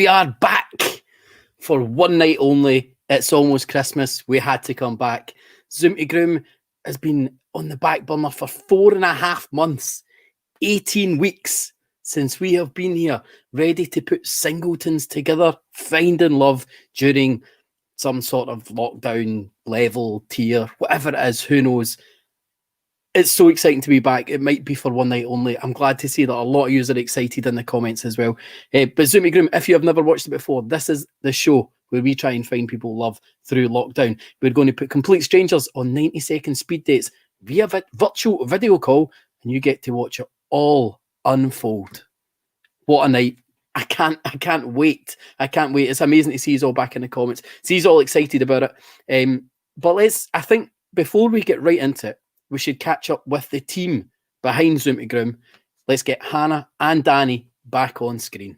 We are back for one night only. It's almost Christmas. We had to come back. Zoom to Groom has been on the back burner for 4.5 months, 18 weeks since we have been here, ready to put singletons together, finding love during some sort of lockdown level, tier, whatever it is, who knows. It's so exciting to be back. It might be for one night only. I'm glad to see that a lot of you are excited in the comments as well. But Zoomy Groom, if you have never watched it before, this is the show where we try and find people love through lockdown. We're going to put complete strangers on 90-second speed dates via virtual video call, and you get to watch it all unfold. What a night. I can't wait. I can't wait. It's amazing to see you all back in the comments. See you all excited about it. But I think before we get right into it, we should catch up with the team behind Zoom to Groom. Let's get Hannah and Danny back on screen.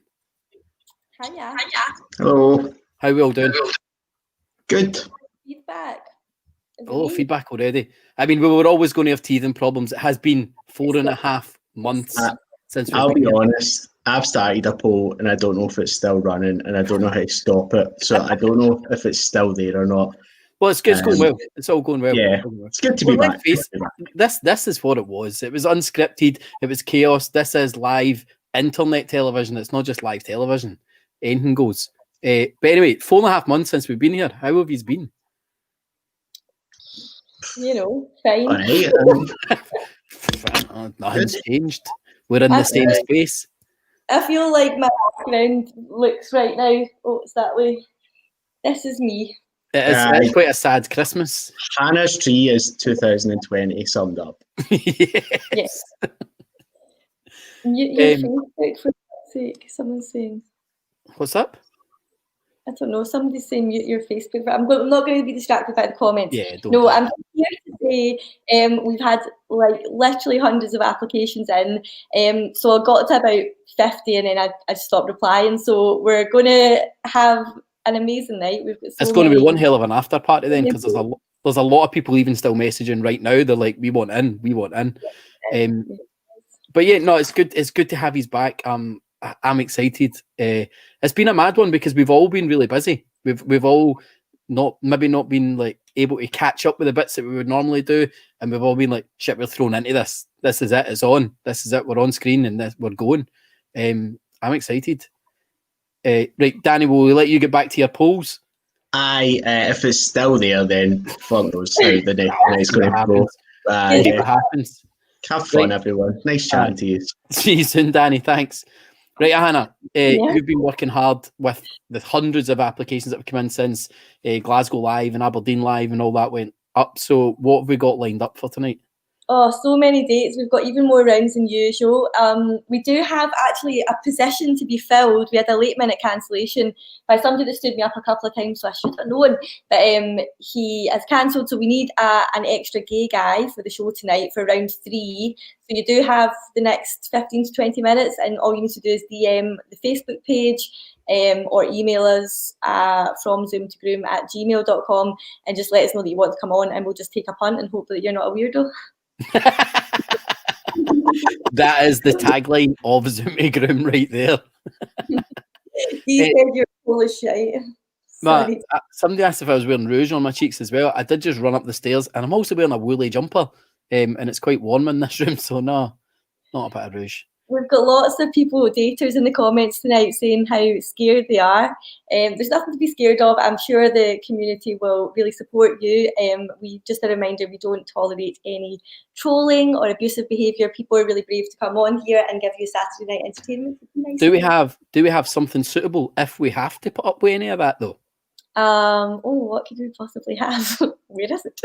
Hiya. Hello. How are we all doing? Good. Feedback. Feedback already. I mean, we were always going to have teething problems. It has been 4.5 months since we've I'll been be here. honest. I've started a poll and I don't know if it's still running and I don't know how to stop it. So I don't know if it's still there or not. Well, it's good. It's going well. It's all going well. Yeah, it's good to be back. This is what it was. It was unscripted. It was chaos. This is live internet television. It's not just live television. Anything goes. But anyway, 4.5 months since we've been here. How have you been? You know, fine. All right. Nothing's changed. We're in the same space. I feel like my background looks right now. Oh, it's that way. This is me. It's quite a sad Christmas. Hannah's tree is 2020 summed up. Yes. Your Facebook, for God's sake, someone's saying. What's up? I don't know. Somebody's saying mute your Facebook. I'm not going to be distracted by the comments. Yeah, no, I'm here to say we've had like literally hundreds of applications in. So I got to about 50 and then I stopped replying. So we're going to have an amazing night. We've got it's going to be one hell of an after party then, because there's a lot of people even still messaging right now. They're like, we want in. But yeah, no, it's good. It's good to have you back. I'm excited. It's been a mad one because we've all been really busy. We've all not been like able to catch up with the bits that we would normally do, and we've all been like, shit, we're thrown into this. This is it. It's on. This is it. We're on screen and we're going. I'm excited. Right, Danny, will we let you get back to your polls? If it's still there, then fuck knows how the night's going to go. What happens? Have fun, everyone. Nice chatting to you. See you soon, Danny. Thanks. Right, Hannah, you've been working hard with the hundreds of applications that have come in since Glasgow Live and Aberdeen Live and all that went up. So what have we got lined up for tonight? Oh, so many dates. We've got even more rounds than usual. We do have actually a position to be filled. We had a late minute cancellation by somebody that stood me up a couple of times, so I should have known. But he has cancelled, so we need an extra gay guy for the show tonight for round 3. So you do have the next 15 to 20 minutes, and all you need to do is DM the Facebook page or email us from zoomtogroom@gmail.com and just let us know that you want to come on, and we'll just take a punt and hope that you're not a weirdo. That is the tagline of Zoom to Groom right there. He said you're full of shit. Somebody asked if I was wearing rouge on my cheeks as well. I did just run up the stairs, and I'm also wearing a woolly jumper, and it's quite warm in this room, so no, not a bit of rouge. We've got lots of people, daters in the comments tonight saying how scared they are. There's nothing to be scared of. I'm sure the community will really support you. We just a reminder, we don't tolerate any trolling or abusive behaviour. People are really brave to come on here and give you Saturday night entertainment. Nice. Do we have something suitable if we have to put up with any of that though? What could we possibly have? Where is it?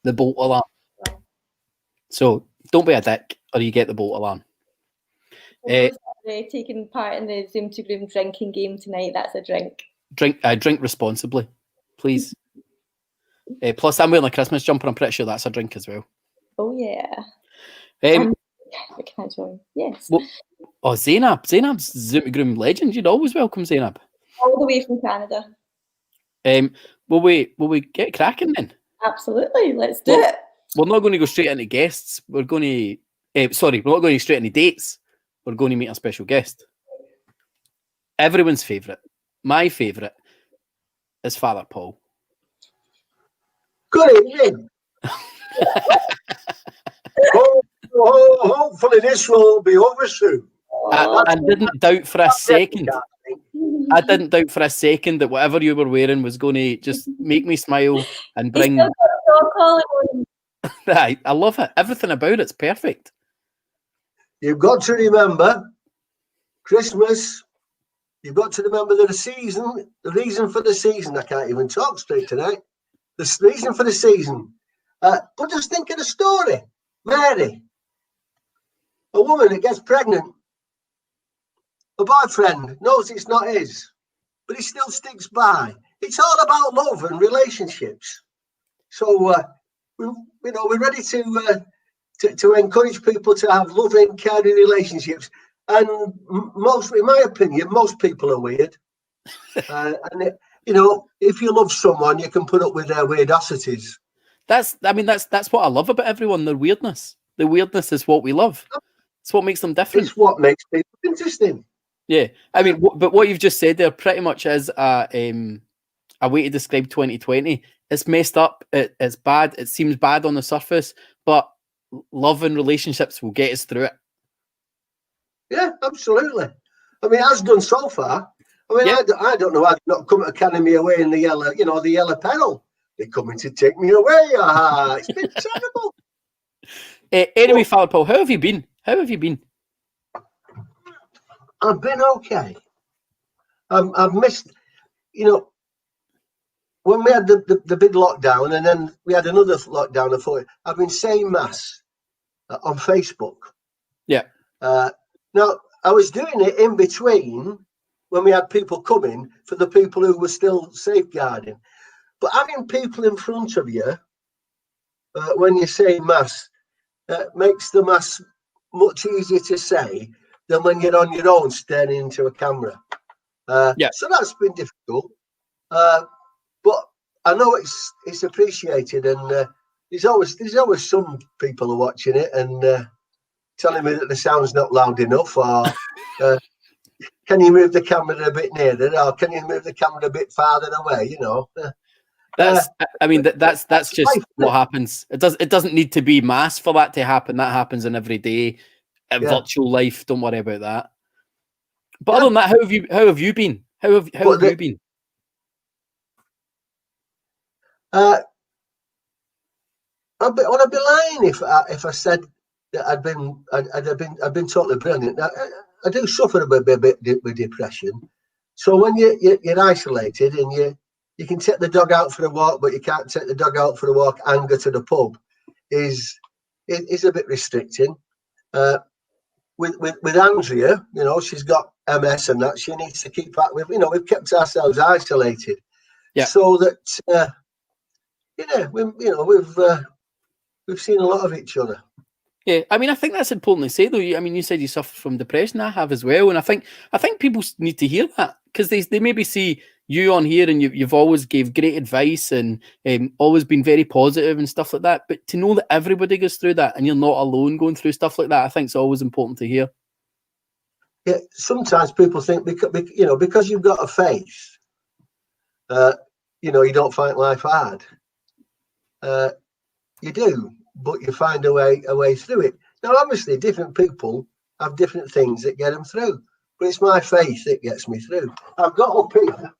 The bolt alarm. So don't be a dick, or you get the bolt alarm. Taking part in the Zoom to Groom drinking game tonight. That's a drink. Drink responsibly, please. Plus, I'm wearing a Christmas jumper. I'm pretty sure that's a drink as well. Oh yeah. Can I join? Yes. Well, Zainab's Zoom to Groom legend. You'd always welcome Zainab. All the way from Canada. Will we get cracking then? Absolutely, let's do it. we're not going to go straight into guests. We're going to, we're not going straight into dates. We're going to meet a special guest. Everyone's favourite, my favourite, is Father Paul. Good evening. Hopefully this will be over soon. I didn't doubt for a second. I didn't doubt for a second that whatever you were wearing was going to just make me smile and bring. Right, I love it. Everything about it's perfect. You've got to remember Christmas. You've got to remember that the reason for the season. I can't even talk straight tonight. The reason for the season. But just think of the story. Mary, a woman that gets pregnant. A boyfriend knows it's not his, but he still sticks by. It's all about love and relationships. So we're ready to encourage people to have loving, caring relationships. And in my opinion, most people are weird. If you love someone, you can put up with their weirdosities. That's what I love about everyone. Their weirdness. The weirdness is what we love. It's what makes them different. It's what makes people interesting. Yeah, I mean, but what you've just said there pretty much is a way to describe 2020. It's messed up. It's bad. It seems bad on the surface, but love and relationships will get us through it. Yeah, absolutely. I mean, it has done so far. I mean, yeah. I don't know how they've not come to carry me away in the yellow pedal. They're coming to take me away. It's been terrible. Anyway, Father Paul, how have you been? I've been okay. I've missed, when we had the big lockdown and then we had another lockdown, I've been saying mass on Facebook. Yeah. Now, I was doing it in between when we had people coming for the people who were still safeguarding. But having people in front of you when you're saying mass makes the mass much easier to say than when you're on your own staring into a camera. So that's been difficult. But I know it's appreciated, and there's always some people are watching it and telling me that the sound's not loud enough, or can you move the camera a bit nearer, or can you move the camera a bit farther away? That's just life, what happens. It doesn't need to be mass for that to happen. That happens in everyday virtual life. Don't worry about that. But other than that, how have you been? How have you been? I'd be lying if I said that I'd been totally brilliant. I do suffer a bit with depression. So when you're isolated and you can take the dog out for a walk, but you can't take the dog out for a walk and go to the pub, is a bit restricting. With Andrea, she's got MS and that. She needs to keep up with. We've kept ourselves isolated, so that we've seen a lot of each other. Yeah, I mean, I think that's important to say, though. I mean, you said you suffer from depression. I have as well, and I think people need to hear that, because they maybe see you on here and you've always gave great advice and always been very positive and stuff like that. But to know that everybody goes through that and you're not alone going through stuff like that, I think it's always important to hear. Yeah, sometimes people think because you've got a faith, you don't find life hard. You do, but you find a way through it. Now, obviously, different people have different things that get them through, but it's my faith that gets me through. I've got up here.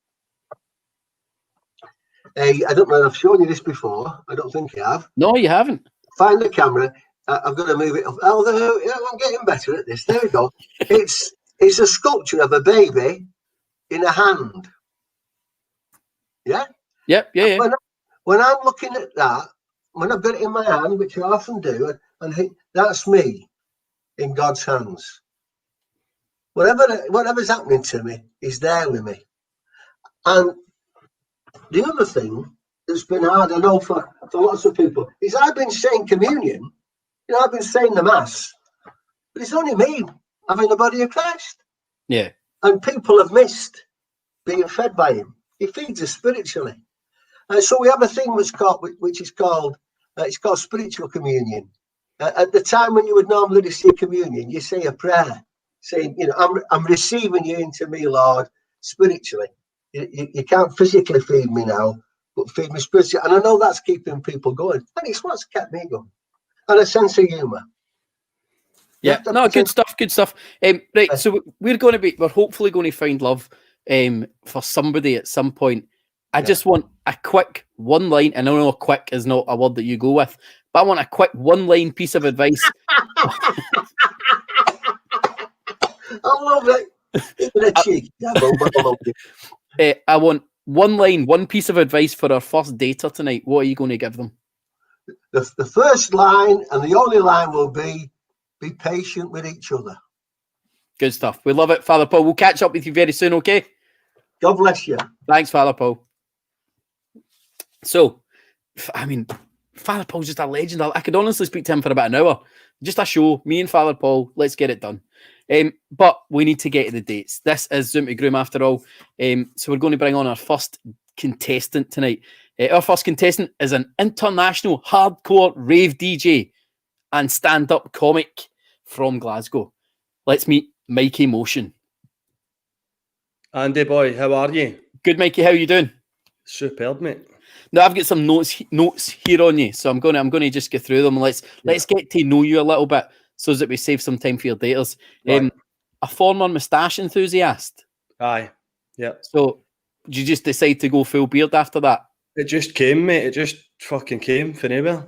I don't know if I've shown you this before. I don't think you have. No, you haven't. Find the camera. I've got to move it up. Oh, I'm getting better at this. There we go. It's a sculpture of a baby in a hand. Yeah? Yep, yeah. When I'm looking at that, when I've got it in my hand, which I often do, and think, that's me in God's hands. Whatever's happening to me is there with me. And the other thing that's been hard, I know for lots of people, is I've been saying communion. I've been saying the mass, but it's only me having the body of Christ. Yeah. And people have missed being fed by him. He feeds us spiritually. So we have a thing which is called It's called spiritual communion. At the time when you would normally receive communion, you say a prayer saying, you know, I'm receiving you into me, Lord, spiritually. You can't physically feed me now, but feed me spiritually. And I know that's keeping people going. And it's what's kept me going. And a sense of humour. Yeah, no, good stuff, good stuff. Right, so we're hopefully going to find love for somebody at some point. I just want a quick one line, and I know quick is not a word that you go with, but I want a quick one line piece of advice. I love it. Even a cheeky devil, but I love it. I want one line, one piece of advice for our first dater tonight. What are you going to give them? The first line and the only line will be patient with each other. Good stuff. We love it, Father Paul. We'll catch up with you very soon, okay? God bless you. Thanks, Father Paul. So, I mean, Father Paul's just a legend. I could honestly speak to him for about an hour. Just a show, me and Father Paul. Let's get it done. But we need to get to the dates. This is Zoom to Groom after all. So we're going to bring on our first contestant tonight. Our first contestant is an international hardcore rave DJ and stand-up comic from Glasgow. Let's meet Mikey Motion. Andy boy, how are you? Good, Mikey. How are you doing? Superb, mate. Now I've got some notes here on you, so I'm gonna just go through them. Let's get to know you a little bit, so that we save some time for your daters. Right. A former moustache enthusiast. Aye, yeah. So, did you just decide to go full beard after that? It just came, mate. It just fucking came from anywhere.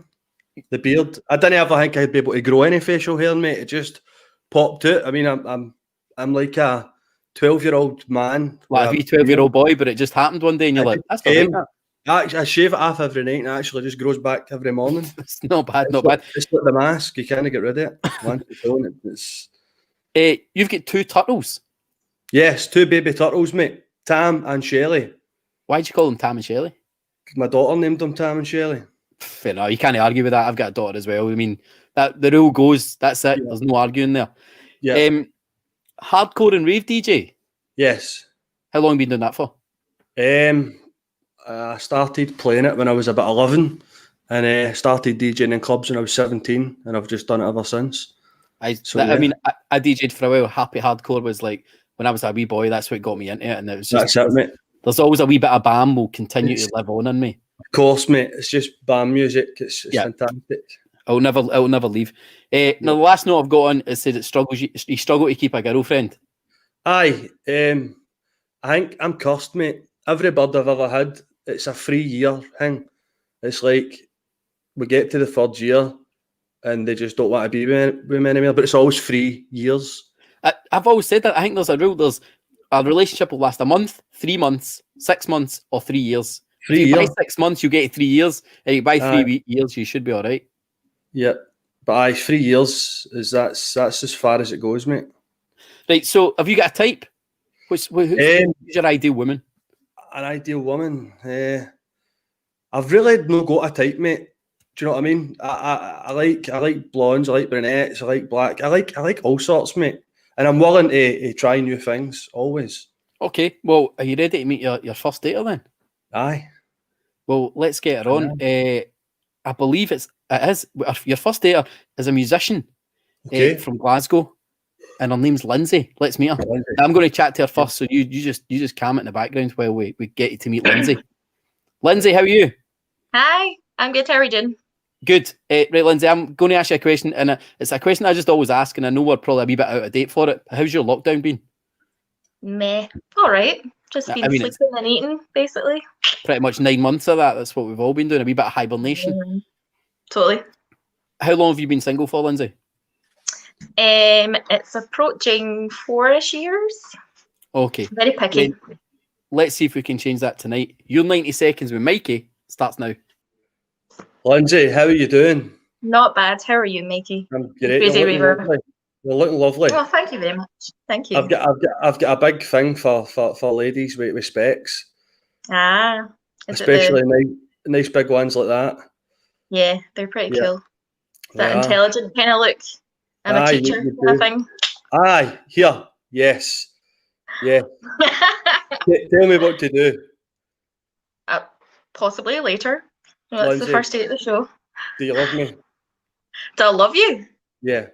The beard. I didn't ever think I'd be able to grow any facial hair, mate. It just popped out. I mean, I'm like a 12-year-old man. Like a wee 12-year-old boy, but it just happened one day, and you're like, "That's not right." I shave it off every night, and it actually just grows back every morning. It's not bad, not bad. It's like the mask. You can't get rid of it. Once you don't, it's... You've got two turtles. Yes, two baby turtles, mate. Tam and Shelley. Why'd you call them Tam and Shelley? My daughter named them Tam and Shelley. You know, you can't argue with that. I've got a daughter as well. I mean, that the rule goes. That's it. Yeah. There's no arguing there. Yeah. Hardcore and rave DJ. Yes. How long have you been doing that for? I started playing it when I was about 11 and started DJing in clubs when I was 17, and I've just done it ever since. I DJed for a while. Happy Hardcore was like, when I was a wee boy, that's what got me into it. And it was just, that's it, mate. There's always a wee bit of BAM will continue to live on in me. Of course, mate. It's just BAM music. It's fantastic. It'll never leave. Now, the last note I've got on is said you struggle to keep a girlfriend. Aye. I think I'm cursed, mate. Every bird I've ever had, it's a 3-year thing. It's like we get to the 3rd year and they just don't want to be with me anymore, but it's always 3 years. I've always said that. I think there's a rule. There's a relationship will last a month, 3 months, 6 months, or 3 years. If you buy 6 months, you get 3 years. And you buy 3 years, you should be all right. Yeah, but 3 years that's as far as it goes, mate. Right. So, have you got a type? Who's your ideal woman? An ideal woman. I've really not got a type, mate. Do you know what I mean? I like blondes. I like brunettes. I like black. I like all sorts, mate. And I'm willing to try new things always. Okay. Well, are you ready to meet your first dater then? Aye. Well, let's get her on. I believe it is. Your first dater is a musician from Glasgow, and her name's Lindsay. Let's meet her. Lindsay. I'm going to chat to her first, so you just calm it in the background while we get you to meet Lindsay. Lindsay, how are you? Hi, I'm good. How are you doing? Good. Right, Lindsay, I'm going to ask you a question, and it's a question I just always ask, and I know we're probably a wee bit out of date for it. How's your lockdown been? Meh. All right. Just been sleeping and eating, basically. Pretty much 9 months of that. That's what we've all been doing, a wee bit of hibernation. Totally. How long have you been single for, Lindsay? It's approaching 4-ish years. Okay. Very picky. Let's see if we can change that tonight. Your 90 seconds with Mikey starts now. Lindsay, how are you doing? Not bad. How are you, Mikey? I'm great. You're looking lovely. Oh, thank you very much. Thank you. I've got a big thing for ladies with specs. Especially nice big ones like that. Yeah, they're pretty cool. That intelligent kind of look. I'm a teacher kind of thing. Aye, here. Yes. Yeah. Tell me what to do. Possibly later. That's the first date of the show. Do you love me? Do I love you? Yeah.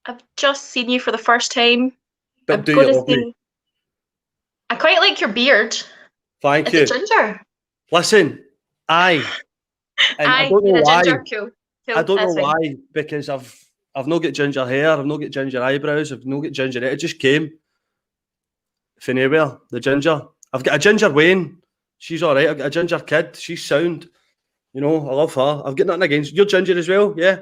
I've just seen you for the first time. But I'm do you gonna love me? say I quite like your beard. Thank Is you. it ginger? Listen, I Aye, don't know you're a why. ginger. Cool. I don't know That's fine. why, because I've not got ginger hair, I've not got ginger eyebrows, I've not got ginger hair. It just came from anywhere, the ginger. I've got a ginger Wayne. She's all right. I've got a ginger kid. She's sound. You know, I love her. I've got nothing against you're ginger as well, yeah?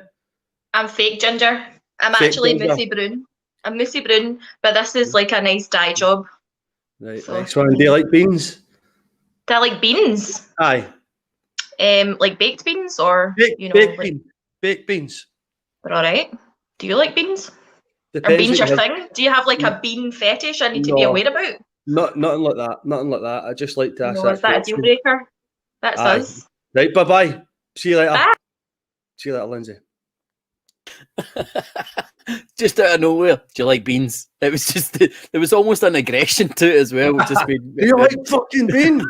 I'm fake ginger. I'm Fake actually ginger. Missy Brune. I'm Missy Brune, but this is like a nice dye job. Right, So, next one. Do you like beans? Do I like beans? Aye. Like baked beans or Baked beans. They're all right. Do you like beans? Are Depends beans what your you have. thing? Do you have like a bean fetish I need to be No. aware about? Nothing like that. Nothing like that. I just like to ask No, is that a deal breaker? That's Aye. us. Right, bye-bye. See you later. Bye. See you later, Lindsay. Just out of nowhere, do you like beans? It was just there was almost an aggression to it as well. Which just made, Do you like fucking beans?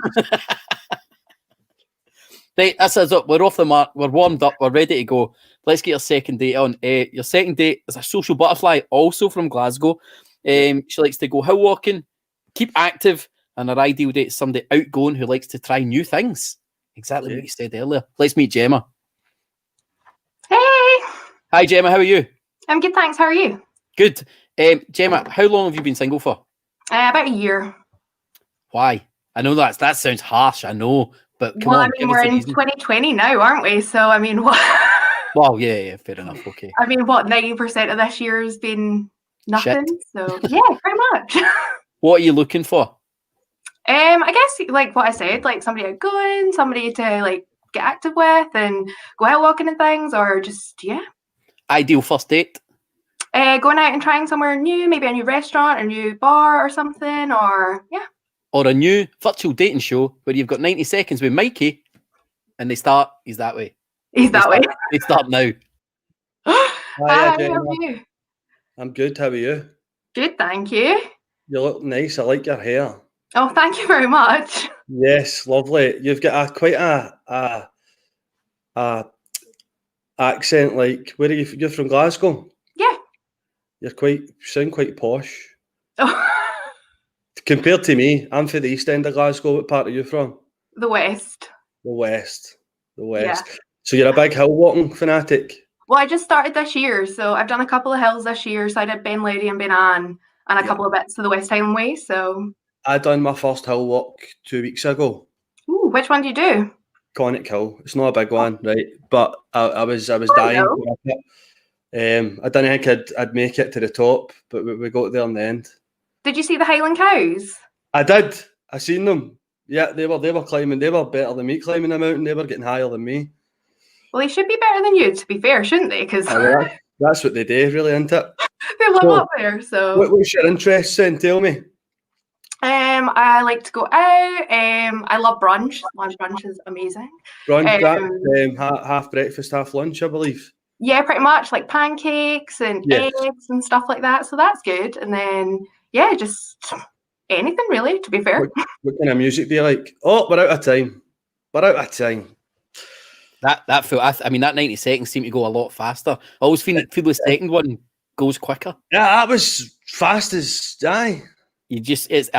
Right, that's us up. We're off the mark. We're warmed up. We're ready to go. Let's get your second date on. Your second date is a social butterfly, also from Glasgow. She likes to go hill walking, keep active, and her ideal date is somebody outgoing who likes to try new things. Exactly what you said earlier. Let's meet Gemma. Hey! Hi, Gemma. How are you? I'm good, thanks. How are you? Good. Gemma, how long have you been single for? About a year. Why? I know that sounds harsh. I know, but come Well, on. I mean, we're in 2020 now, aren't we? So, I mean, what? Well, yeah, fair enough. Okay. I mean, what, 90% of this year has been nothing? Shit. So, yeah, pretty much. What are you looking for? I guess, like what I said, like somebody outgoing, somebody to like get active with and go out walking and things, or just, yeah. Ideal first date? Going out and trying somewhere new, maybe a new restaurant, a new bar or something, or, yeah. Or a new virtual dating show where you've got 90 seconds with Mikey and he's that way. He's that way. They start now. Hi, how are you? I'm good. How are you? Good, thank you. You look nice. I like your hair. Oh, thank you very much. Yes, lovely. You've got quite a accent. Like, where are you? You're from Glasgow. Yeah. You sound quite posh. Oh. Compared to me, I'm from the east end of Glasgow. What part are you from? The west. The west. Yeah. So you're a big hill walking fanatic? Well, I just started this year, so I've done a couple of hills this year. So I did Ben Lady and Ben Ann and a couple of bits of the West Highland Way. So I done my first hill walk 2 weeks ago. Ooh, which one do you do? Conic Hill. It's not a big one, right? But I was dying. I didn't think I'd make it to the top, but we got there in the end. Did you see the Highland cows? I did. I seen them. Yeah, they were climbing. They were better than me climbing the mountain. They were getting higher than me. Well, they should be better than you, to be fair, shouldn't they? Because that's what they do, really, isn't it? They live up there. So, what's your interest then? Tell me. I like to go out. I love brunch. Brunch is amazing. Brunch, half breakfast, half lunch, I believe. Yeah, pretty much like pancakes and eggs and stuff like that. So that's good. And then just anything really, to be fair. What kind of music do you like? Oh, we're out of time. I mean, that 90 seconds seemed to go a lot faster. I always feel the second one goes quicker. Yeah, that was fast as I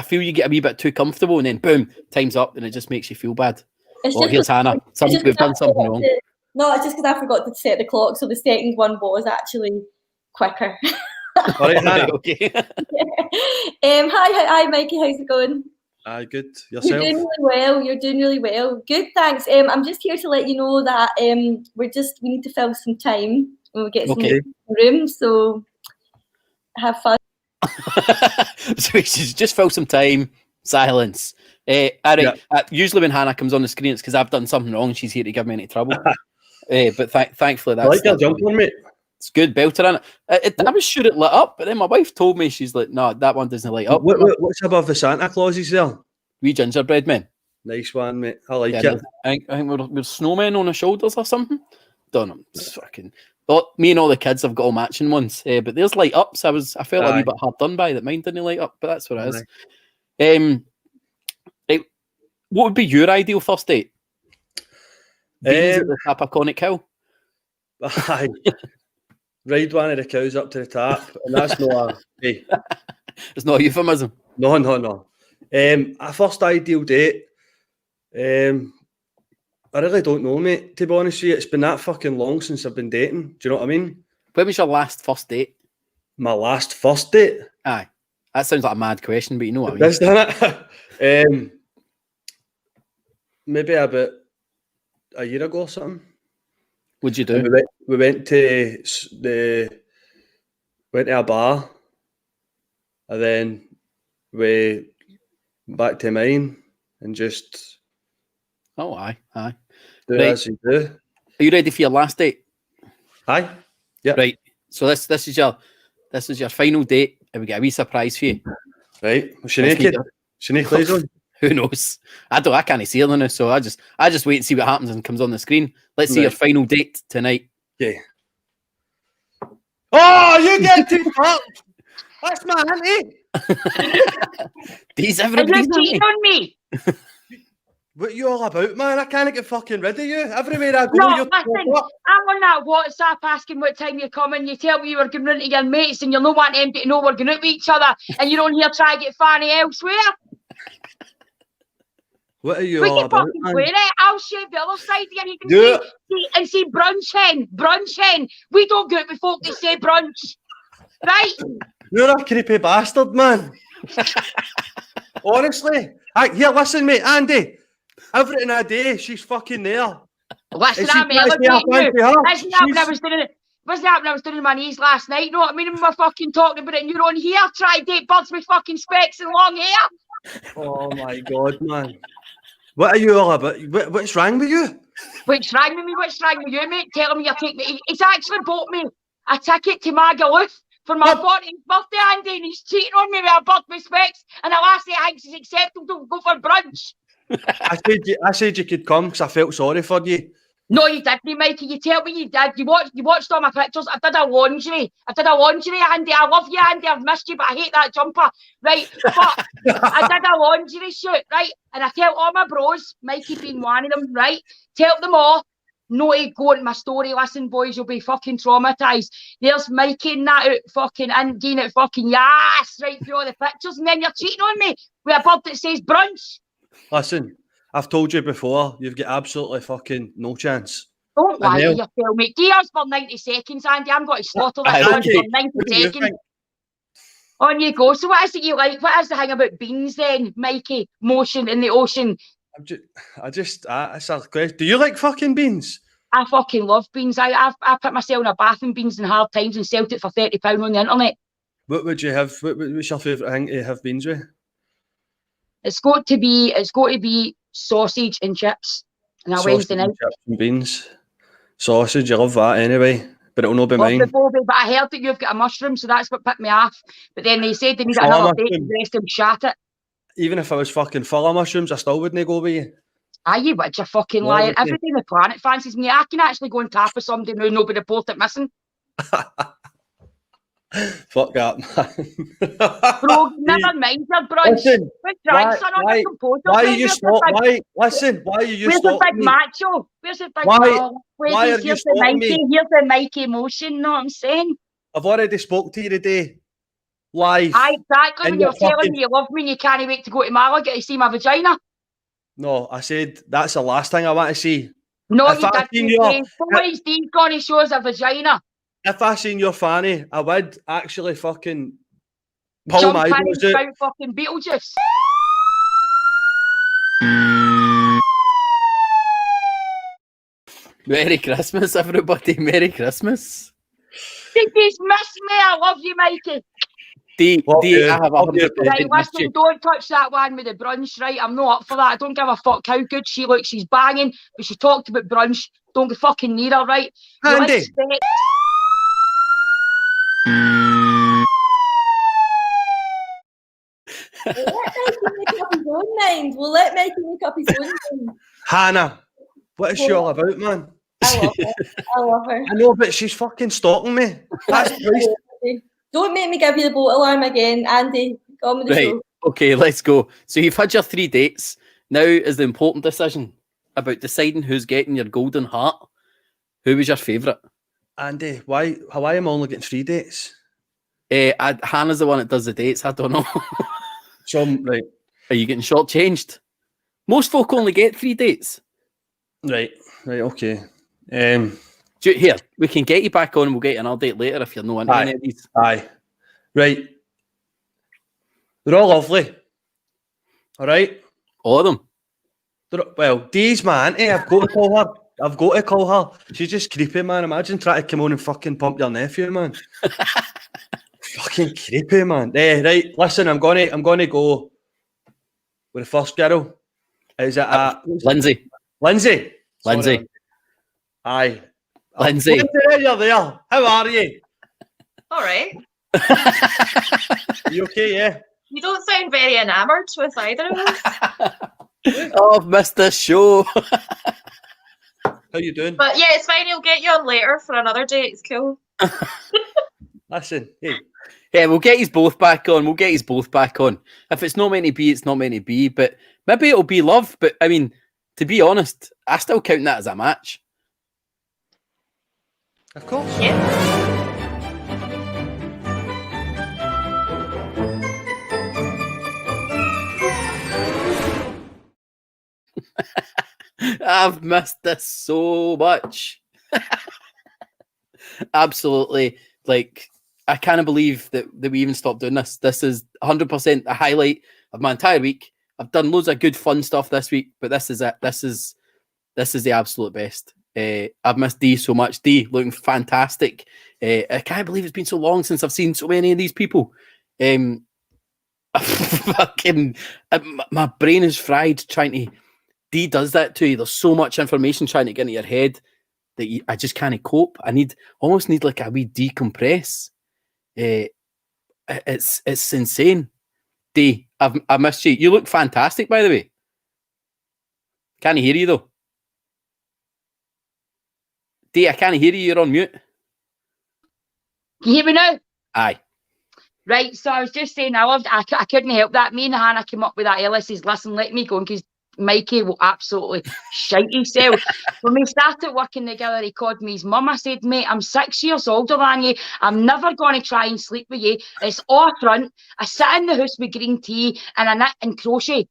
feel you get a wee bit too comfortable and then boom, time's up and it just makes you feel bad. Here's Hannah. We've done something wrong. No, it's just because I forgot to set the clock, so the second one was actually quicker. All right, Hannah. Okay. Hi, Mikey. How's it going? Good. Yourself? You're doing really well. Good, thanks. I'm just here to let you know that we need to fill some time when we get some room. So have fun. So we should just fill some time. Silence. All right. Usually when Hannah comes on the screen, it's because I've done something wrong. She's here to give me any trouble. But thankfully, that's. I like your jumper, mate. It's good, belter in it. I was sure it lit up, but then my wife told me, she's like, no, that one doesn't light up. What's above the Santa Clauses there? Wee gingerbread men. Nice one, mate. I like it. I think we're snowmen on the shoulders or something. Don't know. It's fucking. But me and all the kids have got all matching ones. But there's light ups. I felt a wee bit hard done by that mine didn't light up, but that's what it is. What would be your ideal first date? Beans at the Tapaconic Hill. Aye. Ride one of the cows up to the tap, and that's not a... Hey. It's not a euphemism. No. A first ideal date. I really don't know, mate, to be honest with you. It's been that fucking long since I've been dating. Do you know what I mean? When was your last first date? My last first date? Aye. That sounds like a mad question, but you know what I mean. That's done it. Maybe about a year ago or something. What'd you do? And we went to a bar, and then we back to mine and just... Oh, aye. Do Right. as you do. Are you ready for your last date? Aye. Yeah. Right. So this is your final date, and we get a wee surprise for you. Right. Was she Let's naked? meet her. She naked clothes on? Who knows? I can't see her now, so I just wait and see what happens and comes on the screen. Let's see Right. your final date tonight. Yeah. Oh, you get too fucked. That's my auntie. These Are everybody's you cheating on me? What you all about, man? I can't get fucking rid of you. Everywhere I go, No, you're listen, I'm on that WhatsApp asking what time you're coming. You tell me you were going round to your mates and you're not wanting them to know we're going out with each other, and you're on here trying to get Fanny elsewhere. What are you We all can about, fucking man? swear it. I'll shave the other side here. You can Do see brunch hen. We don't go out with folk that say brunch. Right? You're a creepy bastard, man. Honestly. Here, listen, mate, Andy. Everything I do, she's fucking there. Listen, And she I'm tries to elevating have fun you. for her. Wasn't that when I She's- was doing it? Wasn't that when I was doing my knees last night? You know what I mean? We were fucking talking about it, and you're on here trying to date birds with fucking specs and long hair. Oh my god, man. What are you all about? What's wrong with you? What's wrong with me? What's wrong with you, mate? Telling me you're taking me. He's actually bought me a ticket to Magaluf for my 40th birthday, Andy, and he's cheating on me with a bird with specs, and the last thing I think is acceptable to go for brunch. I said you could come because I felt sorry for you. No, you didn't, Mikey. You tell me you did. You watched all my pictures. I did a laundry, Andy. I love you, Andy. I've missed you, but I hate that jumper. Right, but I did a laundry shoot, right? And I tell all my bros, Mikey being one of them, right? Tell them all, no to go into my story. Listen, boys, you'll be fucking traumatised. There's Mikey and that out fucking and getting it fucking yes, right through all the pictures, and then you're cheating on me with a bird that says brunch. Listen, I've told you before, you've got absolutely fucking no chance. Don't lie to hell. yourself, mate. Give us for 90 seconds, Andy. I'm going to slaughter this Aye, one Andy, for 90 what do you seconds. think? On you go. So what is it you like? What is the thing about beans then, Mikey? Motion in the ocean. It's a question. Do you like fucking beans? I fucking love beans. I put myself in a bath in beans in hard times and sold it for £30 on the internet. What would you have? What's your favourite thing to have beans with? It's got to be sausage and chips on a Wednesday night. Chips and beans. Sausage, you love that anyway. But it'll not be Love the mine. Bobby, but I heard that you've got a mushroom, so that's what put me off. But then they said they need Full another of date, mushroom. the rest of them shat it. Even if I was fucking full of mushrooms, I still wouldn't go with you. Aye, you would, you fucking No, liar. would you? Everything on the planet fancies me. I can actually go and tap with somebody who nobody reported missing. Fuck that, man. Bro, never mind your brunch. Listen, We're drunk, son, on your composure. why are mate. you Where's the stop? big- Why are you Where's the stopping big me? macho? Where's the big Why- macho? why are you Here's the stopping Mikey, me? here's the Mikey emotion, know what I'm saying? I've already spoke to you today. Live. Aye, exactly, And when you're you're telling fucking- me you love me and you can't wait to go to Malaga to see my vagina. No, I said that's the last thing I want to see. No, If you I seen didn't. your- Boys, Dean's gonna show us a vagina. If I seen your fanny, I would actually fucking pull Jump my in eyeballs and out. shout fucking Beetlejuice. Merry Christmas, everybody. Merry Christmas. Think he's missed me. I love you, Mikey. Love I you. have Love you. 100% Right, missed listen, you. don't touch that one with the brunch, right? I'm not up for that. I don't give a fuck how good she looks. She's banging, but she talked about brunch. Don't go fucking near her, right? You Andy. expect- We'll let Mikey make up his own mind. We'll let Mikey make up his own mind. Hannah, what is she all about, man? I love her. I love her. I know, but she's fucking stalking me. That's Christ. Don't make me give you the boat alarm again, Andy. Go on with the Right. show. Okay, let's go. So you've had your 3 dates. Now is the important decision. about deciding who's getting your golden heart, who was your favourite? Andy, why am I only getting 3 dates? Hannah's the one that does the dates. I don't know. Right. Are you getting shortchanged? Most folk only get 3 dates. Right, okay. Here, we can get you back on and we'll get you another date later if you're not into any of these. Aye. Right. They're all lovely. All right? All of them? Well, Dee's my auntie. I've got to call her. She's just creepy, man. Imagine trying to come on and fucking pump your nephew, man. Fucking creepy, man. Right, listen, I'm gonna go with the first girl. Is it Lindsay? Lindsay. Lindsay. Aye. Lindsay. Lindsay, you're there. How are you? All right. You okay, yeah? You don't sound very enamoured with either of us. Oh, I've missed this show. How you doing? But yeah, it's fine. He'll get you on later for another date. It's cool. Listen, hey. Yeah, we'll get his both back on. If it's not meant to be, it's not meant to be. But maybe it'll be love. But I mean, to be honest, I still count that as a match. Of course. Yeah. I've missed this so much. Absolutely. Like, I can't believe that we even stopped doing this. This is 100% a highlight of my entire week. I've done loads of good fun stuff this week, but this is it. This is the absolute best. I've missed Dee so much. Dee looking fantastic. I can't believe it's been so long since I've seen so many of these people. Fucking, my brain is fried trying to. Dee does that to you. There's so much information trying to get into your head that I just can't cope. I almost need like a wee decompress. It's insane. Dee, I missed you. You look fantastic, by the way. Can't hear you though. Dee, I can't hear you. You're on mute. Can you hear me now? Aye. Right, so I was just saying, I couldn't help that. Me and Hannah came up with that earlier. Says, listen, let me go, because Mikey will absolutely shite himself. When we started working together, he called me his mum. I said, mate, I'm 6 years older than you. I'm never going to try and sleep with you. It's all front. I sit in the house with green tea and I knit and crochet.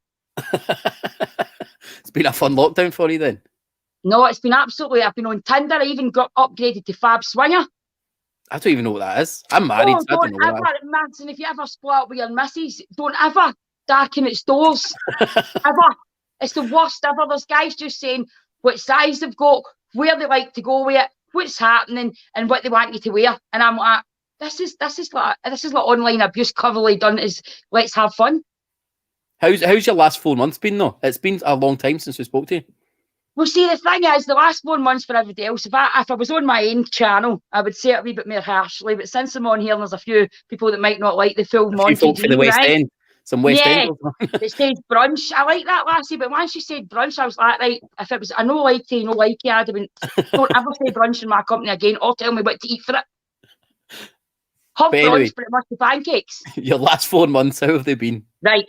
It's been a fun lockdown for you then? No, it's been absolutely. I've been on Tinder. I even got upgraded to Fab Swinger. I don't even know what that is. I'm married. Oh, So I don't know what that is. Manson, if you ever split up with your missus, don't ever darken its doors. Ever. It's the worst ever. There's guys just saying what size they've got, where they like to go with it, what's happening, and what they want you to wear. And I'm like, this is like online abuse cleverly done. Is let's have fun. How's your last 4 months been though? It's been a long time since we spoke to you. Well, see, the thing is, the last 4 months for everybody else, if I was on my own channel, I would say it a wee bit more harshly. But since I'm on here, and there's a few people that might not like the full montage. A few folk for the West End. Some West End. It says brunch. I like that, lassie. But once you said brunch, I was like, right, if it was a no like to, no like you, I'd have been, don't ever say brunch in my company again, or tell me what to eat for it. Have brunch, but it must be pancakes. Your last 4 months, how have they been? Right.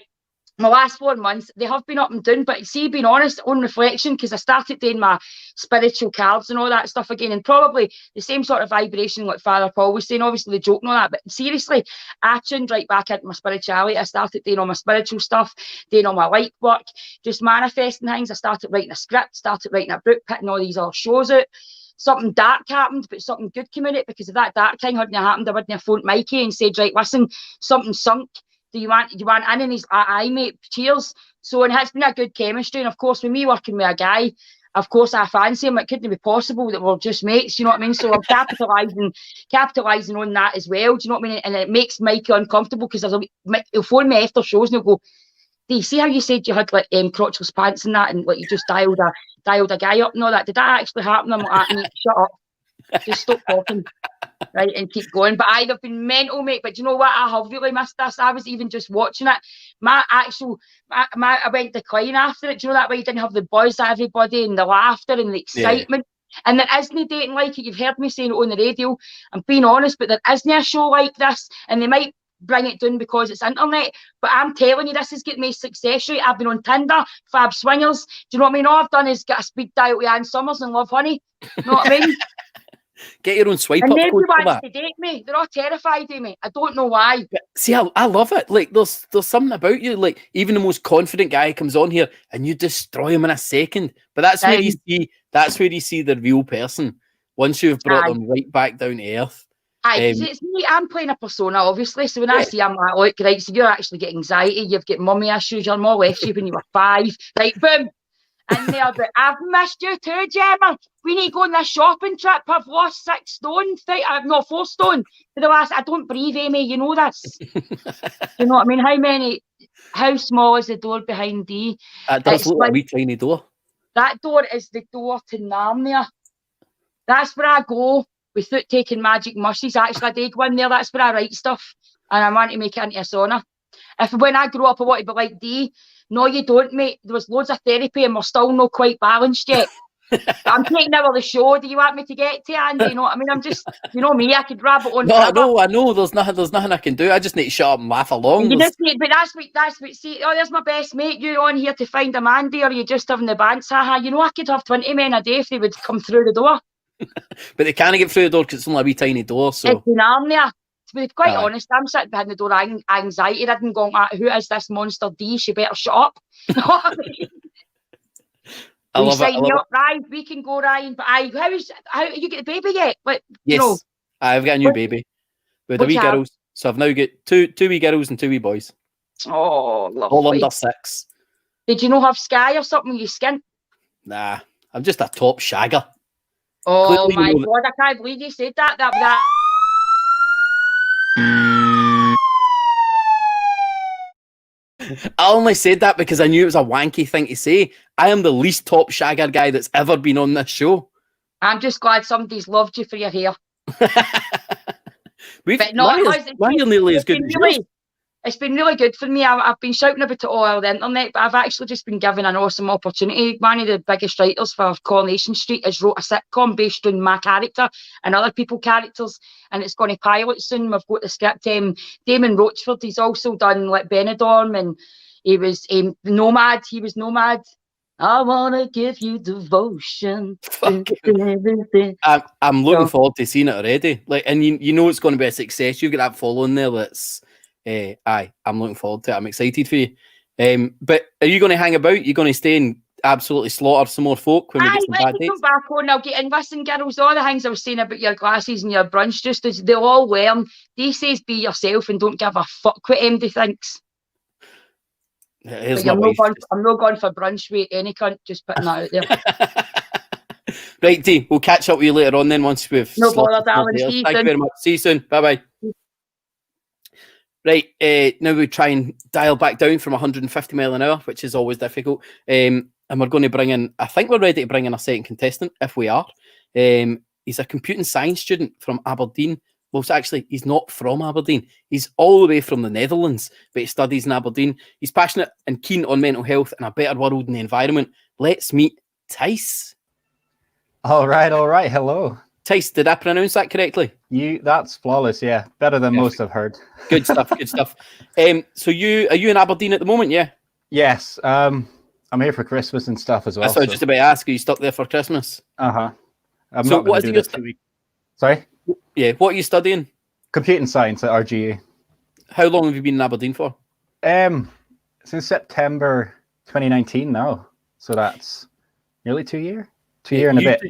My last 4 months, they have been up and down, but see, being honest, on reflection, because I started doing my spiritual cards and all that stuff again, and probably the same sort of vibration like Father Paul was saying, obviously the joke and all that, but seriously, I tuned right back into my spirituality. I started doing all my spiritual stuff, doing all my light work, just manifesting things. I started writing a script, started writing a book, putting all these other shows out. Something dark happened, but something good came in it, because if that dark thing hadn't happened, I wouldn't have phoned Mikey and said, right, listen, something sunk. Do you want in? And he's like, aye, mate, cheers. So, and it's been a good chemistry. And of course, with me working with a guy, of course, I fancy him. It couldn't be possible that we're just mates, you know what I mean? So I'm capitalising on that as well. Do you know what I mean? And it makes Mikey uncomfortable, because he'll phone me after shows and he'll go, do you see how you said you had like crotchless pants and that, and like you just dialed a guy up and all that? Did that actually happen? I'm like, mate, shut up. Just stop talking, right, and keep going. But I've been mental, mate. But you know what? I have really missed this. I was even just watching it. I went decline after it. Do you know that way? You didn't have the buzz of everybody and the laughter and the excitement. Yeah. And there isn't dating like it. You've heard me saying it on the radio. I'm being honest, but there isn't a show like this. And they might bring it down because it's internet. But I'm telling you, this is getting me success rate. I've been on Tinder, Fab Swingers. Do you know what I mean? All I've done is get a speed dial to Ann Summers and Love Honey. You know what I mean? Get your own swipe And up nobody code for wants that. to date me. They're all terrified of me. I don't know why. See, I love it. Like, there's something about you. Like, even the most confident guy comes on here and you destroy him in a second. But that's where you see the real person. Once you've brought them right back down to earth. It's me. I'm playing a persona, obviously. So when I see, I'm like, look, right, so you're actually getting anxiety. You've got mummy issues. You're more left you when you were 5. Right, boom. And they're like, I've missed you too, Gemma. We need to go on this shopping trip. I've lost 6 stone. 4 stone. For the last, I don't breathe, Amy. You know this. You know what I mean? How small is the door behind D? It does look like a wee tiny door. That door is the door to Narnia. That's where I go without taking magic mushies. Actually, I do go in there. That's where I write stuff. And I want to make it into a sauna. When I grow up, I want to be like D. No, you don't, mate. There was loads of therapy and we're still not quite balanced yet. I'm taking over the show. Do you want me to get to, Andy? You know what I mean? I'm just, you know me, I could rabbit on. No, I know. There's nothing I can do. I just need to shut up and laugh along. You just need, but that's what, see, there's my best mate. You on here to find a Mandy, or you just having the bands? Haha, you know, I could have 20 men a day if they would come through the door. But they can't get through the door because it's only a wee tiny door. So it's an arm there. To be quite honest, I'm sitting behind the door, anxiety ridden, going, who is this monster D? She better shut up. I love it. Ryan, we can go, Ryan. But how you get the baby yet? Like, yes, you know, I've got a new baby with the wee girls. So I've now got two wee girls and 2 wee boys. Oh, lovely. All under 6. Did you not have Sky or something with your skin? Nah, I'm just a top shagger. Oh my God, I can't believe you said that. I only said that because I knew it was a wanky thing to say. I am the least top shagger guy that's ever been on this show. I'm just glad somebody's loved you for your hair. Mine nearly as good as yours. It's been really good for me. I've been shouting about it all over the internet, but I've actually just been given an awesome opportunity. One of the biggest writers for Coronation Street has wrote a sitcom based on my character and other people's characters, and it's going to pilot soon. We've got the script. Damon Rochford, he's also done like Benidorm, and he was Nomad. He was Nomad. I want to give you devotion. I'm looking forward to seeing it already. Like, and you know it's going to be a success. You've got that following there that's... I'm looking forward to it. I'm excited for you. But are you going to hang about? You're going to stay and absolutely slaughter some more folk when we get some bad dates? Come back on. I'll get in. Listen, girls, all the things I was saying about your glasses and your brunch, just as they'll all wear them. They says be yourself and don't give a fuck what MD thinks. I'm not going for brunch with any cunt, just putting that out there. Right, D, we'll catch up with you later on then once we've... No bother, darling. Thank you very much. See you soon. Bye-bye. Right, now we try and dial back down from 150 mile an hour, which is always difficult. And we're going to bring in, I think we're ready to bring in a second contestant, if we are. He's a computing science student from Aberdeen. Well, actually, he's not from Aberdeen. He's all the way from the Netherlands, but he studies in Aberdeen. He's passionate and keen on mental health and a better world and the environment. Let's meet Tice. All right. Hello. Tice, did I pronounce that correctly? That's flawless, yeah. Better than most I've heard. Good stuff. So are you in Aberdeen at the moment, yeah? Yes. I'm here for Christmas and stuff as well. That's what I was just about to ask. Are you stuck there for Christmas? Uh-huh. So what is your Sorry? Yeah, what are you studying? Computing science at RGA. How long have you been in Aberdeen for? Since September 2019 now. So that's nearly 2 years. 2 years and a bit.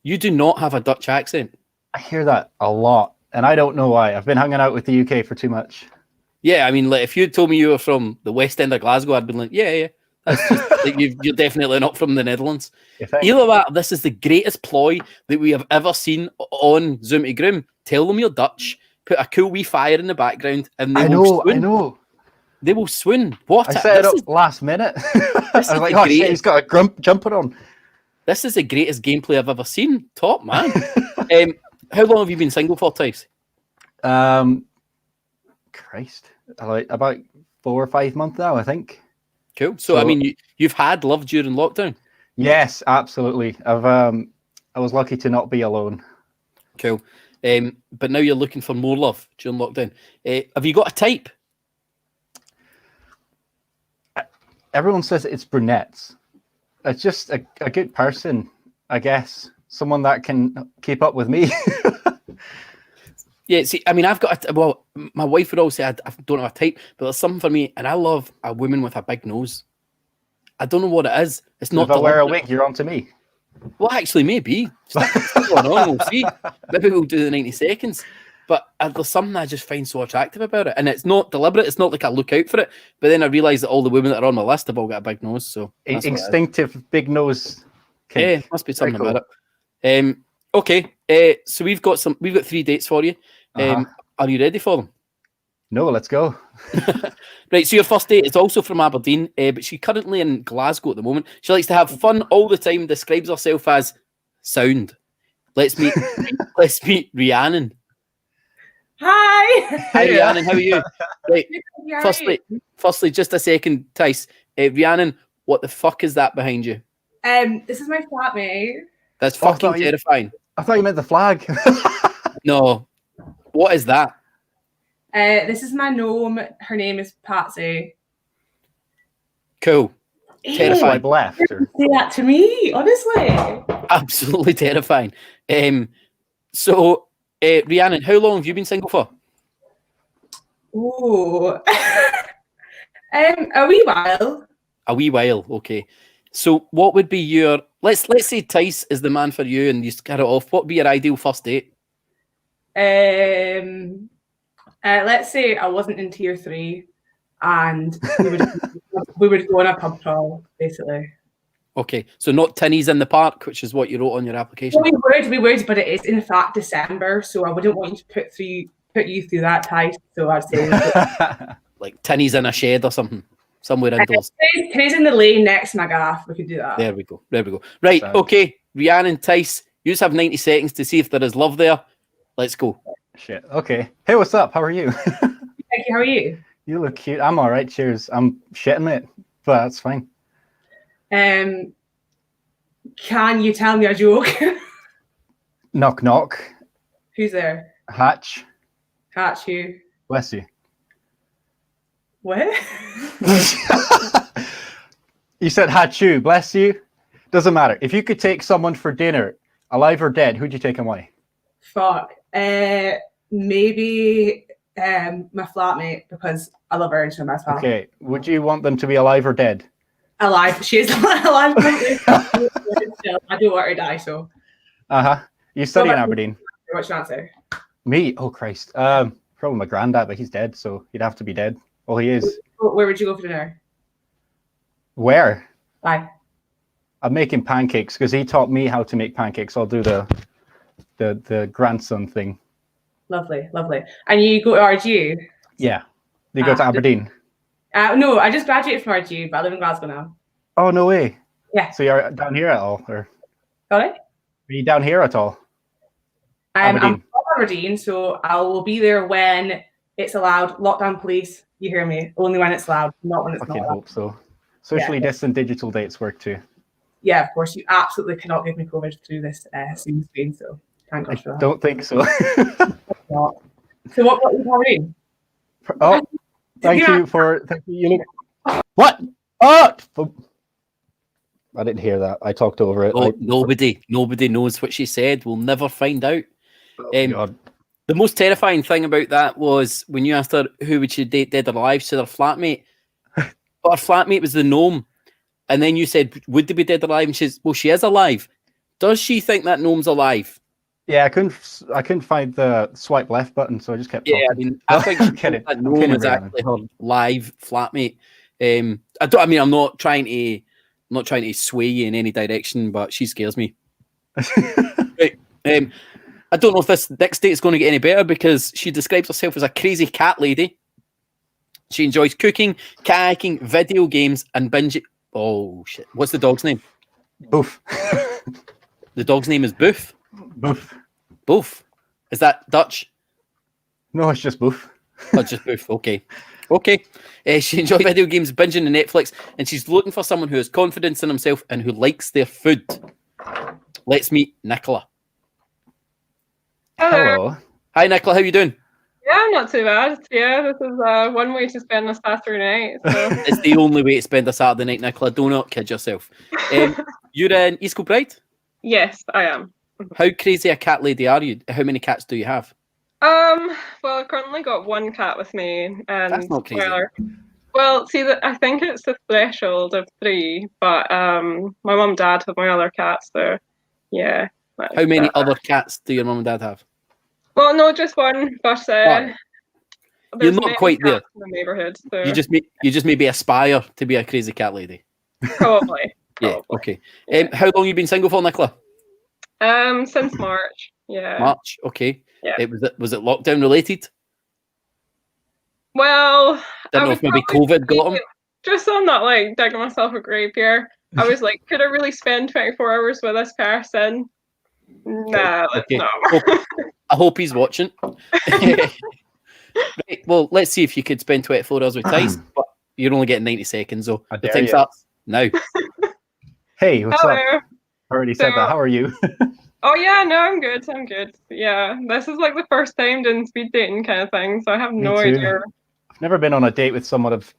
You do not have a Dutch accent. I hear that a lot, and I don't know why. I've been hanging out with the UK for too much. Yeah, I mean, like if you told me you were from the West End of Glasgow, I'd be like, yeah. That's just, like, you're definitely not from the Netherlands. Either that, this is the greatest ploy that we have ever seen on Zoom to Groom. Tell them you're Dutch, put a cool wee fire in the background, and they will swoon. I know. They will swoon. I set it up last minute. I was like, oh shit, he's got a jumper on. This is the greatest gameplay I've ever seen. Top, man. How long have you been single for, Tice? Christ. About 4 or 5 months now, I think. Cool. So I mean, you've had love during lockdown? Yes, absolutely. I was lucky to not be alone. Cool. But now you're looking for more love during lockdown. Have you got a type? Everyone says it's brunettes. It's just a good person, I guess. Someone that can keep up with me. Yeah, see, I mean, I've got my wife would always say I don't have a type, but there's something for me, and I love a woman with a big nose. I don't know what it is. It's not. If I wear a wig, you're on to me. Well, actually, maybe. We'll see. Maybe we'll do the 90 seconds. But there's something I just find so attractive about it, and it's not deliberate. It's not like I look out for it, but then I realise that all the women that are on my list have all got a big nose. So instinctive big nose. Yeah, must be something about it. Okay, so we've got 3 dates for you. Are you ready for them? No, let's go. Right, so your first date is also from Aberdeen, but she's currently in Glasgow at the moment. She likes to have fun all the time, describes herself as sound. Let's meet Rhiannon. Hi. Hi, Rhiannon, how are you? Right, firstly, just a second, Tice. Rhiannon, what the fuck is that behind you? This is my flatmate. That's fucking terrifying. I thought you meant the flag. No. What is that? This is my gnome. Her name is Patsy. Cool. Terrifying. Left. Say that to me, honestly. Absolutely terrifying. So, Rhiannon, how long have you been single for? Oh, a wee while. A wee while, okay. So, what would be your let's say Tice is the man for you, and you start it off. What would be your ideal first date? Let's say I wasn't in tier 3, and we would go on a pub crawl, basically. Okay, so not tinnies in the park, which is what you wrote on your application. Well, we would, but it is in fact December, so I wouldn't want you to put you through that time. So I'd say like tinnies in a shed or something, somewhere indoors. Tinnies in the lane next to my gaff. We could do that. There we go. Right, okay, Rhiannon, Tice, you just have 90 seconds to see if there is love there. Let's go. Shit. Okay. Hey, what's up? How are you? Thank you. How are you? You look cute. I'm all right. Cheers. I'm shitting it, but that's fine. Can you tell me a joke? Knock, knock. Who's there? Hatch. Hatch, who? Bless you. What? You said Hatch you. Bless you. Doesn't matter. If you could take someone for dinner, alive or dead, who'd you take away? Fuck. Maybe my flatmate, because I love her and she's my best pal. Okay. Would you want them to be alive or dead? Alive. She is alive. I do want her to die, so. You study in Aberdeen? What's your answer? Me? Oh, Christ. Probably my granddad, but he's dead, so he'd have to be dead. Oh, he is. Where would you go for dinner? Where? Bye. I'm making pancakes because he taught me how to make pancakes. I'll do the grandson thing. Lovely. And you go to RGU? Yeah. You go to Aberdeen? No, I just graduated from RGU, but I live in Glasgow now. Oh, no way. Yeah. So you're down here at all? Or? Sorry? Are you down here at all? I'm from Aberdeen, so I will be there when it's allowed. Lockdown police, you hear me? Only when it's allowed, not when it's not allowed. I hope so. Socially distant digital dates work too. Yeah, of course. You absolutely cannot give me COVID through this Zoom screen, so thank God for that. Don't think so. So what are you doing? Oh, thank you. You look... What? Oh! I didn't hear that. I talked over it. Oh, nobody knows what she said. We'll never find out. God. The most terrifying thing about that was when you asked her who would she date, dead or alive, she said her flatmate. But her flatmate was the gnome. And then you said, would they be dead or alive? And she's, well, she is alive. Does she think that gnome's alive? Yeah, I couldn't find the swipe left button, so I just kept talking. Yeah, I mean, I think that gnome is actually her live flatmate. I'm not trying to sway you in any direction, but she scares me. Right. I don't know if this next date is going to get any better because she describes herself as a crazy cat lady. She enjoys cooking, kayaking, video games, and binging. Oh shit! What's the dog's name? Boof. The dog's name is Boof. Boof. Boof. Is that Dutch? No, it's just Boof. Oh, just Boof. Okay. She enjoys video games, binging on Netflix, and she's looking for someone who has confidence in himself and who likes their food. Let's meet Nicola. Hello. Hi, Nicola. How you doing? Yeah, not too bad. Yeah, this is one way to spend a Saturday night. So. It's the only way to spend a Saturday night, Nicola. Do not kid yourself. You're in East Kilbride? Yes, I am. How crazy a cat lady are you? How many cats do you have? Well, I've currently got one cat with me, and That's not crazy. Well, see, I think it's the threshold of 3, but my mum and dad have my other cats, so yeah. How many other cats do your mum and dad have? Well, no, just one, but you're not quite there. In the neighborhood, so. You just maybe aspire to be a crazy cat lady. Probably. Yeah. Okay. How long have you been single for, Nicola? Since March. Yeah. March. Okay. Yeah. Was it lockdown related? Well, Didn't know if maybe COVID got him. Just on that, like digging myself a grave here. I was like, could I really spend 24 hours with this person? Nah, okay. No. I hope he's watching. Right, well, let's see if you could spend 24 hours with Tice, but you're only getting 90 seconds, so the time starts now. Hey, what's Hello. up? I already said that. How are you? Oh yeah, no, I'm good. I'm good. Yeah, this is like the first time doing speed dating kind of thing, so I have no idea. I've never been on a date with someone I've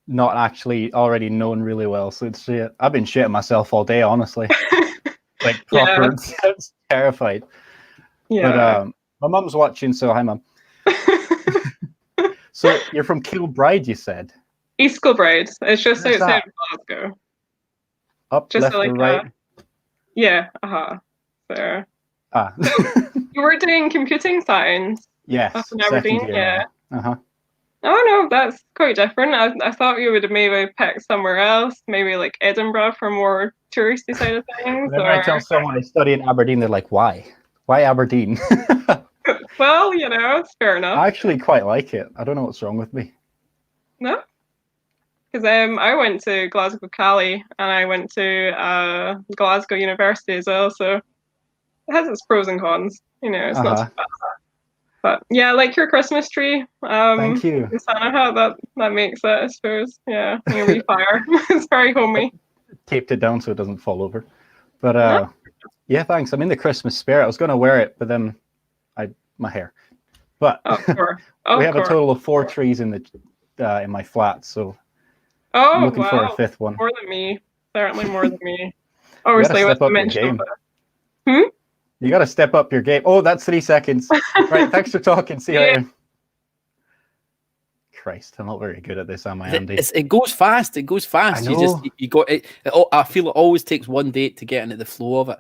not actually already known really well, so it's shit. I've been shitting myself all day, honestly. Like proper, terrified. Yeah. But my mum's watching, so hi, mum. So you're from Kilbride, you said? East Kilbride. It's just outside of Glasgow. Up, just left, like or right? Yeah. There. Ah. You were doing computing science. Yes. Up in Aberdeen. Yeah. Uh-huh. Oh no, that's quite different. I thought you would have maybe picked somewhere else, maybe like Edinburgh for more touristy side of things. Whenever I tell someone I study in Aberdeen, they're like, "Why? Why Aberdeen?" Well, it's fair enough. I actually quite like it. I don't know what's wrong with me. No, because I went to Glasgow Cali and I went to Glasgow University as well, so it has its pros and cons. It's not too bad. But yeah, I like your Christmas tree. Thank you. The Santa hat, that makes it, I suppose. Yeah, wee fire. It's very homey. Taped it down so it doesn't fall over. But yeah, thanks. I'm in the Christmas spirit. I was going to wear it, but then my hair. But we have a total of 4 trees in my flat, so I'm looking for a 5th one. More than me. Certainly more than me. Obviously, with the mention of it. You got to step up your game. Oh, that's 3 seconds. Right, thanks for talking. See you later. Christ, I'm not very good at this, am I, Andy? It goes fast. It goes fast. You got it. I feel it always takes one date to get into the flow of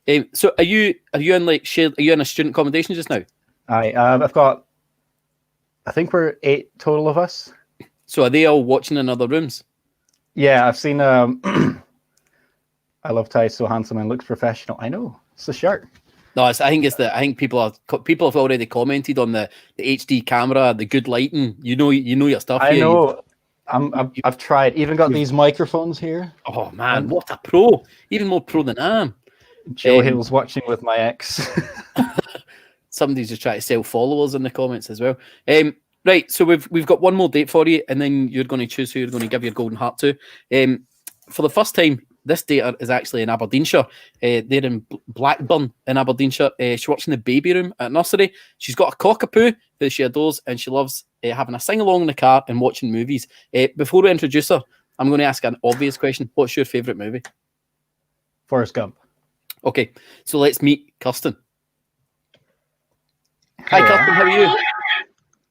it. So are you in like shared? Are you in a student accommodation just now? I've got. I think we're 8 total of us. So are they all watching in other rooms? Yeah, I've seen. I love Ty, so handsome and looks professional. I know it's the shirt. No, I think people have already commented on the HD camera, the good lighting. You know your stuff. I know. I've tried. Even got these microphones here. Oh man, what a pro! Even more pro than I am. Joe Hill's watching with my ex. Somebody's just trying to sell followers in the comments as well. Right, so we've got one more date for you, and then you're going to choose who you're going to give your golden heart to. For the first time, this dater is actually in Aberdeenshire. They're in Blackburn in Aberdeenshire. She works in the baby room at nursery. She's got a cockapoo that she adores, and she loves having a sing-along in the car and watching movies. Before we introduce her, I'm going to ask an obvious question. What's your favourite movie? Forrest Gump. Okay, so let's meet Kirsten. Hi, Kirsten, how are you?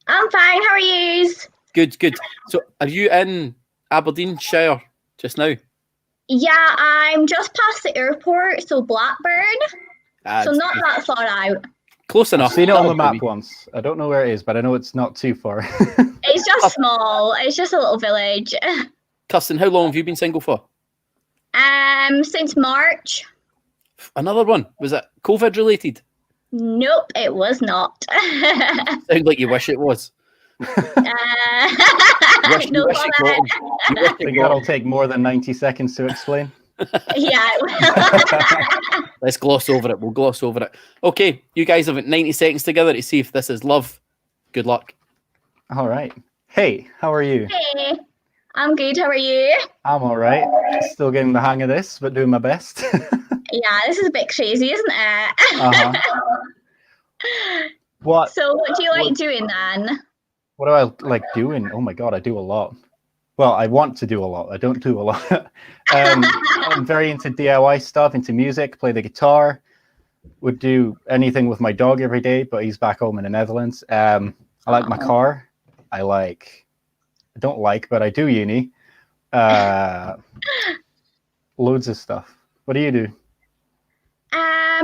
I'm fine, how are you? Good. So are you in Aberdeenshire just now? Yeah, I'm just past the airport, so Blackburn. So not that far out. Close enough. I've seen it on the map once. I don't know where it is, but I know it's not too far. It's just small. It's just a little village. Kirsten, how long have you been single for? Since March. Another one. Was it COVID related? Nope, it was not. Sounds like you wish it was. I think that'll take more than 90 seconds to explain. Yeah. Let's gloss over it. We'll gloss over it. Okay, you guys have 90 seconds together to see if this is love. Good luck. All right. Hey, how are you? Hey, I'm good. How are you? I'm all right. Still getting the hang of this, but doing my best. Yeah, this is a bit crazy, isn't it? What? So what do you like doing then? What do I like doing? Oh my God, I do a lot. Well, I want to do a lot. I don't do a lot. I'm very into DIY stuff, into music, play the guitar. Would do anything with my dog every day, but he's back home in the Netherlands. I like my car. I don't like, but I do uni. Loads of stuff. What do you do?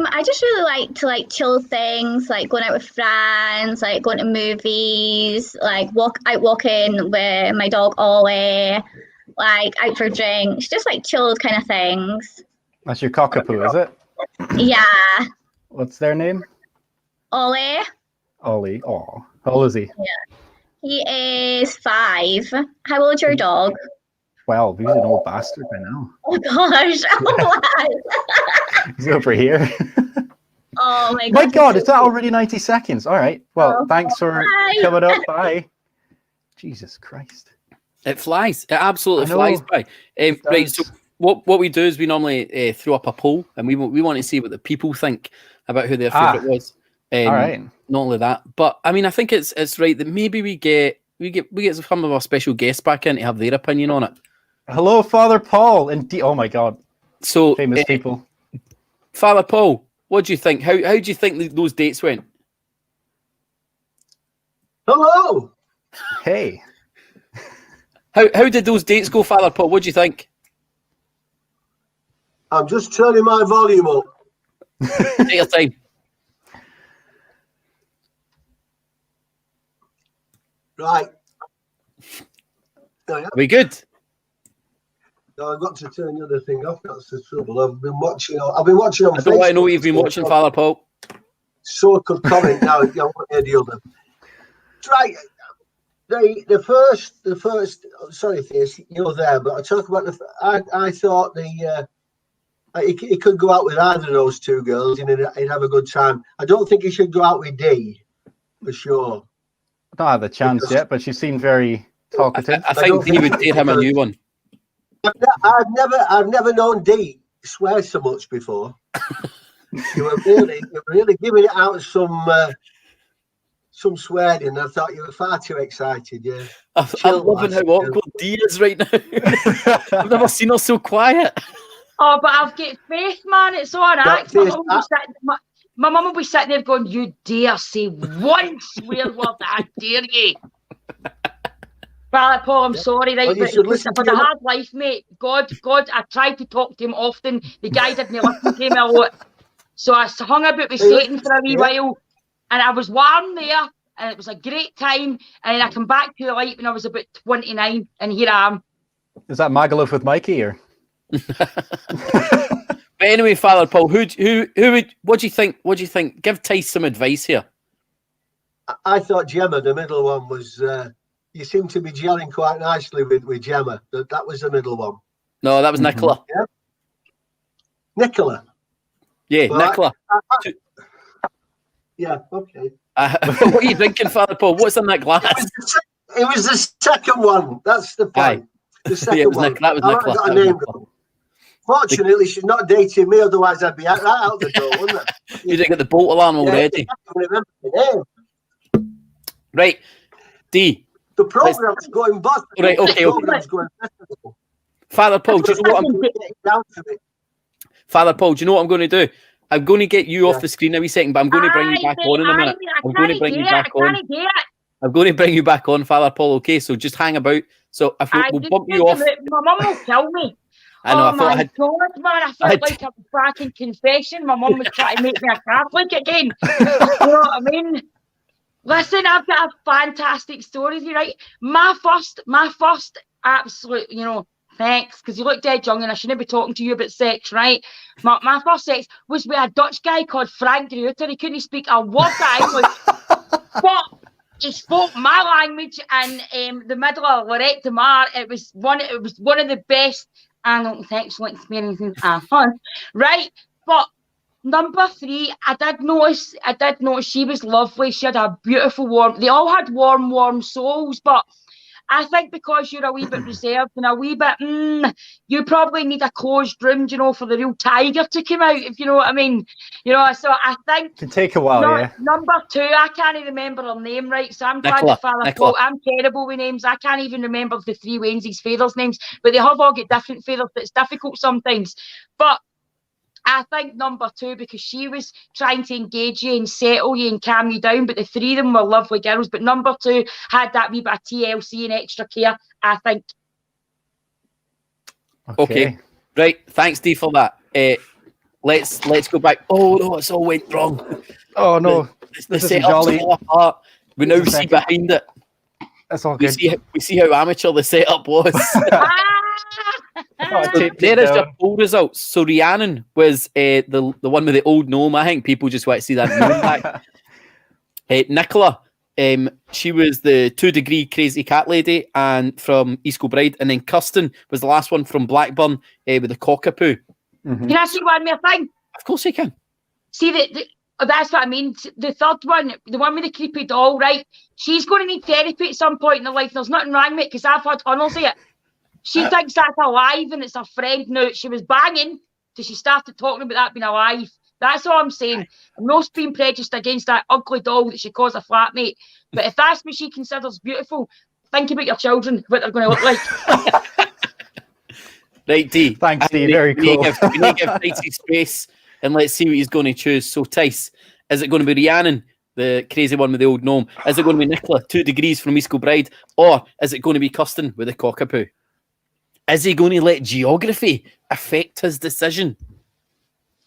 I just really like to chill things, like going out with friends, like going to movies, like walking with my dog Ollie, like out for drinks, just like chilled kind of things. That's your cockapoo, is it? Yeah. What's their name? Ollie. Ollie. Oh, how old is he? Yeah. He is 5. How old's your dog? 12. He's an old bastard by now. Oh gosh. He's over here. Oh my god. My God, is that already 90 seconds? All right. Well, thanks for coming up. Bye. Jesus Christ. It flies. It absolutely flies by. Right. So what we do is we normally throw up a poll, and we want to see what the people think about who their favourite was. All right. Not only that, but I mean, I think it's right that maybe we get some of our special guests back in to have their opinion on it. Hello, Father Paul. Oh my God. So famous people. Father Paul, what do you think? How do you think those dates went? Hello. Hey. How did those dates go, Father Paul? What do you think? I'm just turning my volume up. Take your time. Right. Are we good? No, I've got to turn the other thing off. That's the trouble. I've been watching on Facebook. I don't want to know what you've been watching, Father Paul. So I could comment now. I want to hear the other. Right. The first. Sorry, Theus, you're there, but I talk about I thought he could go out with either of those two girls and he'd have a good time. I don't think he should go out with Dee, for sure. I don't have the chance yet, but she seemed very talkative. I think Dee would dare him a new one. I've never known Dee swear so much before. You were really giving it out some swearing. I thought you were far too excited. Yeah, I'm loving how awkward Dee is right now. I've never seen her so quiet. Oh, but I've got faith, man. It's all right. My mum will be sitting there going, "You dare say one swear word? I dare you." Well, Paul, I'm sorry, right? But for the hard life, mate, God, I tried to talk to him often. The guy didn't listen to me a lot. So I hung about with Satan for a wee while, and I was warm there, and it was a great time. And then I come back to the light when I was about 29, and here I am. Is that Magaluf with Mikey, or? But anyway, Father Paul, what do you think? What do you think? Give Tice some advice here. I thought Gemma, the middle one, was. You seem to be gelling quite nicely with Gemma. That was the middle one. No, that was Nicola. Yeah. Nicola. Yeah, well, Nicola. Yeah. Okay. What are you drinking, Father Paul? What's in that glass? It was the second one. That's the point. The second one. That was Nicola. Got a name. Fortunately, she's not dating me. Otherwise, I'd be right out the door, wouldn't I? You didn't get the bolt alarm already. I can't remember the name. Right, Dee. The program's going bust. Right, okay. Father Paul, do you know what Father Paul, do you know what I'm going to do? I'm going to get you off the screen a wee second, but I'm going to bring you back on in a minute. I'm going to bring you back on. I'm going to bring you back on, Father Paul. Okay, so just hang about. So if we'll bump you off. My mum will kill me. I know. God, man! I felt like I was back in confession. My mum was trying to make me a Catholic again. You know what I mean? Listen, I've got a fantastic story here, right? My first absolute, thanks, because you look dead young and I shouldn't be talking to you about sex, right? My first sex was with a Dutch guy called Frank Reuter. He couldn't speak a word of English, but he spoke my language and the middle of Lorette de Mar. It was one of the best anal sexual experiences I've had, right? But number 3, I did notice she was lovely. She had a beautiful warm. They all had warm souls, but I think because you're a wee bit reserved and a wee bit, you probably need a closed room, you know, for the real tiger to come out, if you know what I mean. You know, so I think... It can take a while, yeah. Number 2, I can't even remember her name, right? So I'm glad that Father Paul, I'm terrible with names. I can't even remember the 3 Wayneses' fathers' names, but they have all got different fathers, but it's difficult sometimes. But I think number 2, because she was trying to engage you and settle you and calm you down, but the 3 of them were lovely girls. But number 2 had that wee bit of TLC and extra care, I think. Okay. Right. Thanks, Dee, for that. Let's go back. Oh no, it's all went wrong. Oh no, the setup's all apart. We now see behind it. That's all good. We see how amateur the setup was. There is your poll results. So Rhiannon was the one with the old gnome. I think people just want to see that gnome back. Nicola, she was the 2 Degree crazy cat lady and from East Kilbride, and then Kirsten was the last one from Blackburn with the cockapoo. Can I see one more thing? Of course you can. See, that's what I mean. The third one, the one with the creepy doll, right? She's going to need therapy at some point in her life. There's nothing wrong with it because I've had tunnels of it. She thinks that's alive and it's her friend now. She was banging till she started talking about that being alive. That's all I'm saying. I'm not being prejudiced against that ugly doll that she calls a flatmate. But if that's what she considers beautiful, think about your children, what they're going to look like. Right, Dee. Thanks, Dee. Very cool. We need to give Ticey space and let's see what he's going to choose. So, Tice, is it going to be Rhiannon, the crazy one with the old gnome? Is it going to be Nicola, 2 Degrees from East Kilbride? Or is it going to be Kirsten with the cockapoo? Is he going to let geography affect his decision?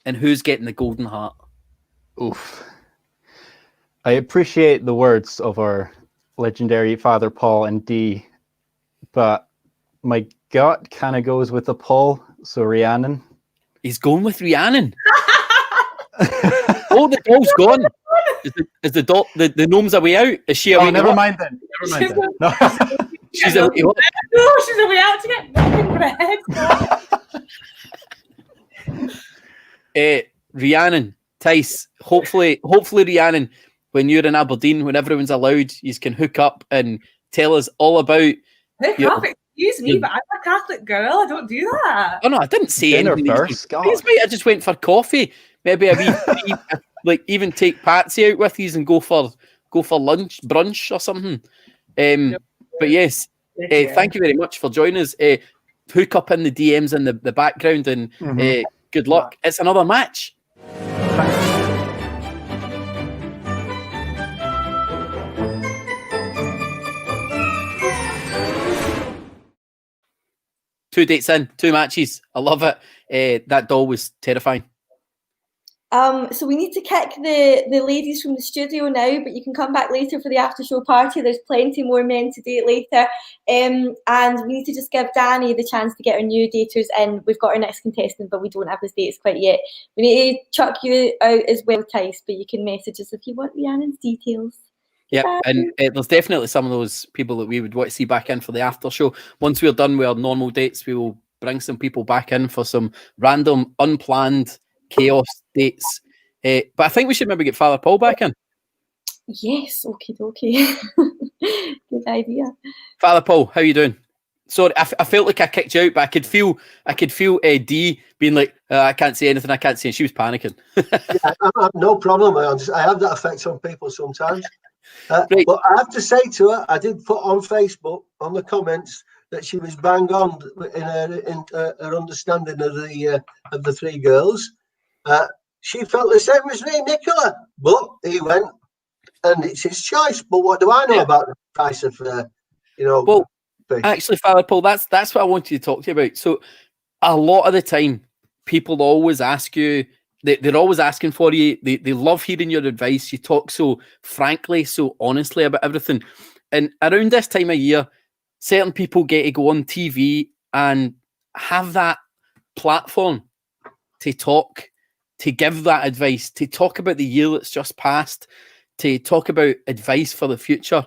And who's getting the golden heart? Oof. I appreciate the words of our legendary Father Paul and Dee, but my gut kind of goes with the Paul, so Rhiannon. He's going with Rhiannon. Oh, the doll's gone. Is the doll, the gnome's away out? Is she away? Never mind then. No. She's away. No, she's away out to get fucking bread. Rhiannon, Tice, hopefully Rhiannon, when you're in Aberdeen, when everyone's allowed, you can hook up and tell us all about. Excuse me, but I'm a Catholic girl. I don't do that. Oh no, I didn't say anything. I just went for coffee. Maybe a wee like even take Patsy out with you and go for lunch, brunch or something. But yes, thank you very much for joining us. Hook up in the DMs in the background and good luck. It's another match. Two dates in, 2 matches. I love it. That doll was terrifying. So we need to kick the ladies from the studio now, but you can come back later for the after show party. There's plenty more men to date later. And we need to just give Danny the chance to get our new daters in. We've got our next contestant, but we don't have his dates quite yet. We need to chuck you out as well, Tice, but you can message us if you want Rhiannon's details. Yeah, and there's definitely some of those people that we would want to see back in for the after show. Once we're done with our normal dates, we will bring some people back in for some random, unplanned chaos dates. But I think we should maybe get Father Paul back in. Yes, okay. Good idea. Father Paul, how you doing? Sorry, I felt like I kicked you out, but I could feel Dee being like, I can't say anything, I can't say, and she was panicking. Yeah, no problem. I have that effect on people sometimes. Right. But I have to say to her, I did put on Facebook on the comments that she was bang on in her understanding of the 3 girls. She felt the same as me, Nicola, but he went, and it's his choice. But what do I know about the price of, Well, actually, Father Paul, that's what I wanted to talk to you about. So, a lot of the time, people always ask you. They're always asking for you. They love hearing your advice. You talk so frankly, so honestly about everything. And around this time of year, certain people get to go on TV and have that platform to talk, to give that advice, to talk about the year that's just passed, to talk about advice for the future.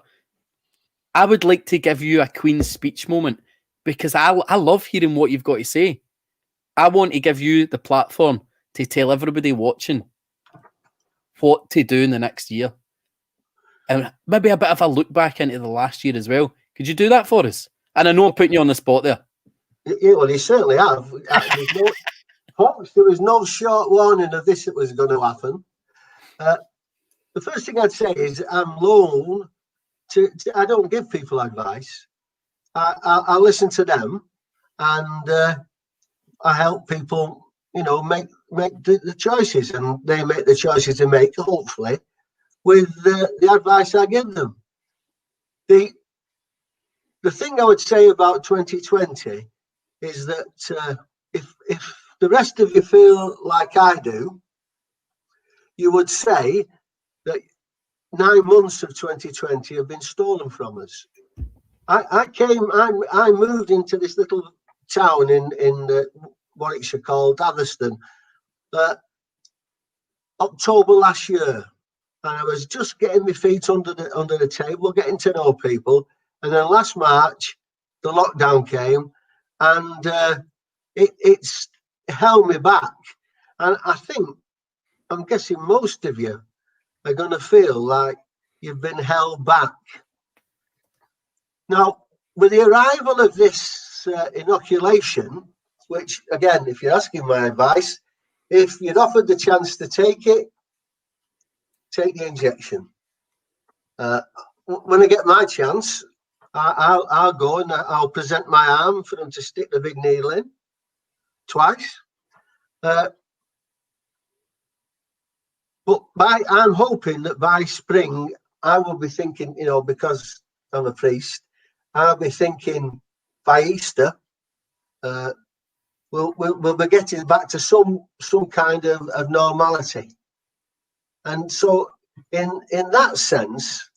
I would like to give you a Queen's speech moment because I love hearing what you've got to say. I want to give you the platform to tell everybody watching what to do in the next year. And maybe a bit of a look back into the last year as well. Could you do that for us? And I know I'm putting you on the spot there. Yeah, well, you certainly have. Folks, there was no short warning of this that was going to happen. The first thing I'd say is I'm loan to I don't give people advice. I listen to them, and I help people, make the choices, and they make the choices they make, hopefully, with the advice I give them. The thing I would say about 2020 is that if the rest of you feel like I do, you would say that 9 months of 2020 have been stolen from us. I moved into this little town in Warwickshire called Atherstone October last year, and I was just getting my feet under the table, getting to know people, and then last March the lockdown came, and it's held me back. And I'm guessing most of you are going to feel like you've been held back. Now, with the arrival of this inoculation, which, again, if you're asking my advice, if you're offered the chance to take it, take the injection. When I get my chance, I'll go and I'll present my arm for them to stick the big needle in twice. But I'm hoping that by spring, I will be thinking, because I'm a priest, I'll be thinking by Easter, we'll be getting back to some kind of normality. And so in that sense,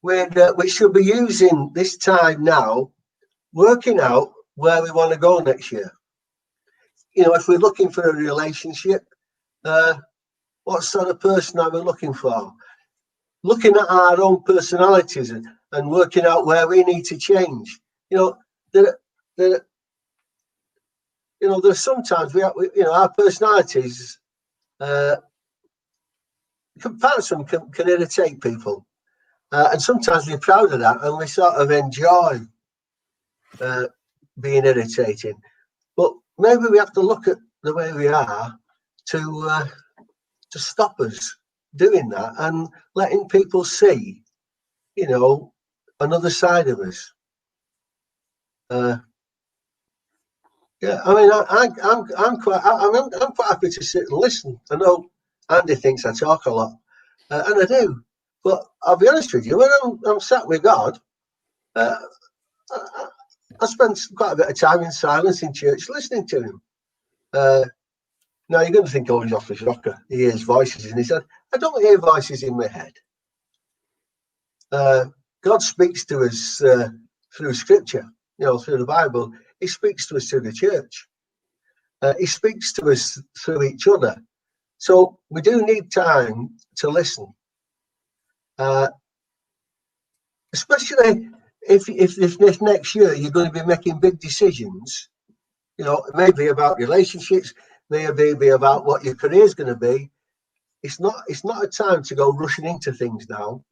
we should be using this time now, working out where we want to go next year. If we're looking for a relationship, what sort of person are we looking for? Looking at our own personalities and working out where we need to change. There's sometimes our personalities, parts of them can irritate people, and sometimes we're proud of that, and we sort of enjoy being irritating. But maybe we have to look at the way we are to stop us doing that and letting people see, another side of us. Yeah, I mean, I'm quite happy to sit and listen. I know Andy thinks I talk a lot, and I do. But I'll be honest with you, when I'm sat with God, I spend quite a bit of time in silence in church listening to him. Now you're going to think, oh, he's off his rocker. He hears voices in his head. I don't hear voices in my head. God speaks to us through Scripture, through the Bible. He speaks to us through the church. He speaks to us through each other. So we do need time to listen. Especially if next year you're going to be making big decisions, maybe about relationships, maybe about what your career is going to be. It's not a time to go rushing into things now.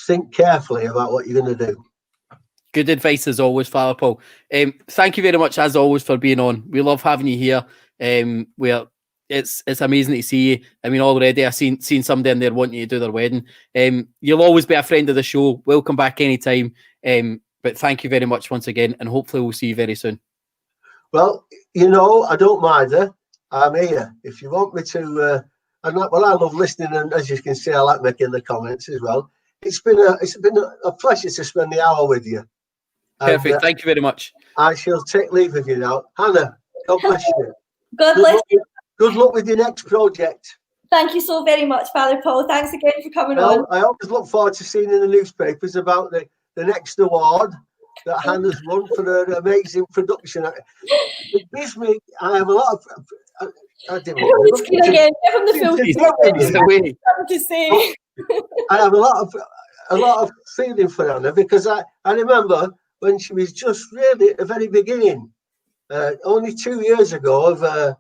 Think carefully about what you're going to do. Good advice as always, Father Paul. Thank you very much as always for being on. We love having you here. It's amazing to see you. I mean, already I've seen somebody in there wanting you to do their wedding. You'll always be a friend of the show. Welcome back anytime. But thank you very much once again, and hopefully we'll see you very soon. Well, I don't mind. I'm here if you want me to. I love listening, and as you can see, I like making the comments as well. It's been a pleasure to spend the hour with you. Perfect. Thank you very much. I shall take leave of you now. Hannah, God bless you. God bless you. Good luck with your next project. Thank you so very much, Father Paul. Thanks again for coming on. I always look forward to seeing in the newspapers about the next award that Hannah's won for her amazing production. It gives me, I have a lot of... I didn't want to again. Give him the full to say. I have a lot of feeling for Hannah, because I remember when she was just really at the very beginning, only 2 years ago of a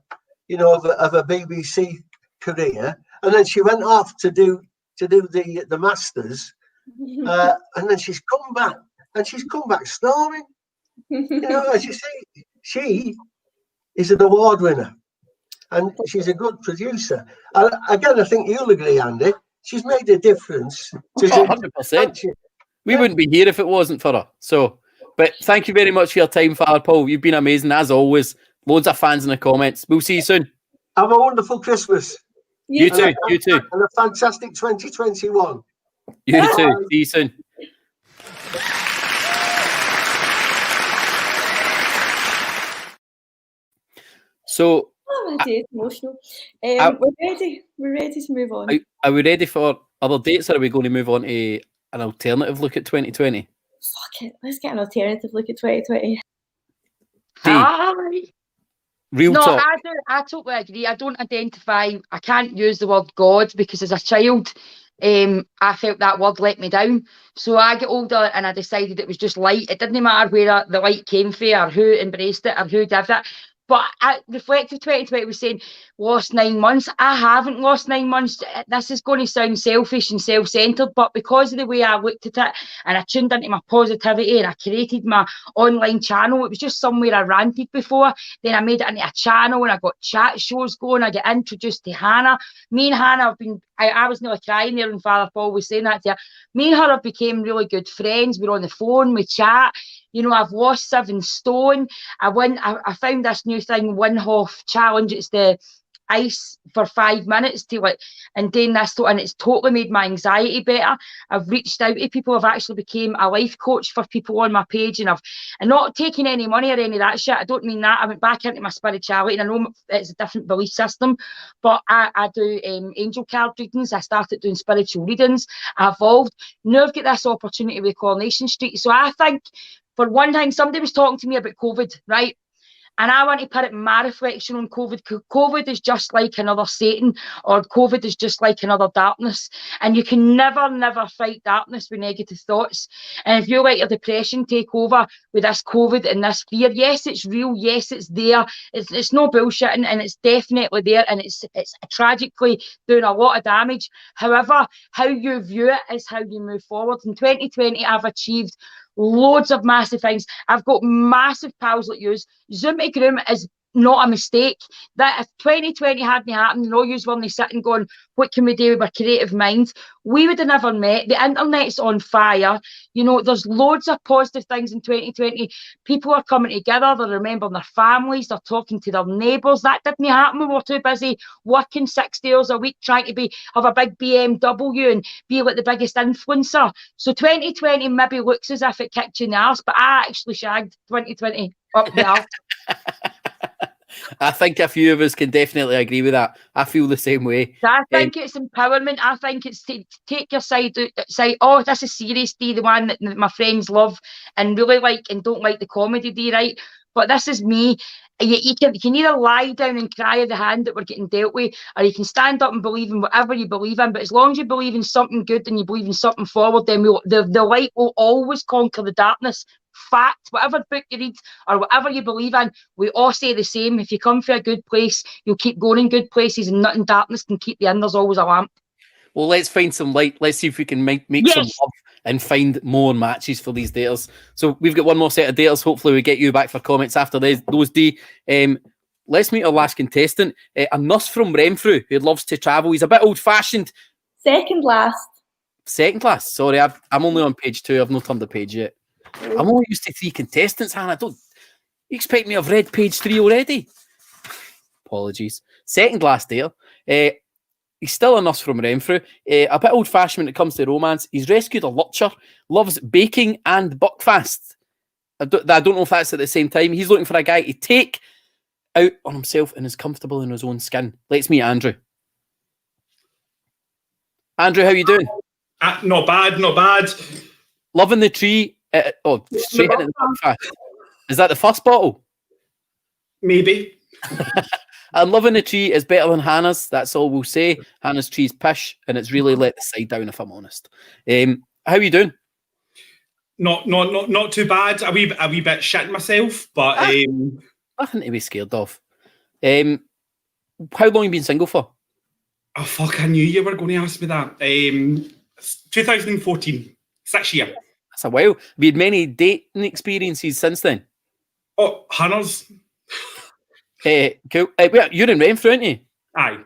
BBC career, and then she went off to do the Masters, And then she's come back, and she's come back snoring. As you see, she is an award winner, and she's a good producer. Again, I think you'll agree, Andy. She's made a difference. 100%. We wouldn't be here if it wasn't for her. So, but thank you very much for your time, Father Paul. You've been amazing as always. Loads of fans in the comments. We'll see you soon. Have a wonderful Christmas. You too. You too. And a fantastic 2021. You too. See you soon. So, emotional. We're ready to move on. Are we ready for other dates, or are we going to move on to an alternative look at 2020? Fuck it, let's get an alternative look at 2020. Real talk. I totally agree. I don't identify. I can't use the word God because as a child, I felt that word let me down. So I get older and I decided it was just light. It didn't matter where the light came from or who embraced it or who did it. But Reflective 2020 was saying, lost 9 months. I haven't lost 9 months. This is going to sound selfish and self-centred, but because of the way I looked at it and I tuned into my positivity and I created my online channel, it was just somewhere I ranted before. Then I made it into a channel and I got chat shows going. I get introduced to Hannah. Me and Hannah have been, I was nearly crying there when Father Paul was saying that to her. Me and her have become really good friends. We're on the phone, we chat. You know, I've lost 7 stone. I found this new thing, Wim Hof challenge. It's the ice for 5 minutes to and doing this, and it's totally made my anxiety better. I've reached out to people. I've actually became a life coach for people on my page, and I'm not taking any money or any of that shit. I don't mean that. I went back into my spirituality, and I know it's a different belief system, but I do angel card readings. I started doing spiritual readings. I evolved. Now I've got this opportunity with Coronation Street. So I think, for one thing, somebody was talking to me about COVID, right? And I want to put it in my reflection on COVID. COVID is just like another Satan, or COVID is just like another darkness. And you can never, never fight darkness with negative thoughts. And if you let your depression take over with this COVID and this fear, yes, it's real. Yes, it's there. It's no bullshitting, and it's definitely there. And it's tragically doing a lot of damage. However, how you view it is how you move forward. In 2020, I've achieved loads of massive things. I've got massive pals like yous. Zoom to Groom is not a mistake. That if 2020 hadn't happened and all yous weren't sitting going, what can we do with our creative minds, we would have never met. The internet's on fire. You know, there's loads of positive things in 2020. People are coming together, they're remembering their families, they're talking to their neighbours. That didn't happen. We were too busy working 60 hours a week, trying to have a big BMW and be like the biggest influencer. So 2020 maybe looks as if it kicked you in the arse, but I actually shagged 2020 up the arse. I think a few of us can definitely agree with that. I feel the same way. I think it's empowerment. I think it's to take your side out, say, oh, this is serious, D, the one that my friends love and really like and don't like the comedy, D, right? But this is me. You can either lie down and cry at the hand that we're getting dealt with, or you can stand up and believe in whatever you believe in. But as long as you believe in something good and you believe in something forward, then the light will always conquer the darkness. Fact, whatever book you read or whatever you believe in, we all say the same. If you come from a good place, you'll keep going in good places, and nothing darkness can keep you in. There's always a lamp. Well, let's find some light. Let's see if we can make some love and find more matches for these daters. So we've got one more set of daters. Hopefully we get you back for comments after those, D. Let's meet our last contestant, a nurse from Renfrew who loves to travel. He's a bit old-fashioned. Second last. Second class. Sorry, I'm only on page 2. I've not turned the page yet. I'm only used to 3 contestants, Hannah. You expect me to have read page 3 already? Apologies. Second last there. He's still a nurse from Renfrew. A bit old-fashioned when it comes to romance. He's rescued a lurcher. Loves baking and buckfast. I don't know if that's at the same time. He's looking for a guy to take out on himself and is comfortable in his own skin. Let's meet Andrew. Andrew, how you doing? Not bad, not bad. Loving the tree. Straight into the buckfast. Is that the first bottle? Maybe. I'm loving the tree is better than Hannah's. That's all we'll say. Hannah's tree's pish, and it's really let the side down, if I'm honest. How are you doing? Not too bad. A wee bit shitting myself, but nothing to be scared of. How long have you been single for? Oh fuck! I knew you were going to ask me that. 2014. 6 years. That's a while. Have you had many dating experiences since then? Oh, hunters. Cool. Wait, you're in Renfrew, aren't you? Aye.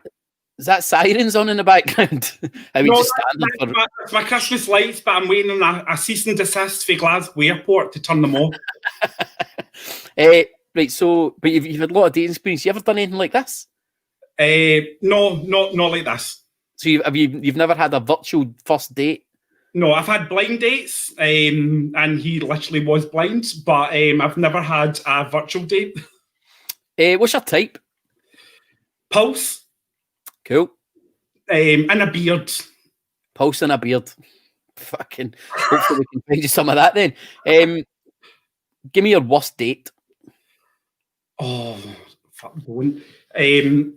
Is that sirens on in the background? Are we just standing for... It's my Christmas lights, but I'm waiting on a cease and desist for Glasgow Airport to turn them off. Right, so, but you've had a lot of dating experience. You ever done anything like this? No, not like this. So you've never had a virtual first date? No, I've had blind dates, and he literally was blind, but I've never had a virtual date. What's your type? Pulse. Cool. And a beard. Pulse and a beard. Fucking. Hopefully we can find you some of that then. Give me your worst date. Oh, fuck, don't. I'm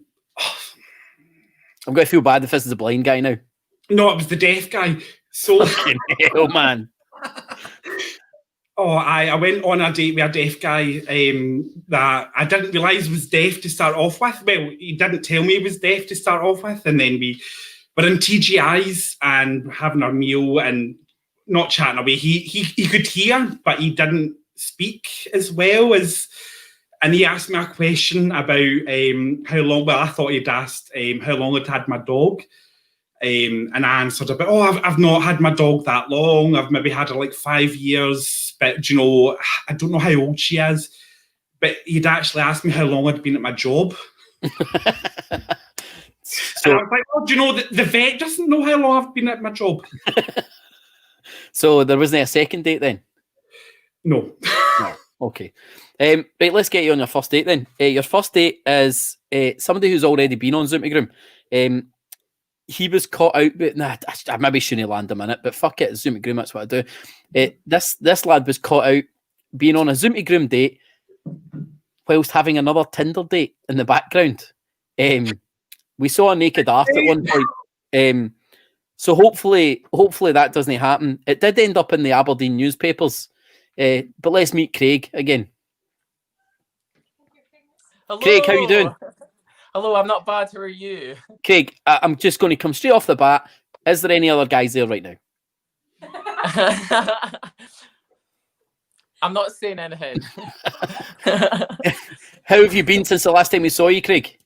going to feel bad if this is a blind guy now. No, it was the deaf guy. So, fucking hell, man. Oh, I went on a date with a deaf guy that I didn't realise was deaf to start off with. Well, he didn't tell me he was deaf to start off with, and then we were in TGI's and having our meal and not chatting away. He could hear, but he didn't speak as well as. And he asked me a question about how long. Well, I thought he'd asked how long I'd had my dog. And I answered about, I've not had my dog that long. I've maybe had her like 5 years, but you know, I don't know how old she is. But he'd actually asked me how long I'd been at my job. So, and I was like, do you know, the vet doesn't know how long I've been at my job. So there wasn't a second date then? No. No. Okay. Right, let's get you on your first date then. Your first date is somebody who's already been on Zoom to Groom. He was caught out, but I maybe shouldn't land him in it, but fuck it, Zoom to Groom, that's what I do. This lad was caught out being on a Zoom to Groom date whilst having another Tinder date in the background. We saw a naked art at one point. So hopefully that doesn't happen. It did end up in the Aberdeen newspapers. But let's meet Craig again. Hello. Craig, how you doing? Hello, I'm not bad. How are you? Craig, I'm just going to come straight off the bat. Is there any other guys there right now? I'm not saying anything. How have you been since the last time we saw you, Craig?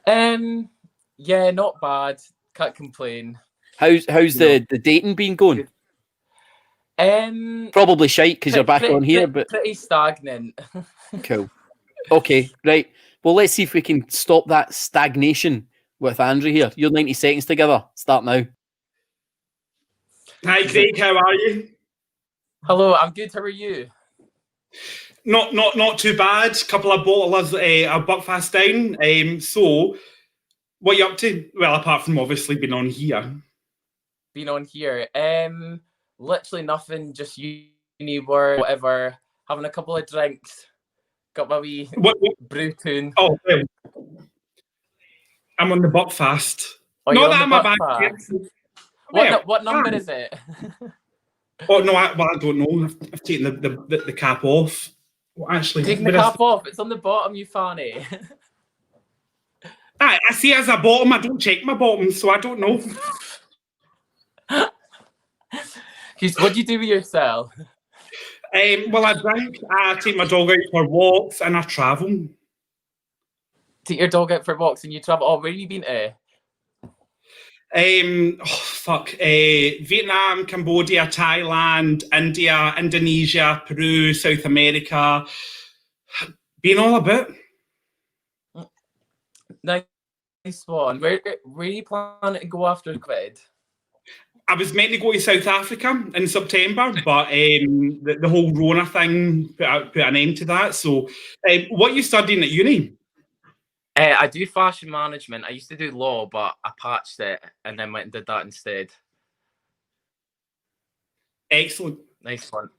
Yeah, not bad. Can't complain. How's the dating been going? Probably shite because you're back on here, but pretty stagnant. Cool. Okay, right. Well, let's see if we can stop that stagnation with Andrew here. You're 90 seconds together. Start now. Hi, Craig. How are you? Hello, I'm good. How are you? Not too bad. Couple of bottles of Buckfast down. So, what are you up to? Well, apart from obviously being on here. Being on here. Literally nothing. Just uni work, whatever. Having a couple of drinks. Got my wee brew tune. Oh, well, I'm on the Buckfast. Oh, Not that I'm a bad. What number is it? Oh no, I don't know. I've taken the cap off. Well, actually, taking the cap off. It's on the bottom, you fanny. I see it as a bottom. I don't check my bottom, so I don't know. What do you do with yourself? Well, I drink. I take my dog out for walks, and I travel. Take your dog out for walks, and you travel. Oh, where have you been to? Vietnam, Cambodia, Thailand, India, Indonesia, Peru, South America. Been all about. Nice one. Where are you planning to go after COVID? I was meant to go to South Africa in September, but the whole Rona thing put an end to that. So, what are you studying at uni? I do fashion management. I used to do law, but I patched it and then went and did that instead. Excellent. Nice one.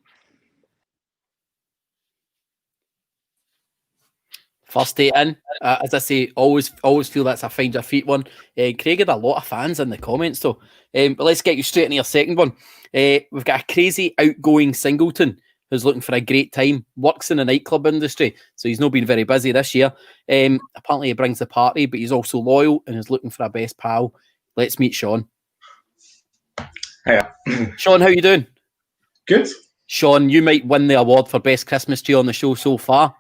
First date in, as I say, always feel that's a find your feet one. Craig had a lot of fans in the comments though. But let's get you straight into your second one. We've got a crazy outgoing singleton who's looking for a great time, works in the nightclub industry, so he's not been very busy this year. Apparently he brings the party, but he's also loyal and is looking for a best pal. Let's meet Sean. Hiya. Sean, how you doing? Good. Sean, you might win the award for best Christmas tree on the show so far.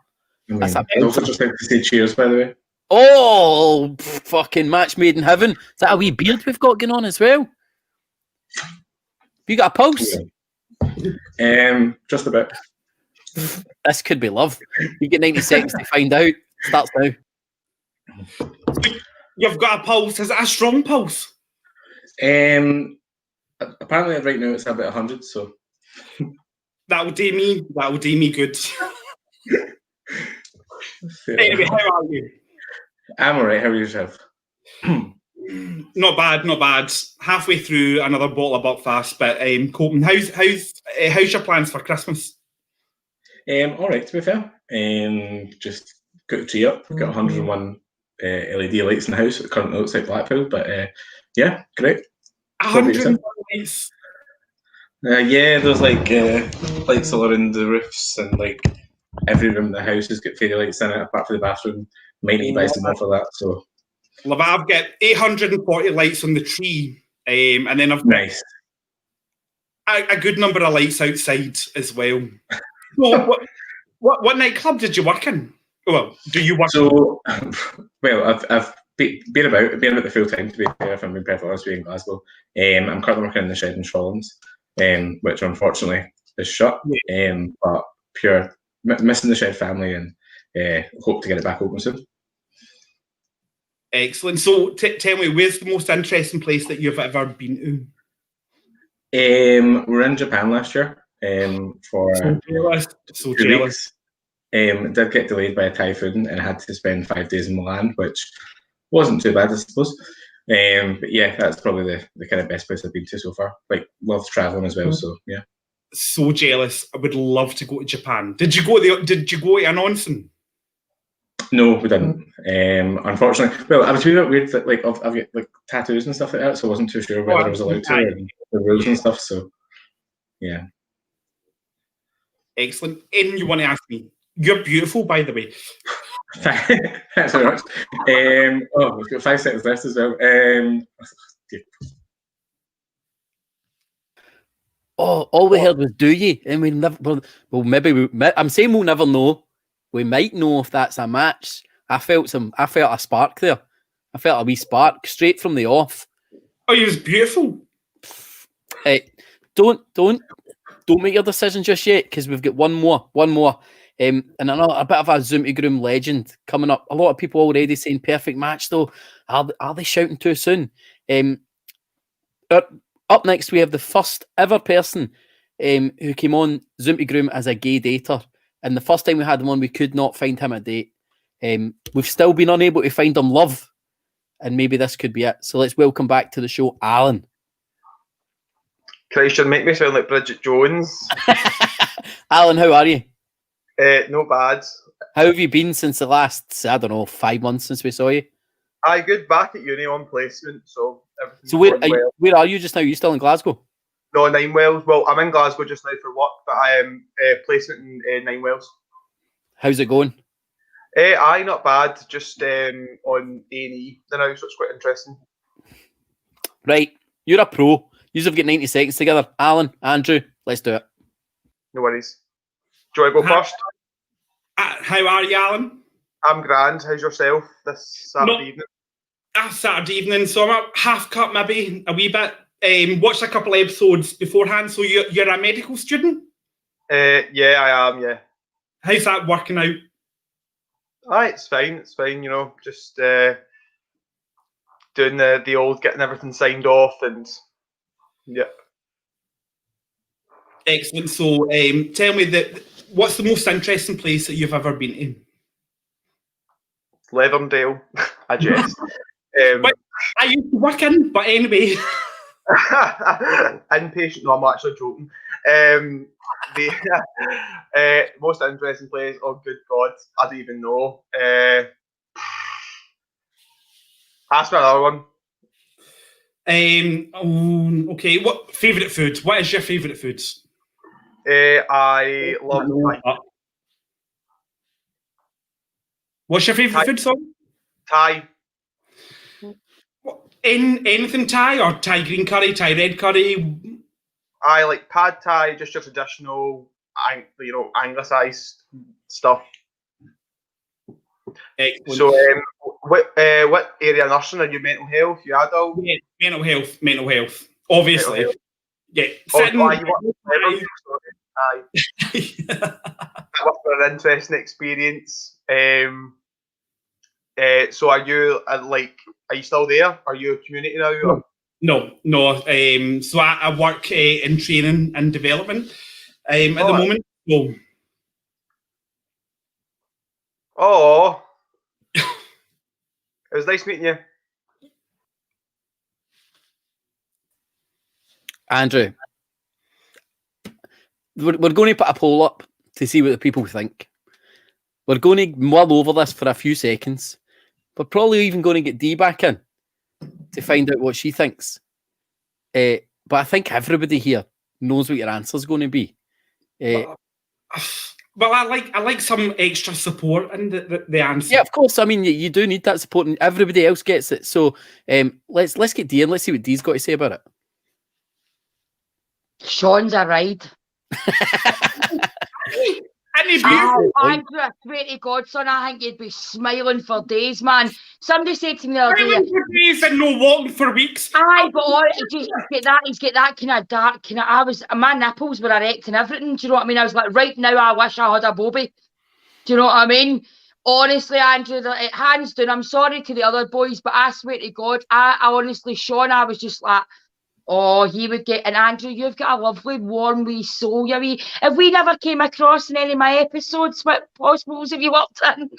That's a also just like to say cheers, by the way. Oh, fucking match made in heaven. Is that a wee beard we've got going on as well? You got a pulse? Just a bit. This could be love. You get 90 seconds to find out. Starts now. You've got a pulse. Is it a strong pulse? Apparently right now it's about 100, so that would do me. That would do me good. Anyway, how are you? I'm alright. How are yourself? Not bad, not bad. Halfway through another bottle of Buckfast, but Colton, how's your plans for Christmas? All right, to be fair. Just got the tree up. We've got 101 LED lights in the house. It currently looks like Blackpool, but yeah, great. 101 lights. Yeah, there's like lights all around the roofs, and like every room in the house has got fairy lights in it, apart from the bathroom. Might need to buy some more for that. So, well, I've got 840 lights on the tree, and then I've got a good number of lights outside as well. So, what nightclub did you work in? Well, do you work? So, well, I've been about the full time, to be fair, if I'm being perfectly honest with you, in Glasgow. I'm currently working in the shed in Shawlands, which unfortunately is shut. But pure missing the shed family, and hope to get it back open soon. Excellent. So tell me, where's the most interesting place that you've ever been to? We were in Japan last year for so jealous. It did get delayed by a typhoon, and I had to spend 5 days in Milan, which wasn't too bad, I suppose. But yeah, that's probably the kind of best place I've been to so far. Like, love traveling as well, so yeah. So jealous. I would love to go to Japan. Did you go to an onsen? No, we didn't. Unfortunately, well, I was a bit weird that like I've got like tattoos and stuff like that, so I wasn't too sure whether I was allowed to, and the rules and stuff. So yeah. Excellent. And you want to ask me? You're beautiful, by the way. Thanks very much. We've got 5 seconds left as well. All we heard was "do ye," and we never. Well, I'm saying we'll never know. We might know if that's a match. I felt a spark there. I felt a wee spark straight from the off. Oh, he was beautiful. Hey, don't make your decision just yet, because we've got one more. And another a bit of a Zoom to Groom legend coming up. A lot of people already saying perfect match though. Are they shouting too soon? Up next we have the first ever person who came on Zoom to Groom as a gay dater. And the first time we had him on, we could not find him a date. We've still been unable to find him love. And maybe this could be it. So let's welcome back to the show, Alan. Christ, you make me sound like Bridget Jones. Alan, how are you? No bad. How have you been since the last, 5 months since we saw you? Aye, good. Back at uni on placement, so everything's So where are you just now? Are you still in Glasgow? No, Ninewells. Well, I'm in Glasgow just now for work, but I am placement in Ninewells. How's it going? Aye, not bad. Just on A&E now, so it's quite interesting. Right, you're a pro. You've got 90 seconds together. Alan, Andrew, let's do it. No worries. Do you want to go first? How are you, Alan? I'm grand. How's yourself this Saturday evening? Saturday evening, so I'm up half cut, maybe a wee bit. Watched a couple of episodes beforehand. So you're a medical student? Yeah, I am. Yeah. How's that working out? Aye, it's fine. It's fine. You know, just doing the old getting everything signed off, and yeah. Excellent. So, tell me what's the most interesting place that you've ever been in? Leatherdale, I jest. I used to work in, but anyway. Inpatient. No, I'm actually joking. The most interesting place. Oh, good God, I don't even know. Ask me another one. Okay. What favourite food? What is your favourite food? I love Thai. What's your favourite food, song? Thai. Anything Thai or Thai green curry, Thai red curry? I like pad thai, just your traditional, anglicised stuff. Excellent. So, what area of nursing are you? Mental health? You adult? Yeah, mental health. Obviously. Mental health. Yeah. Aye. That was an interesting experience. So are you are you still there? Are you a community now? Or? No. So I work in training and development at the moment. So. Oh, it was nice meeting you. Andrew, we're going to put a poll up to see what the people think. We're going to mull over this for a few seconds. We're probably even going to get Dee back in to find out what she thinks. But I think everybody here knows what your answer is going to be. Well, I like some extra support in the answer. Yeah, of course. I mean, you do need that support, and everybody else gets it. So let's get Dee in. Let's see what Dee's got to say about it. Sean's a ride. Andrew, I swear to God, son, I think you'd be smiling for days, man. Somebody said to me the other day, smiling for days and no walking for weeks. Aye, but he's get that kind of dark, my nipples were erect and everything. Do you know what I mean? I was like, right now, I wish I had a bobby. Do you know what I mean? Honestly, Andrew, hands down, I'm sorry to the other boys, but I swear to God, I honestly, Sean, I was just like, oh, he would get, and Andrew, you've got a lovely, warm wee soul. If we never came across in any of my episodes, what possibles have you worked in?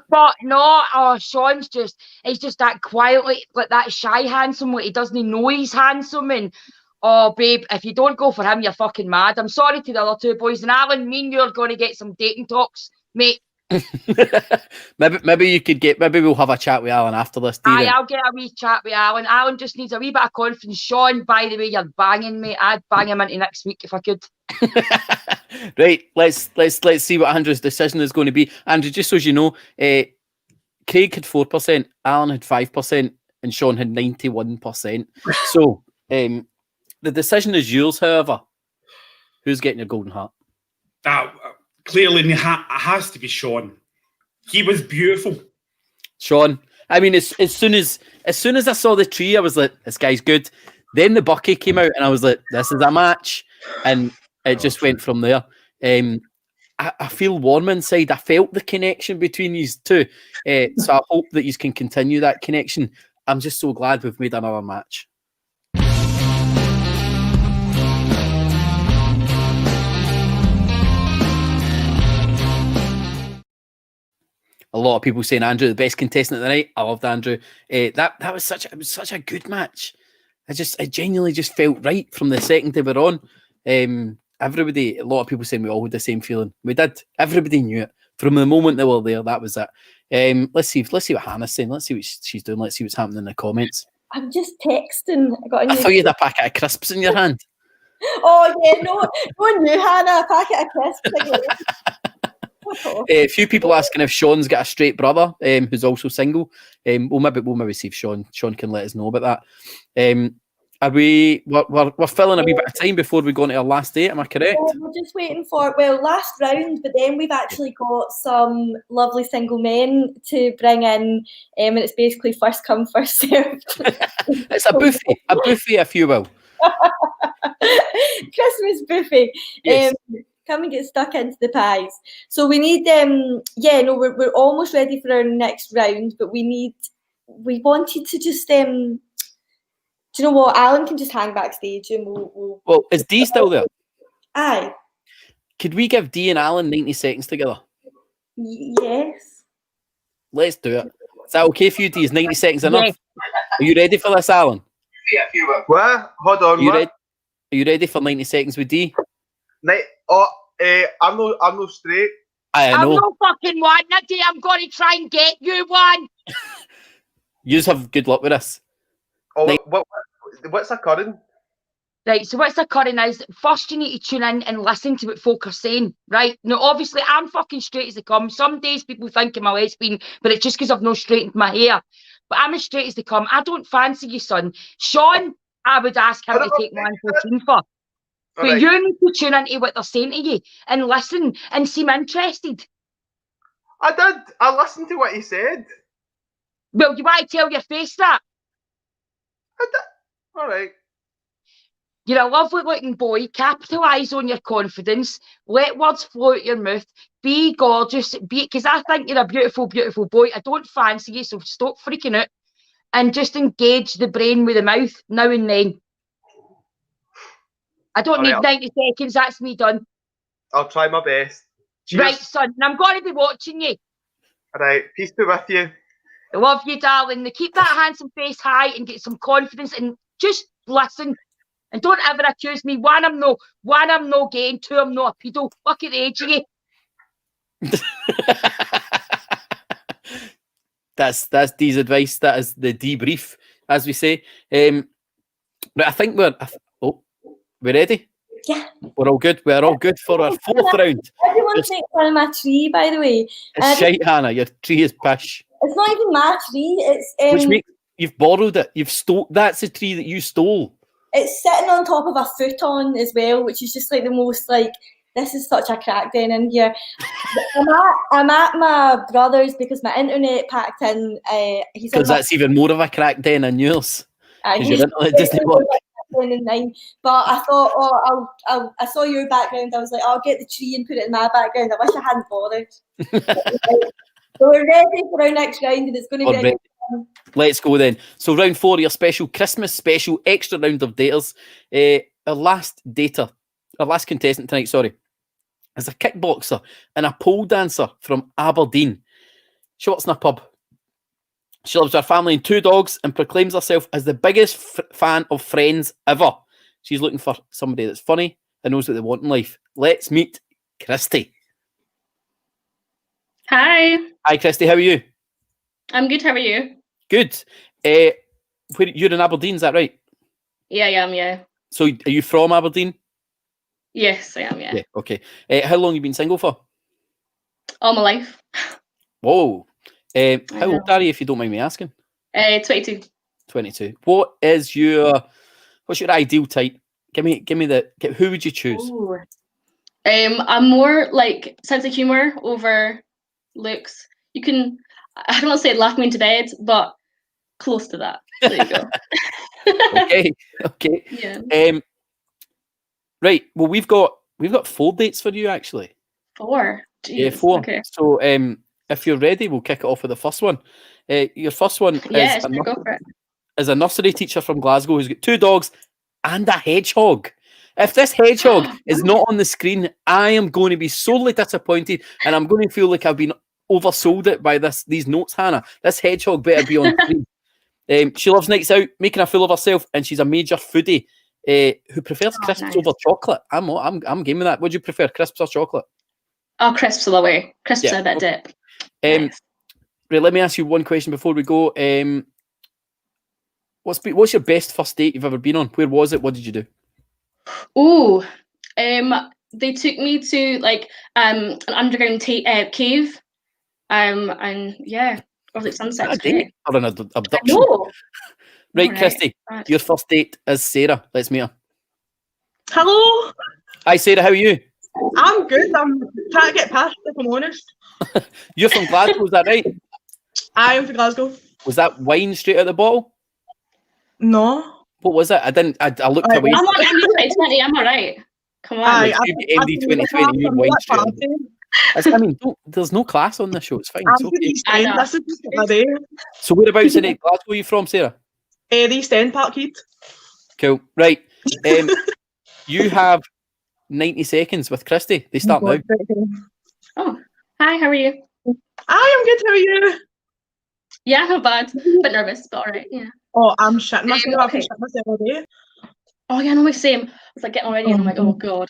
But no, Sean's he's just that quietly, like that shy handsome, he doesn't know he's handsome, and oh, babe, if you don't go for him, you're fucking mad. I'm sorry to the other two boys, and Alan, me and you're going to get some dating talks, mate. maybe we'll have a chat with Alan after this. Aye, I'll get a wee chat with Alan. Alan just needs a wee bit of confidence. Sean, by the way, you're banging me. I'd bang him into next week if I could. Right, let's see what Andrew's decision is going to be. Andrew, just so you know, Craig had 4%, Alan had 5%, and Sean had 91%. So the decision is yours. However, who's getting your golden heart? Clearly, it has to be Sean. He was beautiful. Sean. I mean, as soon as I saw the tree, I was like, this guy's good. Then the bucket came out, and I was like, this is a match. And it just went from there. I feel warm inside. I felt the connection between these two. So I hope that you can continue that connection. I'm just so glad we've made another match. A lot of people saying Andrew the best contestant of the night. I loved Andrew. That was such a good match. I genuinely just felt right from the second they were on. Everybody, a lot of people saying we all had the same feeling. We did. Everybody knew it from the moment they were there. That was it. Let's see what Hannah's saying. Let's see what she's doing. Let's see what's happening in the comments. I'm just texting. I thought you had a packet of crisps in your hand. Oh yeah, no one knew Hannah. A packet of crisps. A few people asking if Sean's got a straight brother who's also single. We'll maybe see if Sean can let us know about that. We're filling a wee bit of time before we go into our last date, am I correct? Yeah, we're just waiting for last round, but then we've actually got some lovely single men to bring in, and it's basically first come, first served. It's a buffet if you will. Christmas buffet. Yes. Come and get stuck into the pies. So we need we're almost ready for our next round, but we wanted to just do you know what? Alan can just hang backstage and we'll Well, is Dee still there? Aye. Could we give Dee and Alan 90 seconds together? Yes. Let's do it. Is that okay for you, Dee? Is 90 seconds enough? Yeah. Are you ready for this, Alan? Yeah, if you were. What? Hold on. Are you ready for 90 seconds with Dee? I'm no straight. I know. I'm no fucking one. Nadie, I'm going to try and get you one. You just have good luck with this. Oh, what's occurring? Right, so what's occurring is, first you need to tune in and listen to what folk are saying, right? Now, obviously, I'm fucking straight as they come. Some days people think I'm a lesbian, but it's just because I've no straightened my hair. But I'm as straight as they come. I don't fancy you, son. Sean, I would ask him to take 114 for. But Right. you need to tune into what they're saying to you and listen and seem interested. I did. I listened to what he said. Well, you want to tell your face that? I did. All right. You're a lovely looking boy. Capitalise on your confidence. Let words flow out your mouth. Be gorgeous. Because I think you're a beautiful, beautiful boy. I don't fancy you, so stop freaking out. And just engage the brain with the mouth now and then. I don't need 90 seconds. That's me done. I'll try my best. Cheers. Right, son. And I'm going to be watching you. All right. Peace be with you. I love you, darling. Now keep that handsome face high and get some confidence and just listen. And don't ever accuse me. One, I'm no gay, and two, I'm not a pedo. Look at the age of you. That's Dee's advice. That is the debrief, as we say. But I think we're ready. Yeah. We're all good. We're all good for our fourth round. Everyone's making fun of my tree, by the way. It's shite, Hannah. Your tree is pish. It's not even my tree. It's Which makes you've borrowed it. You've stole. That's the tree that you stole. It's sitting on top of a futon as well, which is just like the most like. This is such a crack den in here. I'm at my brother's because my internet packed in. Because that's even more of a crack den than yours. Because your internet doesn't work. But I thought, I saw your background. I was like, I'll get the tree and put it in my background. I wish I hadn't bothered. So we're ready for our next round, and it's going to be. Ready. Let's go then. So round 4, your special Christmas special extra round of daters. Our last contestant tonight, is a kickboxer and a pole dancer from Aberdeen. She works in a pub. She loves her family and 2 dogs and proclaims herself as the biggest fan of Friends ever. She's looking for somebody that's funny and knows what they want in life. Let's meet Christy. Hi. Hi, Christy. How are you? I'm good. How are you? Good. You're in Aberdeen, is that right? Yeah, I am, yeah. So are you from Aberdeen? Yes, I am, yeah. Yeah, okay. How long have you been single for? All my life. Whoa. How old are you, if you don't mind me asking? 22. 22. What's your ideal type? Give me who would you choose? Ooh. I'm more like sense of humor over looks. You can, I don't want to say laugh me into bed, but close to that. There you go. Okay. Yeah. Right. Well, we've got 4 dates for you actually. 4. Jeez. Yeah, 4. Okay. So if you're ready, we'll kick it off with the first one. Your first one is a nursery teacher from Glasgow who's got 2 dogs and a hedgehog. If this hedgehog is not on the screen, I am going to be sorely disappointed, and I'm going to feel like I've been oversold it by these notes, Hannah. This hedgehog better be on screen. She loves nights out, making a fool of herself, and she's a major foodie who prefers crisps over chocolate. I'm game with that. Would you prefer crisps or chocolate? Oh, crisps all the way. Crisps are a bit dip. Right, let me ask you one question before we go. What's your best first date you've ever been on? Where was it? What did you do? Oh, they took me to like an underground cave, and yeah, it was like sunset. Or an abduction. Right, All Christy, your first date is Sarah. Let's meet her. Hello. Hi, Sarah. How are you? I'm good. I'm trying to get past it, if I'm honest. You're from Glasgow, is that right? I am from Glasgow. Was that wine straight out of the bottle? No. What was it? I looked away. I'm not MD2020. I'm all right. Come on. MD 2020. You're wine straight out of the bottle. I mean, there's no class on this show. It's fine. It's okay. So whereabouts in Glasgow are you from, Sarah? The East End, Parkhead. Cool. Right. You have 90 seconds with Christy. They start now. Oh, hi. How are you? I am good. How are you? Yeah, not bad. A bit nervous, but all right. Yeah. Oh, I'm shitting myself. Okay. I've shit myself all day. Oh yeah, no, same. I was like getting ready, and I'm like, oh god.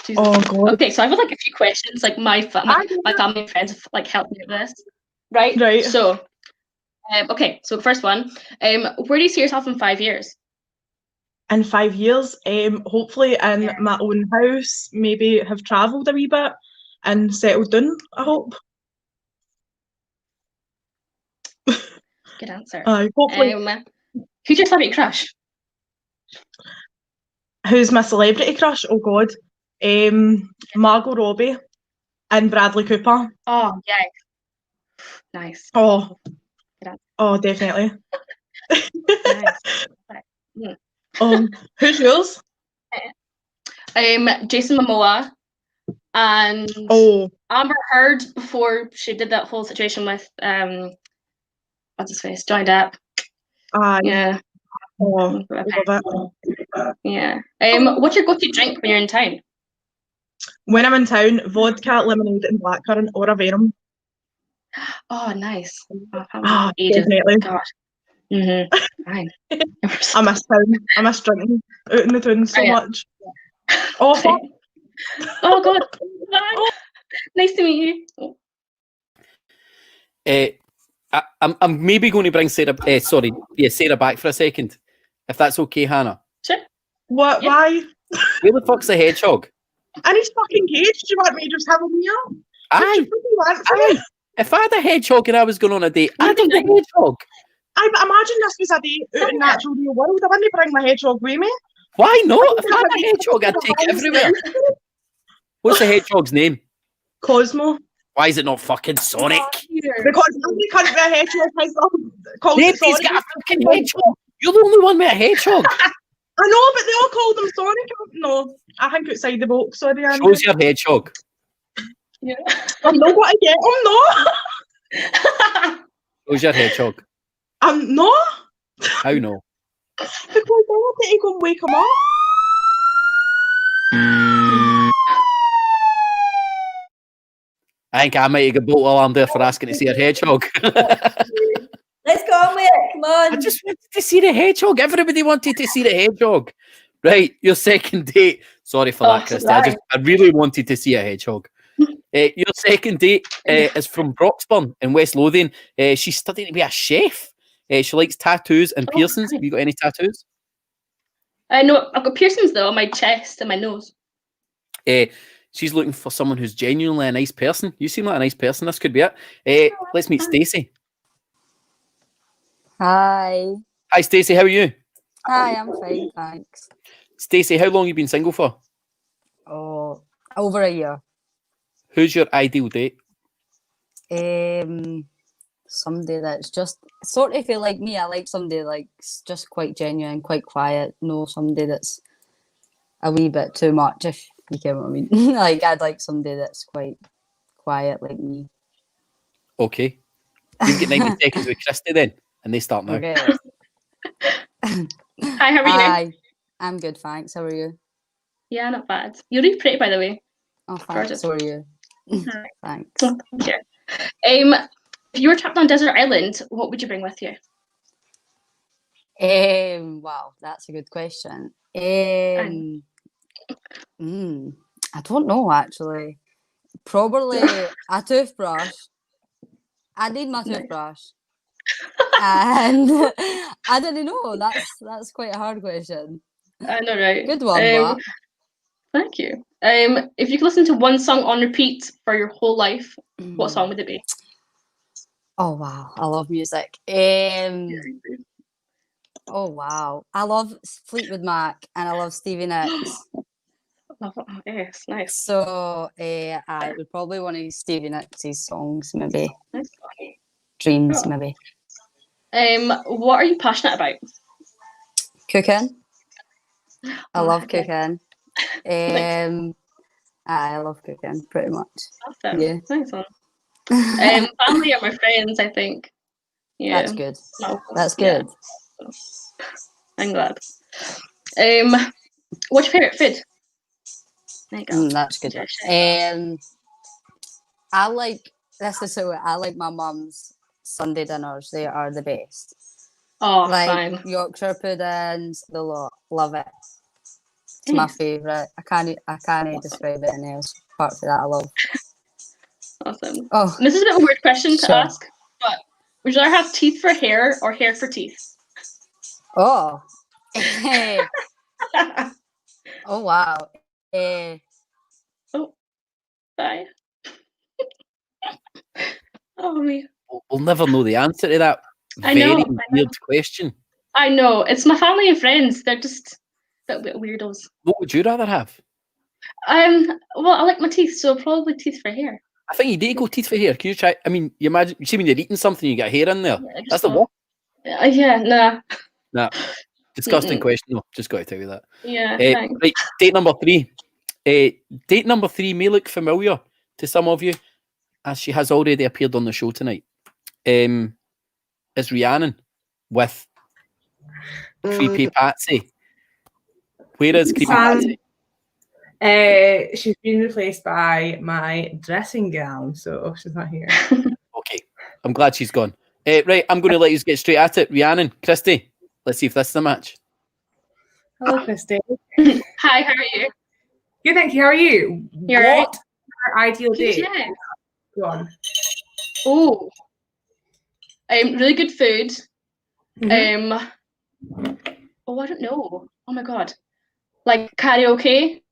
Jesus. Oh god. Okay, so I have like a few questions. Like my family and friends have like helped me with this. Right. Right. So, okay. So first one, where do you see yourself in 5 years? In 5 years, hopefully in my own house. Maybe have travelled a wee bit and settled down. I hope. Good answer. Hopefully. Who's your celebrity crush? Who's my celebrity crush? Oh God, Margot Robbie and Bradley Cooper. Oh yeah, nice. Oh, definitely. Nice. Who's yours? Jason Momoa and Amber Heard before she did that whole situation with what's his face, Johnny Depp. Yeah. Oh, love it. Yeah. What's your go-to drink when you're in town? When I'm in town, vodka, lemonade, and blackcurrant or a verum. Oh, nice. Definitely. God. Fine. I miss town. I miss drinking out in the town so much. Oh, fuck. Oh God. Nice to meet you. I'm maybe going to bring Sarah back for a second, if that's okay, Hannah. Sure. What? Yeah. Why? Where the fuck's the hedgehog? In his fucking cage. Do you want me to just have him here? Aye. If I had a hedgehog and I was going on a date, I'd have the hedgehog. But imagine this was a date out in the natural real world. I wouldn't bring my hedgehog with me. Why not? If I had a hedgehog, I'd take it everywhere. What's the hedgehog's name? Cosmo. Why is it not fucking Sonic? Because every country with a hedgehog has called Nobody's Sonic. got a fucking hedgehog. You're the only one with a hedgehog. I know, but they all call them Sonic. No, I think outside the box. Sorry, Andy. Shows your hedgehog. Yeah. I'm not going to get him, no. Shows your hedgehog. No. How no? Because I want to go and wake him up. I think I might have got bolt alarm there for asking to see a hedgehog. Let's go on with it. Come on. I just wanted to see the hedgehog. Everybody wanted to see the hedgehog. Right, your second date. Sorry for that, Christy. I really wanted to see a hedgehog. Your second date is from Broxburn in West Lothian. She's studying to be a chef. She likes tattoos and piercings. Have you got any tattoos? No, I've got piercings though on my chest and my nose. She's looking for someone who's genuinely a nice person. You seem like a nice person. This could be it. Let's meet Stacey. Hi. Hi, Stacey. How are you? Hi, I'm fine, thanks. Stacey, how long have you been single for? Oh, over a year. Who's your ideal date? Somebody that's just sort of feel like me. I like somebody like just quite genuine, quite quiet. No, somebody that's a wee bit too much, if you get what I mean. Like I'd like somebody that's quite quiet like me. Okay. You get 90 seconds with Christy then, and they start now. Okay. Hi, how are you? Hi, I'm good, thanks. How are you? Yeah, not bad. You're really pretty, by the way. Oh, thanks. So are you? Thanks. Thank you. If you were trapped on a desert island, what would you bring with you? Wow, that's a good question. I don't know actually. Probably a toothbrush. I need my toothbrush. And I don't know. That's quite a hard question. I know, right? Good one, but thank you. If you could listen to one song on repeat for your whole life, what song would it be? Oh wow, I love music. Oh wow, I love Fleetwood Mac and I love Stevie Nicks. Yes, nice. So I would probably one of Stevie Nicks' songs, maybe. Nice. Dreams, maybe. What are you passionate about? Cooking. I love okay. cooking. I love cooking pretty much. Awesome. Yeah. Nice one. Family are my friends, I think. Yeah. That's good. No, That's good. Yeah. I'm glad. What's your favourite food? There you go. That's good. I like my mum's Sunday dinners. They are the best. Oh, like fine. Yorkshire puddings, the lot. Love it. It's my favourite. I can't describe it any else. Apart from that, I love. Awesome. Oh, this is a bit of a weird question to ask, but would you rather have teeth for hair or hair for teeth? Oh. Oh wow. Oh, bye. Oh me. We'll never know the answer to that I know. weird question. I know. It's my family and friends. They're just a little bit weirdos. What would you rather have? Well, I like my teeth, so probably teeth for hair. I think you need to go teeth for hair. Can you try? I mean, you imagine, you see when you're eating something, you get hair in there. Yeah, That's the what? Yeah, nah. Nah. Disgusting question. No, just got to tell you that. Yeah, thanks. Right, date number 3. Date number 3 may look familiar to some of you, as she has already appeared on the show tonight. Is Rhiannon with Creepy Patsy? Where is Creepy Patsy? She's been replaced by my dressing gown, so she's not here. Okay, I'm glad she's gone. Right, I'm going to let you get straight at it. Rhiannon, Christy, let's see if this is a match. Hello, Christy. Hi, how are you? Good, thank you. How are you? You're what right. is your ideal date? Yeah. Go on. Oh, really good food. Mhm. Oh, I don't know. Oh my god, like karaoke,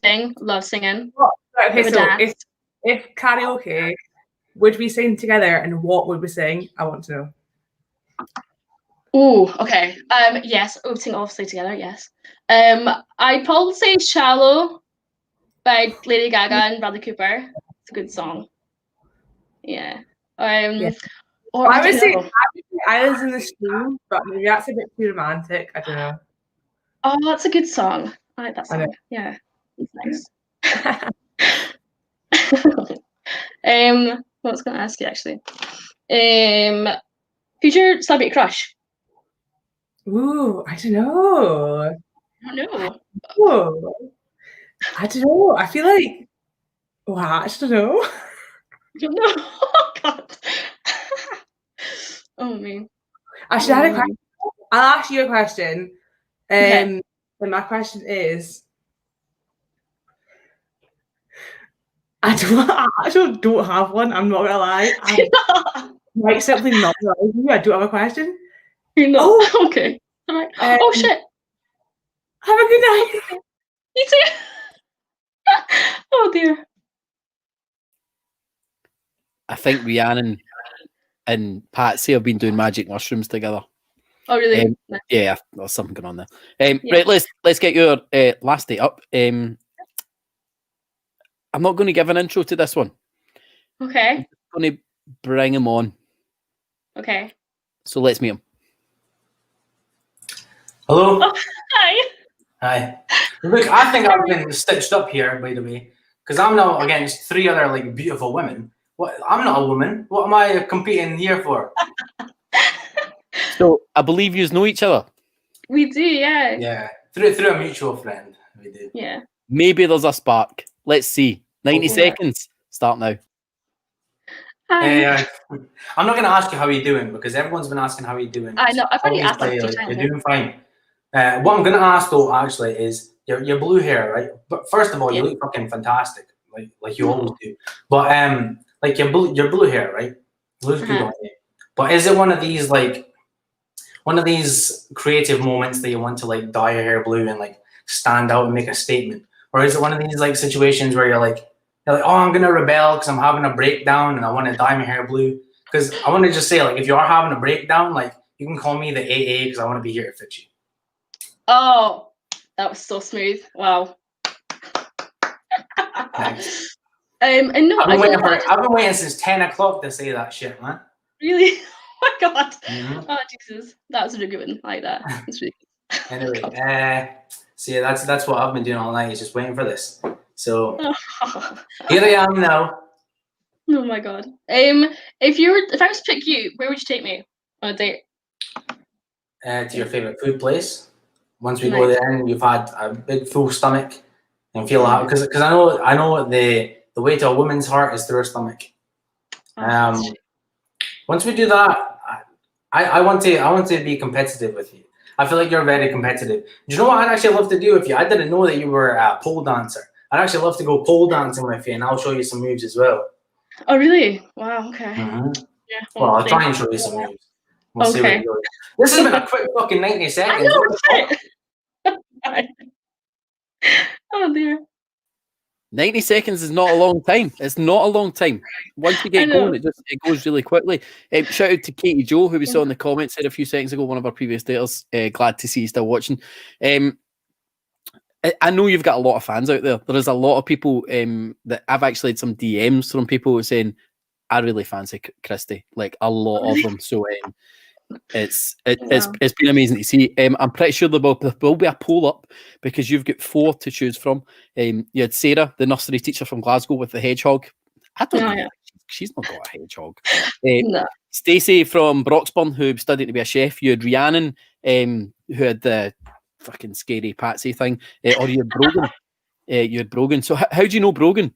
sing, love singing. Okay, Bit of so a dance. if karaoke, would we sing together, and what would we sing? I want to know. Oh, okay. Yes, we would sing obviously together. Yes. I'd probably say "Shallow" by Lady Gaga and Bradley Cooper. It's a good song. Yeah. Or I I would don't say know. Islands in the Stream, but maybe that's a bit too romantic. I don't know. Oh, that's a good song. I like that I know. song. Yeah, it's nice. What was I going to ask you actually? Who's your celebrity crush? Ooh, I don't know. I don't know. Oh, I don't know. I feel like, wow, I don't know. I don't know. Oh god. Oh man. Actually, I had a question. I'll ask you a question. Okay. And my question is, I actually don't have one. I'm not gonna lie. I might simply not realize you. I don't have a question. You're not. Oh, okay. I'm like, oh shit. Have a good night. You too. Oh dear. I think Rhiannon and Patsy have been doing magic mushrooms together. Oh really? Yeah, there's something going on there. Yeah. Right, let's get your last date up. I'm not going to give an intro to this one. Okay. I'm going to bring him on. Okay. So let's meet him. Hello. Oh, hi. Hi. Look, I think I've been stitched up here, by the way, because I'm now against 3 other like beautiful women. What? I'm not a woman. What am I competing here for? So I believe you know each other. We do, yeah. Yeah, through a mutual friend, we do. Yeah. Maybe there's a spark. Let's see. 90 Okay. seconds. Start now. Hi. I'm not going to ask you how you're doing because everyone's been asking how you're doing. I know. I've already asked that Obviously, 2 times. you're doing fine. What I'm going to ask though, actually, is your blue hair, right? But first of all, you look fucking fantastic, like you always do. But like your blue hair, right? Looks good on you. But is it one of these creative moments that you want to like dye your hair blue and like stand out and make a statement, or is it one of these like situations where you're like, oh, I'm gonna rebel because I'm having a breakdown and I want to dye my hair blue? Because I want to just say, like, if you are having a breakdown, like, you can call me the AA because I want to be here to fix you. Oh, that was so smooth. Wow. Thanks. And no, I've been waiting since 10 o'clock to say that shit, man. Really? Oh my god. Mm-hmm. Oh Jesus. That was a really good one. I like that. That's really good. Anyway, so yeah, that's what I've been doing all night, is just waiting for this. So here I am now. Oh my god. If I was to pick you, where would you take me on a date? To your favorite food place. Once we go there and you've had a big full stomach and feel happy, because I know the way to a woman's heart is through her stomach. Once we do that, I want to be competitive with you. I feel like you're very competitive. Do you know what I'd actually love to do with you? I didn't know that you were a pole dancer. I'd actually love to go pole dancing with you, and I'll show you some moves as well. Oh really? Wow. Okay. Mm-hmm. Yeah. Well, I'll try and show you some moves. We'll see what it goes. This has been a quick fucking 90 seconds. I know. Oh dear. 90 seconds is not a long time. It's not a long time. Once you get going, it goes really quickly. Shout out to Katie Joe, who we saw in the comments said a few seconds ago, one of our previous daters. Glad to see you still watching. I know you've got a lot of fans out there. There is a lot of people that I've actually had some DMs from people saying, I really fancy Christy, like a lot of them. So it's been amazing to see. I'm pretty sure there will be a poll up because you've got 4 to choose from. You had Sarah, the nursery teacher from Glasgow, with the hedgehog. I don't know. She's not got a hedgehog. No. Stacey from Broxburn, who studied to be a chef. You had Rhiannon, who had the fucking scary Patsy thing, or you had Brogan. You had Brogan. So how do you know Brogan?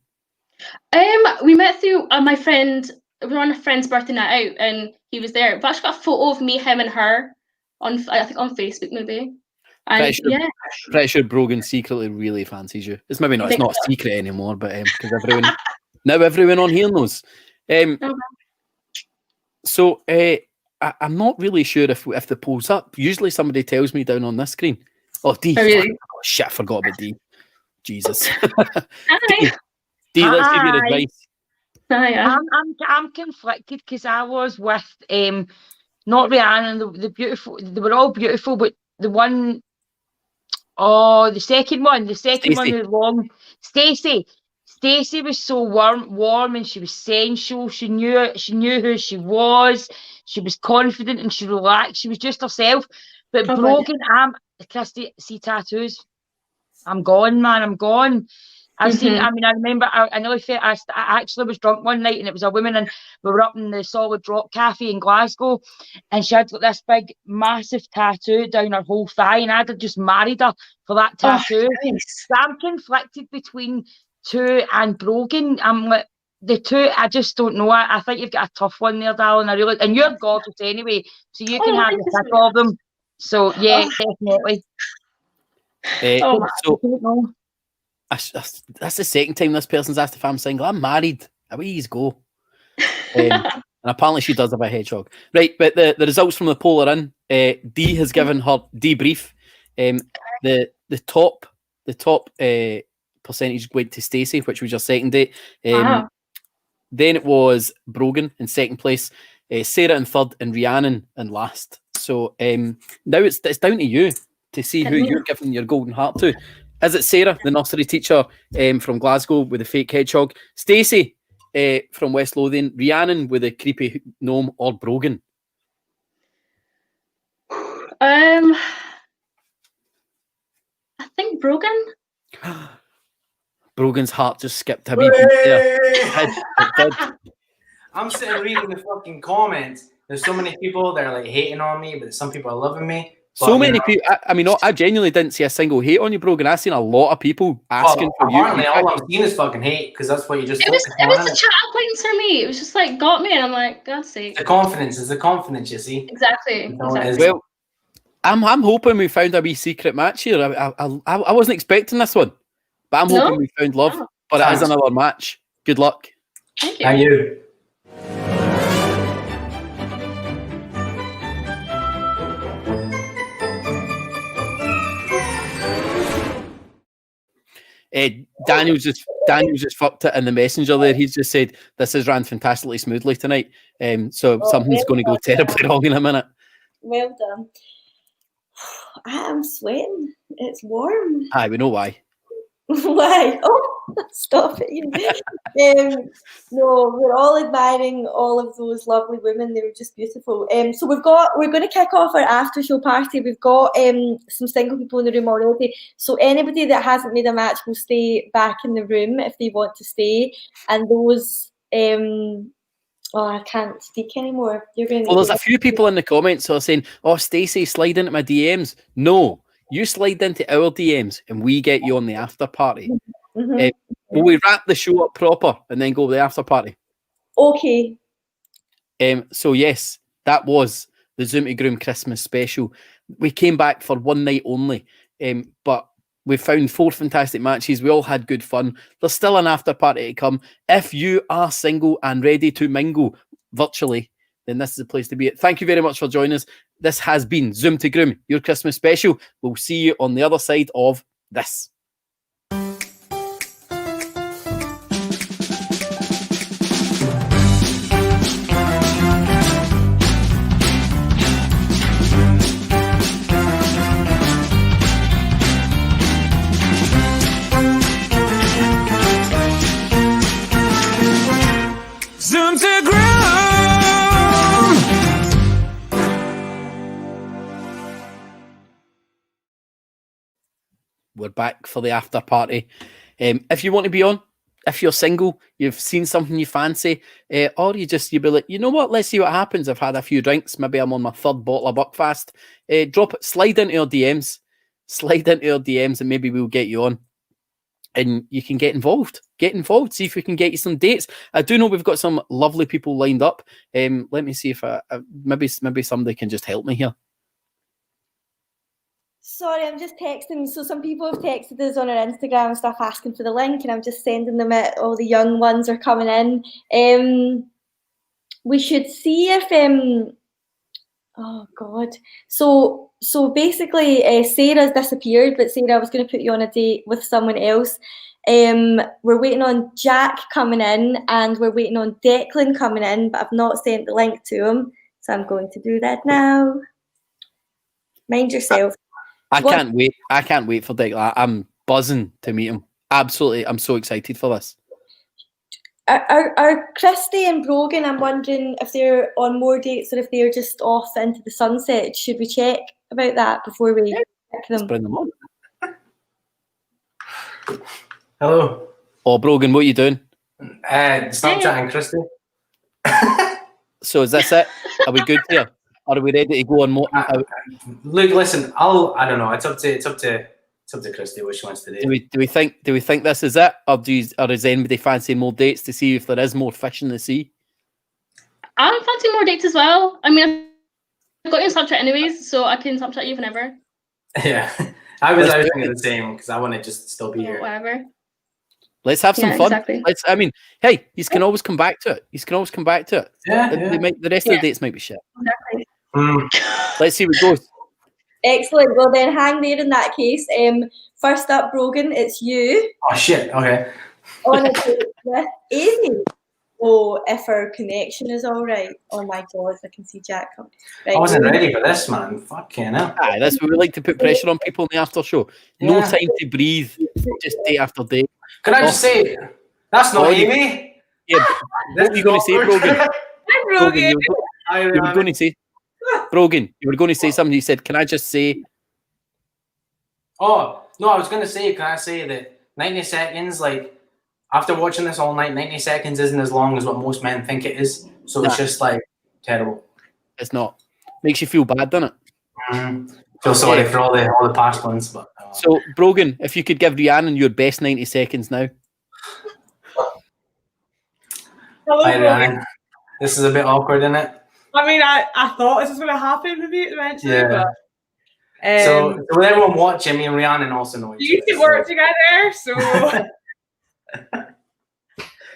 We met through my friend. We were on a friend's birthday night out, and he was there. I've actually got a photo of me, him, and her on Facebook maybe. And Pretty sure Brogan secretly really fancies you. It's maybe not. It's not a secret anymore, but because everyone on here knows. So I'm not really sure if the poll's up. Usually somebody tells me down on this screen. Oh, D. Oh, really? Oh, shit, I forgot about D. Jesus. D, let's give you advice. I'm conflicted because I was with not Rhiannon, the beautiful. They were all beautiful, but the one, the second one was long. Stacey was so warm, and she was sensual. She knew who she was. She was confident and she relaxed. She was just herself. But Brogan, Christy, see tattoos. I'm gone, man. I'm gone. I've seen. I mean, I remember. I nearly felt. I actually was drunk one night, and it was a woman, and we were up in the Solid Rock Cafe in Glasgow, and she had got this big, massive tattoo down her whole thigh, and I'd have just married her for that tattoo. So I'm conflicted between 2 and Brogan. I'm like the 2. I just don't know. I think you've got a tough one there, darling. And you're gorgeous anyway, so you can have the pick of them. So yeah, definitely. That's the second time this person's asked if I'm single. I'm married. Away you go. And apparently she does have a hedgehog. Right, but the results from the poll are in. D has given her debrief. The top percentage went to Stacey, which was your second date. Then it was Brogan in second place, Sarah in third, and Rhiannon in last. So now it's down to you to see who you're giving your golden heart to. Is it Sarah, the nursery teacher from Glasgow with the fake hedgehog, Stacey from West Lothian, Rhiannon with the creepy gnome, or Brogan? I think Brogan. Brogan's heart just skipped a wee beat there. It did. I'm sitting reading the fucking comments. There's so many people that are like hating on me, but some people are loving me. So many people. I mean, I genuinely didn't see a single hate on you, Brogan. I've seen a lot of people asking for you. Apparently, all I'm seeing is fucking hate because that's what you just. It was the chat points for me. It was just like got me, and I'm like, God's sake. The confidence is the confidence, you see. Exactly. Well, I'm hoping we found a wee secret match here. I wasn't expecting this one, but I'm hoping we found love. But it is another match. Good luck. Thank you. Thank you. Daniel's just fucked it in the messenger there. He's just said this has ran fantastically smoothly tonight. So something's going to go terribly wrong in a minute. Well done. I am sweating. It's warm. Aye, we know why. Why? Oh, stop it. No, we're all admiring all of those lovely women. They were just beautiful. So we're going to kick off our after show party. We've got some single people in the room already. So anybody that hasn't made a match will stay back in the room if they want to stay. And those I can't speak anymore. You're going to there's a few people in the comments who are saying, "Oh, Stacey, slide into my DMs." No. You slide into our DMs and we get you on the after party. Will we wrap the show up proper and then go to the after party? Okay. So yes, that was the Zoom to Groom Christmas special. We came back for one night only, but we found 4 fantastic matches. We all had good fun. There's still an after party to come. If you are single and ready to mingle virtually, then this is the place to be. Thank you very much for joining us. This has been Zoom to Groom, your Christmas special. We'll see you on the other side of this. back for the after party. If you want to be on, if you're single, you've seen something you fancy, or you'll be like, you know what, let's see what happens. I've had a few drinks. Maybe I'm on my 3rd bottle of Buckfast. Slide into our DMs. And maybe we'll get you on. And you can get involved. See if we can get you some dates. I do know we've got some lovely people lined up. Let me see if maybe somebody can just help me here. Sorry, I'm just texting. So some people have texted us on our Instagram and stuff asking for the link, and I'm just sending them it. All the young ones are coming in. We should see if oh God. So basically, Sarah's disappeared, but Sarah, I was going to put you on a date with someone else. We're waiting on Jack coming in, and we're waiting on Declan coming in, but I've not sent the link to him, so I'm going to do that now. Mind yourself. I can't wait. I can't wait for Declan. I'm buzzing to meet him. Absolutely, I'm so excited for this. Are Christy and Brogan, I'm wondering if they're on more dates or if they're just off into the sunset. Should we check about that before we pick them? Let's bring them on. Hello. Oh, Brogan, what are you doing? Snapchatting Christy. So is this it? Are we good here? Are we ready to go on more? Look, listen. I don't know. It's up to Christy what she wants to do. Do we think this is it, or does anybody fancy more dates to see if there is more fish in the sea? I'm fancying more dates as well. I mean, I've got you on Snapchat anyways, so I can Snapchat you whenever. Yeah, I was thinking the same because I want to just still be here. Whatever. Let's have some fun. Exactly. Hey, you can always come back to it. Yeah. The rest of the dates might be shit. Exactly. Let's see what goes. Excellent. Well, then hang there in that case. First up, Brogan, it's you. Oh shit. Okay. On a date with Amy. Oh, if our connection is all right. Oh my God, I can see Jack coming. Right, I wasn't ready for this, man. Fucking hell. Aye, that's what we like to put pressure on people in the after show. No time to breathe. Just day after day. Can I just say, that's not Amy? Yeah. What were you going to say, Brogan? Hi, Brogan. You were going to say, Brogan, you were going to say something. You said, can I just say? Oh, no, I was going to say, can I say that 90 seconds, like, after watching this all night, 90 seconds isn't as long as what most men think it is. So it's just, like, terrible. It's not. Makes you feel bad, doesn't it? Feel sorry for all the past ones. But So, Brogan, if you could give Rhiannon your best 90 seconds now. Hello, Hi, Brogan. Rhiannon. This is a bit awkward, isn't it? I mean, I thought this was going to happen with you eventually, Yeah. but So with everyone watching, me and Rhiannon also know you used to work together, so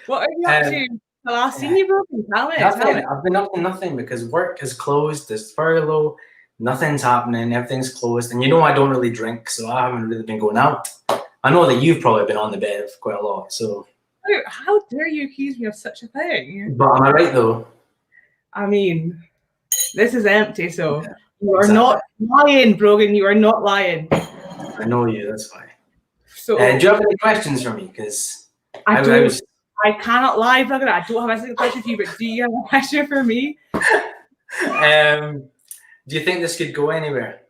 what are you up to? The last seen you, Brogan? Tell me. I've been up to nothing because work is closed, there's furlough, nothing's happening, everything's closed. And you know I don't really drink, so I haven't really been going out. I know that you've probably been on the bed quite a lot, so. How dare you accuse me of such a thing? But am I right though? I mean, this is empty, so you are not lying, Brogan. You are not lying. I know you, that's why. So, do you have any questions for me? Because I cannot lie, Brogan. I don't have a single question for you, but do you have a question for me? Do you think this could go anywhere?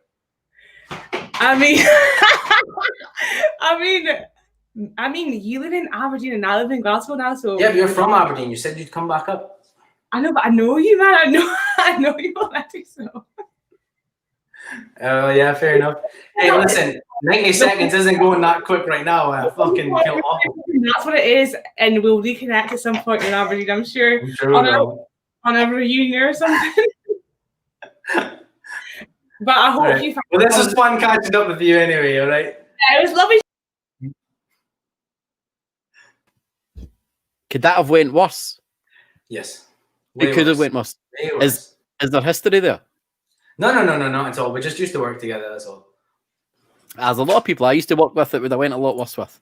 I mean, you live in Aberdeen and I live in Glasgow now, so yeah, but you're from Aberdeen. You said you'd come back up. I know, but I know you, man. I know you already, so. Oh, yeah, fair enough. Hey, listen, 90 seconds isn't going that quick right now. I fucking kill off. That's what it is, and we'll reconnect at some point in Aberdeen, I'm sure. On a reunion or something. But I hope you. Well, this was fun catching up with you anyway, all right? Yeah, it was lovely. Could that have went worse? Yes. It could have went worse. Is there history there? No, not at all. We just used to work together, that's all. There's a lot of people I used to work with that would have went a lot worse with.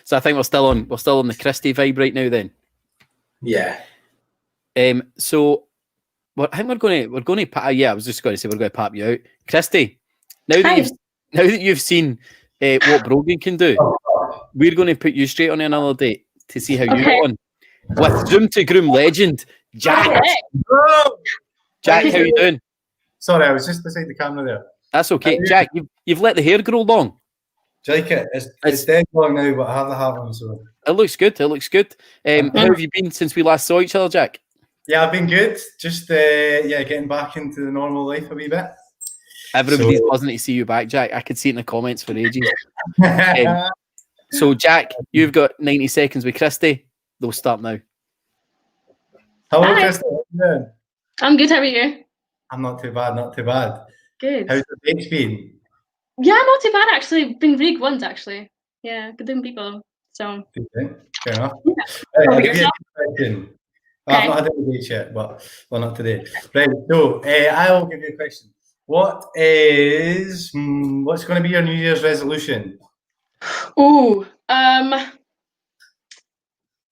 So I think we're still on the Christie vibe right now then. Yeah. So I think we're going to I was just going to say we're going to pop you out. Christie, now that you've seen what Brogan can do, we're going to put you straight on another date to see how you go on with Zoom to Groom legend Jack. Jack, how you doing? Sorry, I was just beside the camera there. That's okay. Jack, you've let the hair grow long. Do you like it? It's dead long now, but I have the hat on, so. It looks good. It looks good. How have you been since we last saw each other, Jack? Yeah, I've been good. Just getting back into the normal life a wee bit. Everybody's buzzing to see you back, Jack. I could see it in the comments for ages. So, Jack, you've got 90 seconds with Christy. They'll start now. Hello, Hi. Christy. How you doing? I'm good. How are you? I'm not too bad. Not too bad. Good. How's the dates been? Yeah, not too bad actually. Been really good ones actually. Yeah, good looking people. So. Okay, fair enough. Yeah. Right, How I'll about give you a yourself? question. Okay. I've not had any dates yet, but not today. Right, so I will give you a question. What's going to be your New Year's resolution? Ooh,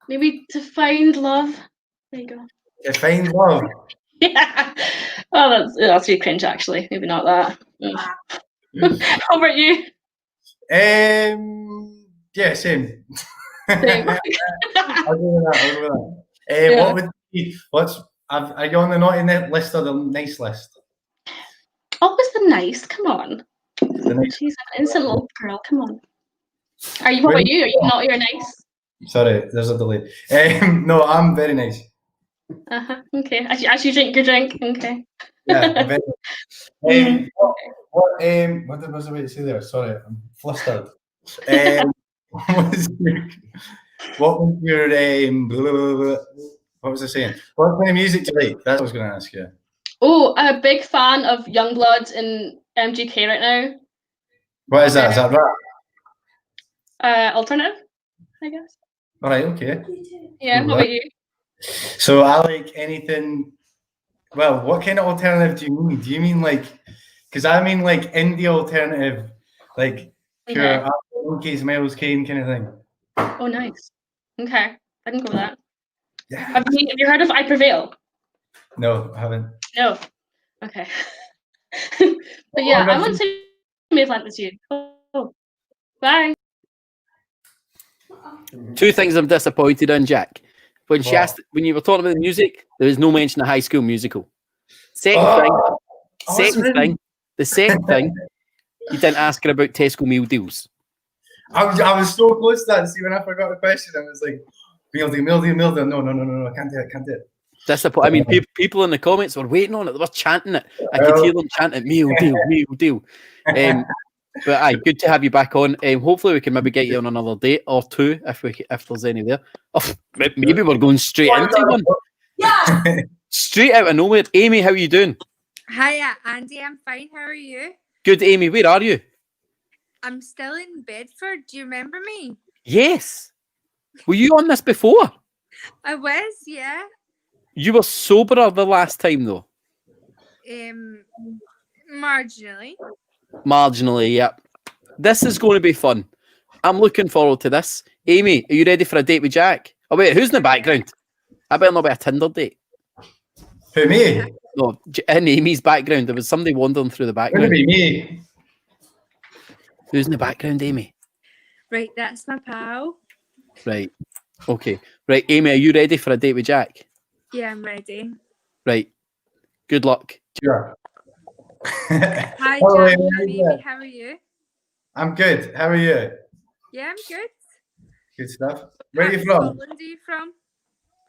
maybe to find love. There you go. To find love. Yeah. Oh, that's really cringe actually. Maybe not that. How about you? Yeah, same. Same. I'll go with that. Yeah. What would be? Are you on the naughty list or the nice list? Always the nice. Come on. The nice. She's an innocent little girl. Come on. What about you? Are you naughty or nice? Sorry, there's a delay. No, I'm very nice. Okay. As you drink your drink. Okay. Yeah, I'm very. What was I about to say there? Sorry, I'm flustered. What was your what was I saying? What kind of music do you like? That's what I was going to ask you. Oh, I'm a big fan of Youngblood and MGK right now. What is that? Is that rap? Alternative, I guess. All right, okay. Yeah, Cool, how about you? So I like anything. Well, what kind of alternative do you mean? Do you mean like? Because I mean like indie alternative, like pure Monkeys, Miles Kane kind of thing. Oh, nice. Okay, I can go with that. Yeah. Have you heard of I Prevail? No, I haven't. No. Okay. But yeah, I want to make plans with you. Oh, bye. Two things I'm disappointed in, Jack. When she asked, when you were talking about the music, there was no mention of High School Musical. The second thing, you didn't ask her about Tesco meal deals. I was so close to that. See, when I forgot the question, I was like, meal deal. No, I can't do it. I mean, people in the comments were waiting on it. They were chanting it. I could hear them chanting meal deal. But good to have you back on. Hopefully we can maybe get you on another date or two if there's any there. Oh, maybe we're going straight into one. Yeah. Straight out of nowhere. Amy, how are you doing? Hiya, Andy. I'm fine. How are you? Good, Amy. Where are you? I'm still in Bedford. Do you remember me? Yes. Were you on this before? I was, yeah. You were soberer the last time, though. Marginally. Marginally, yep. This is going to be fun. I'm looking forward to this. Amy, are you ready for a date with Jack? Oh, wait, who's in the background? I better not be a Tinder date. Who, me? No, in Amy's background, there was somebody wandering through the background. Would it be me? Who's in the background, Amy? Right, that's my pal. Right. Okay. Right, Amy, are you ready for a date with Jack? Yeah, I'm ready. Right. Good luck. Sure. Hi, Hello, Jack. Amy. I'm Amy. How are you? I'm good. How are you? Yeah, I'm good. Good stuff. Where are you from? Scotland are you from?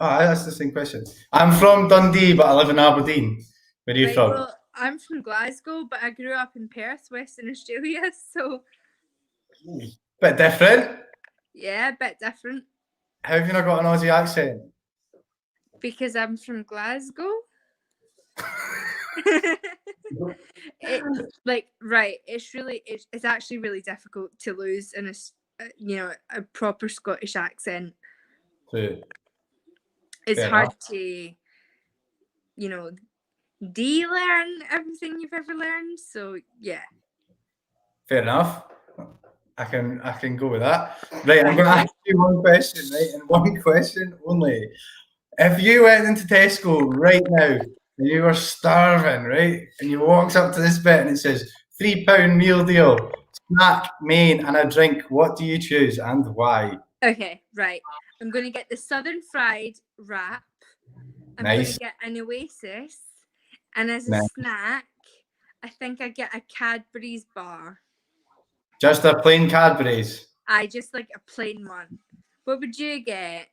Oh, that's the same question. I'm from Dundee, but I live in Aberdeen. Where are you from? Well, I'm from Glasgow, but I grew up in Perth, Western Australia, so... Bit different. Yeah, a bit different. How have you not got an Aussie accent? Because I'm from Glasgow. It's actually really difficult to lose in a proper Scottish accent. It's Fair hard enough. to de-learn everything you've ever learned. So yeah. Fair enough. I can go with that. Right, I'm going to ask you one question, right, and one question only. If you went into Tesco right now and you were starving, right, and you walked up to this bit and it says £3 meal deal, snack, main, and a drink, what do you choose and why? Okay, right. I'm going to get the Southern Fried wrap. I'm going to get an Oasis, and as a snack, I think I get a Cadbury's bar. Just a plain Cadbury's. I just like a plain one. What would you get?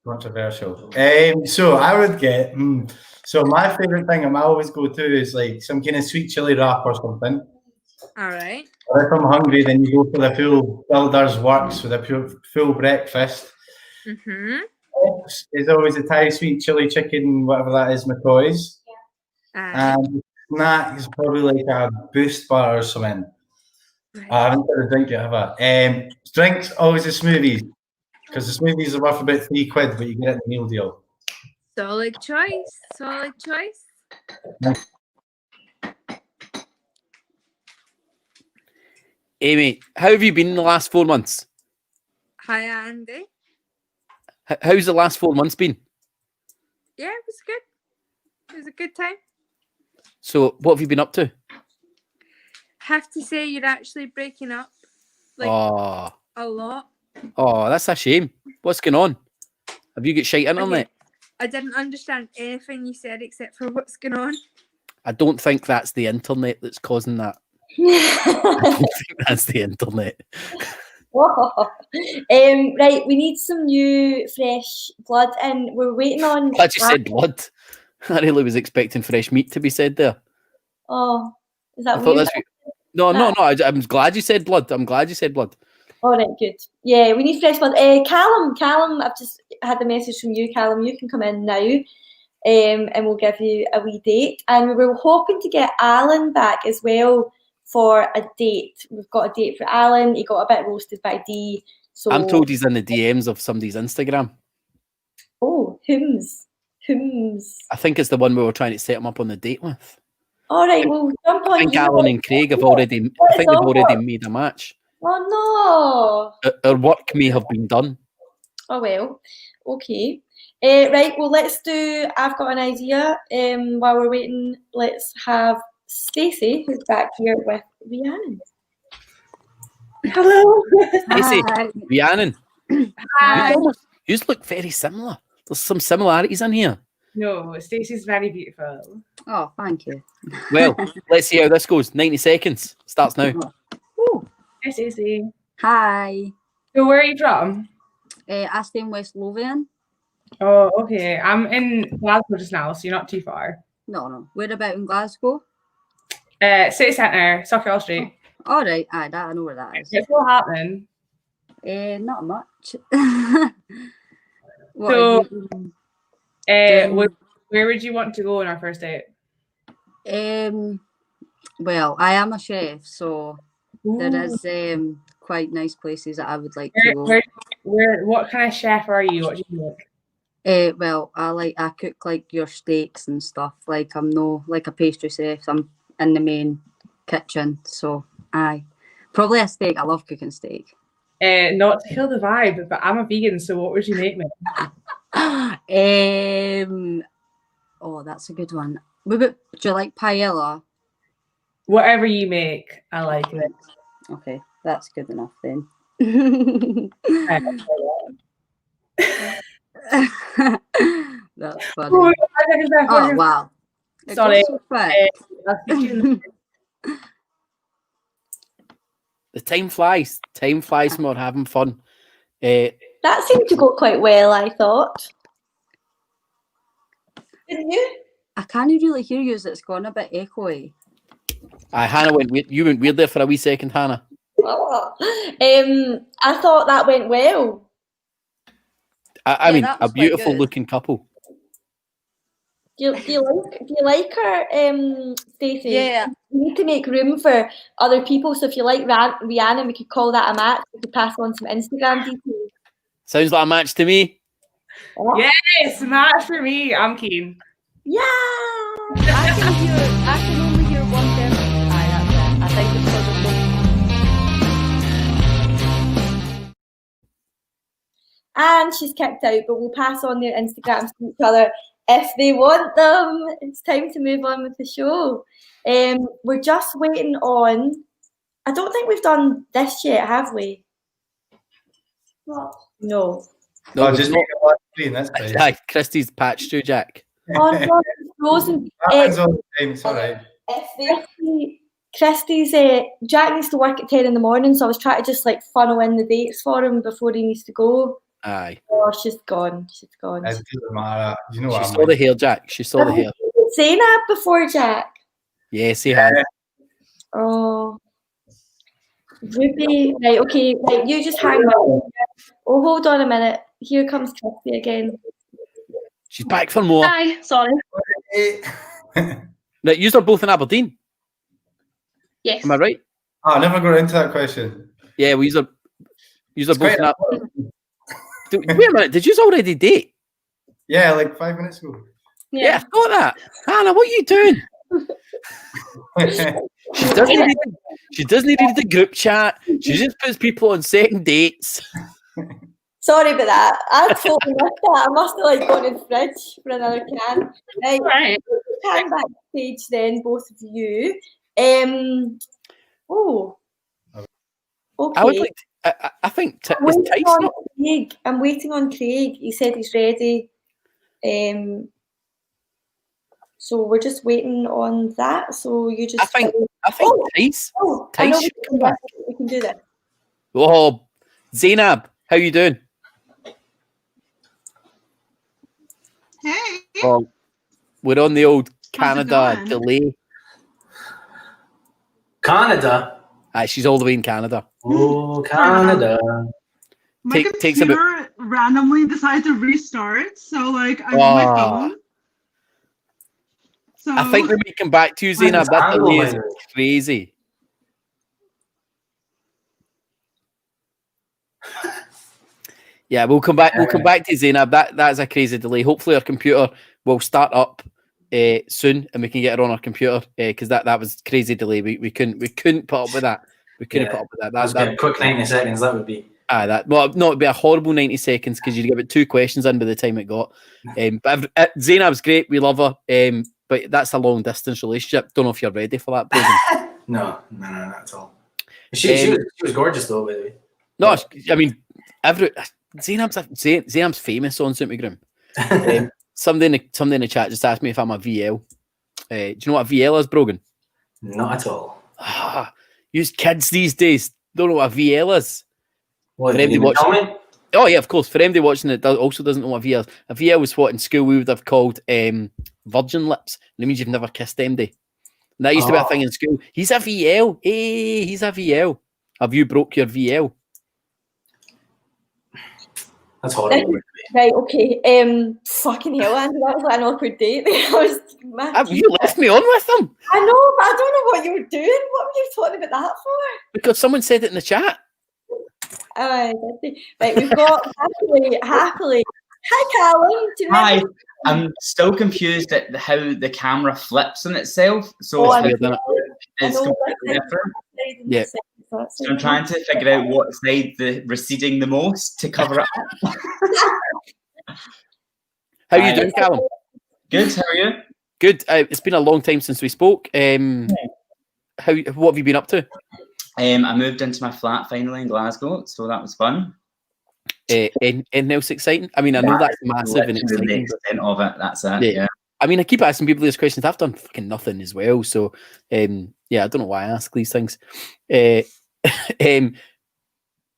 Controversial. So I would get. So my favorite thing I always go to is like some kind of sweet chili wrap or something. All right. Or if I'm hungry, then you go for the full Builder's Works with a full breakfast. Mm-hmm. Is always a Thai sweet chili chicken, whatever that is, McCoy's. And snack is probably like a Boost bar or something. I haven't got a drink yet, have I? Drinks, always the smoothies. Because the smoothies are worth about £3, but you get it in the meal deal. Solid choice. Solid choice. Amy, how have you been in the last 4 months? Hi, Andy. How's the last 4 months been? Yeah, it was good. It was a good time. So, what have you been up to? Have to say, you're actually breaking up. Like, a lot. Oh, that's a shame. What's going on? Have you got shite internet? I didn't understand anything you said except for what's going on. I don't think that's the internet that's causing that. I don't think that's the internet. Right, we need some new fresh blood, and we're waiting on. Glad you said blood. I really was expecting fresh meat to be said there. Oh, is that I thought weird? that's no. I'm glad you said blood. I'm glad you said blood. All right, good. Yeah, we need fresh blood. Callum, I've just had a message from you, Callum. You can come in now, and we'll give you a wee date. And we were hoping to get Alan back as well for a date. We've got a date for Alan. He got a bit roasted by Dee. So I'm told he's in the DMs of somebody's Instagram. Oh, whom's? I think it's the one we were trying to set him up on the date with. All right, we'll jump on. I think Alan and Craig have already. I think they've already made a match. Oh no! Our work may have been done. Oh well. Okay. Right. Well, let's do. I've got an idea. While we're waiting, let's have Stacey, who's back here with Rhiannon. Hello. Stacey, Rhiannon. Hi. You look very similar. There's some similarities in here. No, Stacey's very beautiful. Oh, thank you. Well, let's see how this goes. 90 seconds. Starts now. Hi, Stacey. Hi. So where are you from? I stay in West Lothian. Oh, okay. I'm in Glasgow just now, so you're not too far. No. Where about in Glasgow? City Centre, Soccer Street. All right, that I know where that is. It's all happening. Not much. Where would you want to go on our first date? Well, I am a chef, so there is quite nice places that I would like to go. What kind of chef are you? What do you make? Well, I cook like your steaks and stuff. Like I'm no like a pastry chef. I'm in the main kitchen, so probably a steak. I love cooking steak. Not to kill the vibe, but I'm a vegan, so what would you make me? Oh, that's a good one. Do you like paella? Whatever you make, I like it. Okay, that's good enough then. That's funny. Oh wow! Sorry. The time flies. Time flies when we're having fun. That seemed to go quite well, I thought. Didn't you? I can't really hear you. It's gone a bit echoey. Hannah went weird. You went weird there for a wee second, Hannah. I thought that went well. I mean, a beautiful looking couple. Do you like her, Stacey? Yeah. We need to make room for other people. So if you like Rhiannon, we could call that a match. We could pass on some Instagram details. Sounds like a match to me. Yes, match for me. I'm keen. Yeah. I can only hear one person. I think it's because of And she's kicked out, but we'll pass on their Instagrams to each other if they want them. It's time to move on with the show. We're just waiting on. I don't think we've done this yet, have we? No. No, just make a black screen. That's fine. Aye, Christie's patched you, Jack. Oh no, it's frozen. Happens all the time. It's all right. Christy's Jack needs to work at 10 in the morning, so I was trying to just like funnel in the dates for him before he needs to go. Aye. Oh, she's gone. She's gone. It doesn't matter. You know what She I'm saw like. the hair, Jack. She saw the hair. Zainab before Jack. Yes, he has. Oh. Ruby. Right, okay. Right, you just hang on. Oh, hold on a minute. Here comes Kirsty again. She's back for more. Hi, sorry. Now, you are both in Aberdeen. Yes. Am I right? Oh, I never got into that question. Yeah, well, you are both in Aberdeen. Wait a minute, did you already date? Yeah, like 5 minutes ago. Yeah, I got that. Hannah, what are you doing? She doesn't read the group chat. She just puts people on second dates. Sorry about that. I totally missed that. I must have like gone in the fridge for another can. Right. Can backstage then, both of you. Oh. Okay. I would like I think is Tyson. I'm waiting on Craig. He said he's ready. So we're just waiting on that. So you just. I think Tice. I know Tice should come back. we can do that. Oh, Zainab, how you doing? Hey. Well, we're on the old Canada delay. Canada? She's all the way in Canada. Oh, Canada. My computer randomly decided to restart, so like I'm on my phone. So I think when we come back to you, Zainab, that delay is crazy. Yeah, we'll come back. We'll come back to Zainab. That's a crazy delay. Hopefully, our computer will start up soon, and we can get it on our computer because that was crazy delay. We couldn't put up with that. We couldn't put up with that. That's a quick 90 seconds. That would be. It'd be a horrible 90 seconds because you'd get about 2 questions in by the time it got. But Zainab's great. We love her. But that's a long distance relationship. Don't know if you're ready for that. No, not at all. She was gorgeous though, by the way. No, I mean, Zainab's famous on Suit Me Groom. Somebody in the chat just asked me if I'm a VL. Do you know what a VL is, Brogan? Not at all. Use kids these days don't know what a VL is. What, For anybody watching, oh yeah, of course. For anybody watching it also doesn't know what a VL is. A VL was what in school we would have called virgin lips. And it means you've never kissed MD. And that used to be a thing in school. He's a VL. Hey, he's a VL. Have you broke your VL? That's horrible. Right, okay. Fucking hell, Andy, that was like an awkward date. You left me on with them. I know, but I don't know what you were doing. What were you talking about that for? Because someone said it in the chat. Right, we've got happily. Hi, Callum. Do you remember? Hi. I'm still confused at how the camera flips on itself. So it's completely different. Yeah. So I'm trying to figure out what side the receding the most to cover it up. How you doing, Callum? Good. How are you? Good. It's been a long time since we spoke. What have you been up to? I moved into my flat finally in Glasgow, so that was fun. Anything else exciting? I mean, I know that's massive and exciting. Of it, that's it. Yeah. I mean, I keep asking people these questions. I've done fucking nothing as well. So, yeah, I don't know why I ask these things.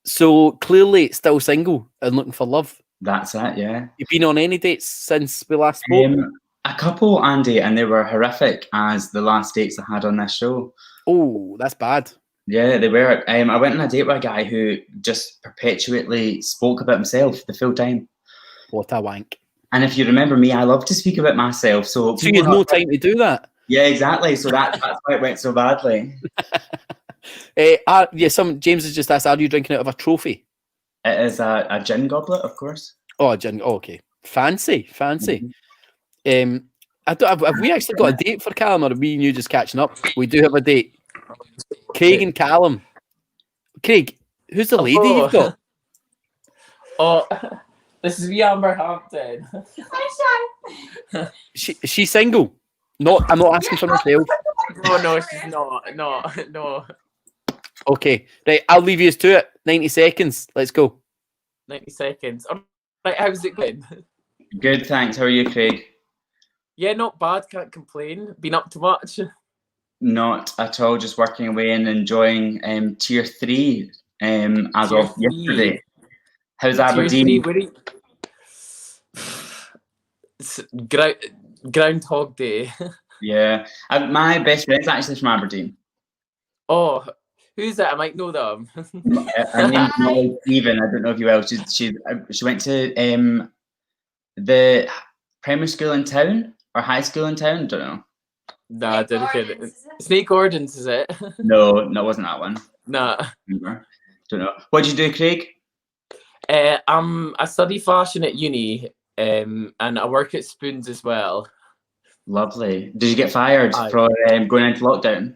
So clearly still single and looking for love. That's it, yeah. You've been on any dates since we last spoke? A couple, Andy, and they were horrific as the last dates I had on this show. Oh, that's bad. Yeah, they were. I went on a date with a guy who just perpetually spoke about himself the full time. What a wank. And if you remember me, I love to speak about myself. So you had no time to do that? Yeah, exactly. So that's why it went so badly. James has just asked, are you drinking out of a trophy? It is a gin goblet, of course. Oh, a gin. Oh, okay. Fancy. Mm-hmm. Have we actually got a date for Callum, or are we and you just catching up? We do have a date. Craig and Callum. Craig, who's the lady you've got? Oh, this is Amber Hampton. She's single. I'm not asking for myself. No, she's not. No. Okay, right. I'll leave you to it. 90 seconds. Let's go. 90 seconds. All right, how's it going? Good, thanks. How are you, Craig? Yeah, not bad. Can't complain. Been up to much. Not at all. Just working away and enjoying tier 3 as Tier of 3. yesterday. How's Tier Aberdeen? 3, where are you? It's Groundhog Day. Yeah, my best friend's actually from Aberdeen. Oh, who's that? I might know them. Her name's Molly Stephen. I don't know if you will. She went to the primary school in town or high school in town. Don't know. No, I didn't get it. Snake Gordon's, is it? No, it wasn't that one. No. Don't know. What did you do, Craig? I study fashion at uni, and I work at Spoons as well. Lovely. Did you get fired for going into lockdown?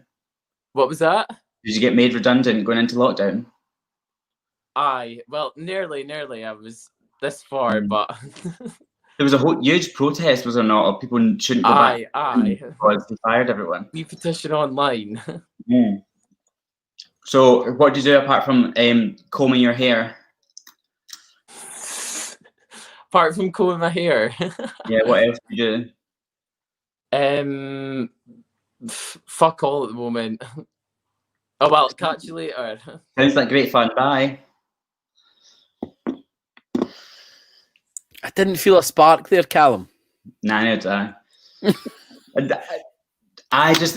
What was that? Did you get made redundant going into lockdown? Aye, well, nearly. I was this far, but there was a huge protest, was there not? Of people shouldn't go back. Aye. Because they fired everyone. You petition online. So, what do you do apart from combing your hair? Apart from combing my hair. Yeah, what else do you do? Fuck all at the moment. Oh well, catch you later. Sounds like great fun. Bye. I didn't feel a spark there, Callum. Nah, neither did I. I just,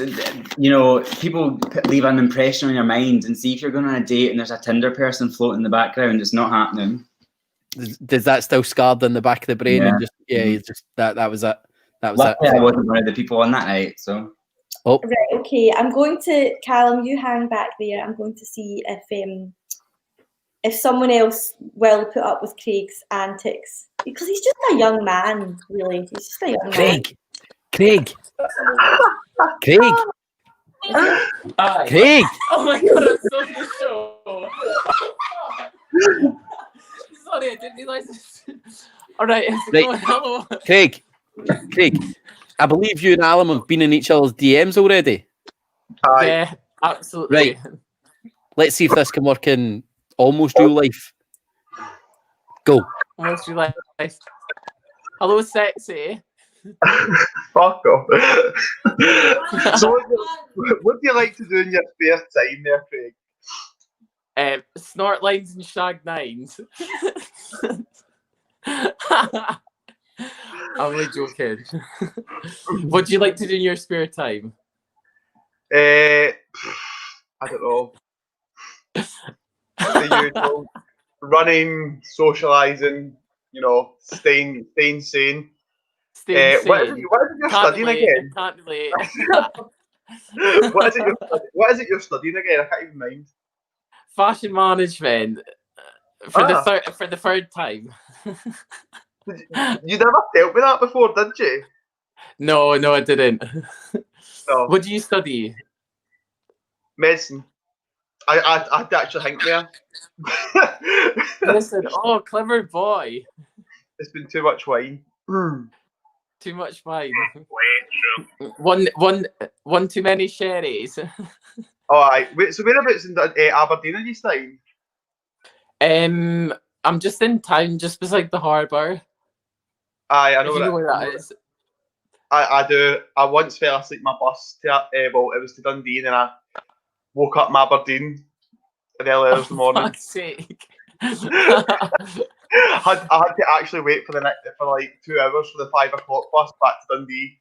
people leave an impression on your mind, and see if you're going on a date and there's a Tinder person floating in the background, it's not happening. Does that still scarred in the back of the brain? Yeah. And that was it. That was Luckily, it. I wasn't one of the people on that night, so. Oh. Right, okay. I'm going to, Callum, you hang back there. I'm going to see if someone else will put up with Craig's antics. Because he's just a young man, really. He's just a young man. Craig! Oh my god, I'm so in the show. Sorry, I didn't realise this. Alright, hello. Craig, I believe you and Alan have been in each other's DMs already. Yeah, absolutely. Right. Let's see if this can work in almost real life. Go. Almost real life. Hello, sexy. Fuck off. So what do you like to do in your spare time there, Craig? Snort lines and shag nines. I'm only joking. What do you like to do in your spare time? I don't know. The usual. Running, socialising, staying sane. What is it you're studying again? Can't relate. What is it you're studying again? I can't even mind. Fashion management for the third time. You never told me that before, did you? No, I didn't. No. What do you study? Medicine. I actually think there. Listen, oh, clever boy. It's been too much wine. Too much wine. One too many sherries. Alright, wait, so whereabouts in Aberdeen are you staying? I'm just in town, just beside the harbour. Aye, I know, where that is. I do. I once fell asleep in my bus to it was to Dundee, and then I woke up in Aberdeen at the early hours of the morning. Fuck's sake. I had to actually wait for like 2 hours for the 5 o'clock bus back to Dundee.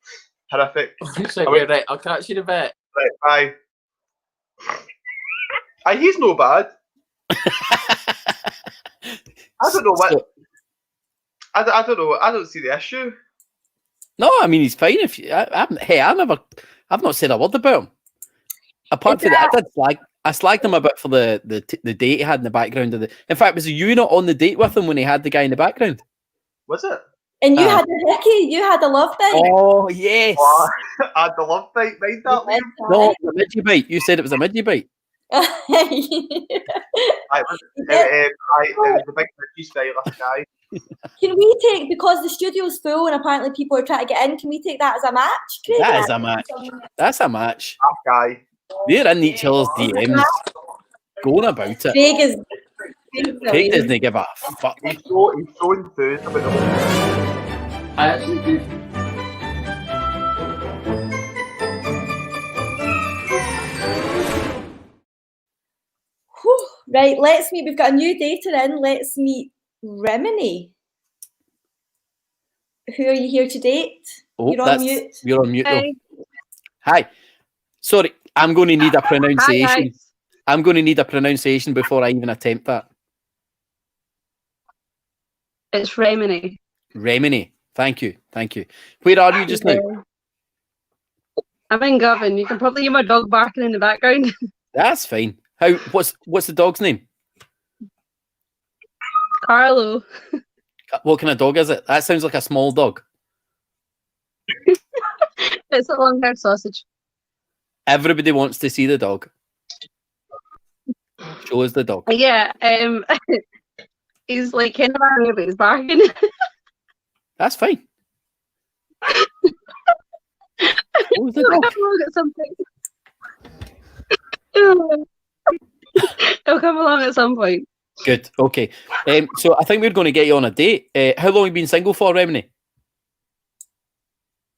Horrific. Right, I'll catch you in a bit. Right, bye. He's no bad. I don't know what. I don't know. I don't see the issue. No, I mean he's fine. I've not said a word about him. Apart from that, I slagged him a bit for the date he had in the background of the. In fact, was you not on the date with him when he had the guy in the background? Was it? And you had a hickey. You had a love bite. Oh yes. Oh, I had the love bite. Mind that, Liam? No, the midgie bite. You said it was a midgie bite. It was the big midgie stylist guy. Can we take, because the studio's full and apparently people are trying to get in, can we take that as a match? Craig? That is a match. That's a match. That guy. They're in each other's DMs. Going about it. Craig doesn't give a fuck. He's so enthused about the I actually do. Right, let's meet. We've got a new data in. Let's meet Remini. Who are you here to date? Oh, You're on mute. You're on mute, Hi. though. Hi. Sorry, I'm going to need a pronunciation. guys. I'm going to need a pronunciation before I even attempt that. It's Remini. Remini. Thank you. Thank you. Where are you just now? I'm in Govan. You can probably hear my dog barking in the background. That's fine. What's the dog's name? Carlo. What kind of dog is it? That sounds like a small dog. It's a long-haired sausage. Everybody wants to see the dog. Show us the dog. Yeah, he's like kind of angry, but he's barking. That's fine. What was the He'll dog? come along at some point. He'll come along at some point. Good. Okay. So I think we're going to get you on a date. How long have you been single for, Remini?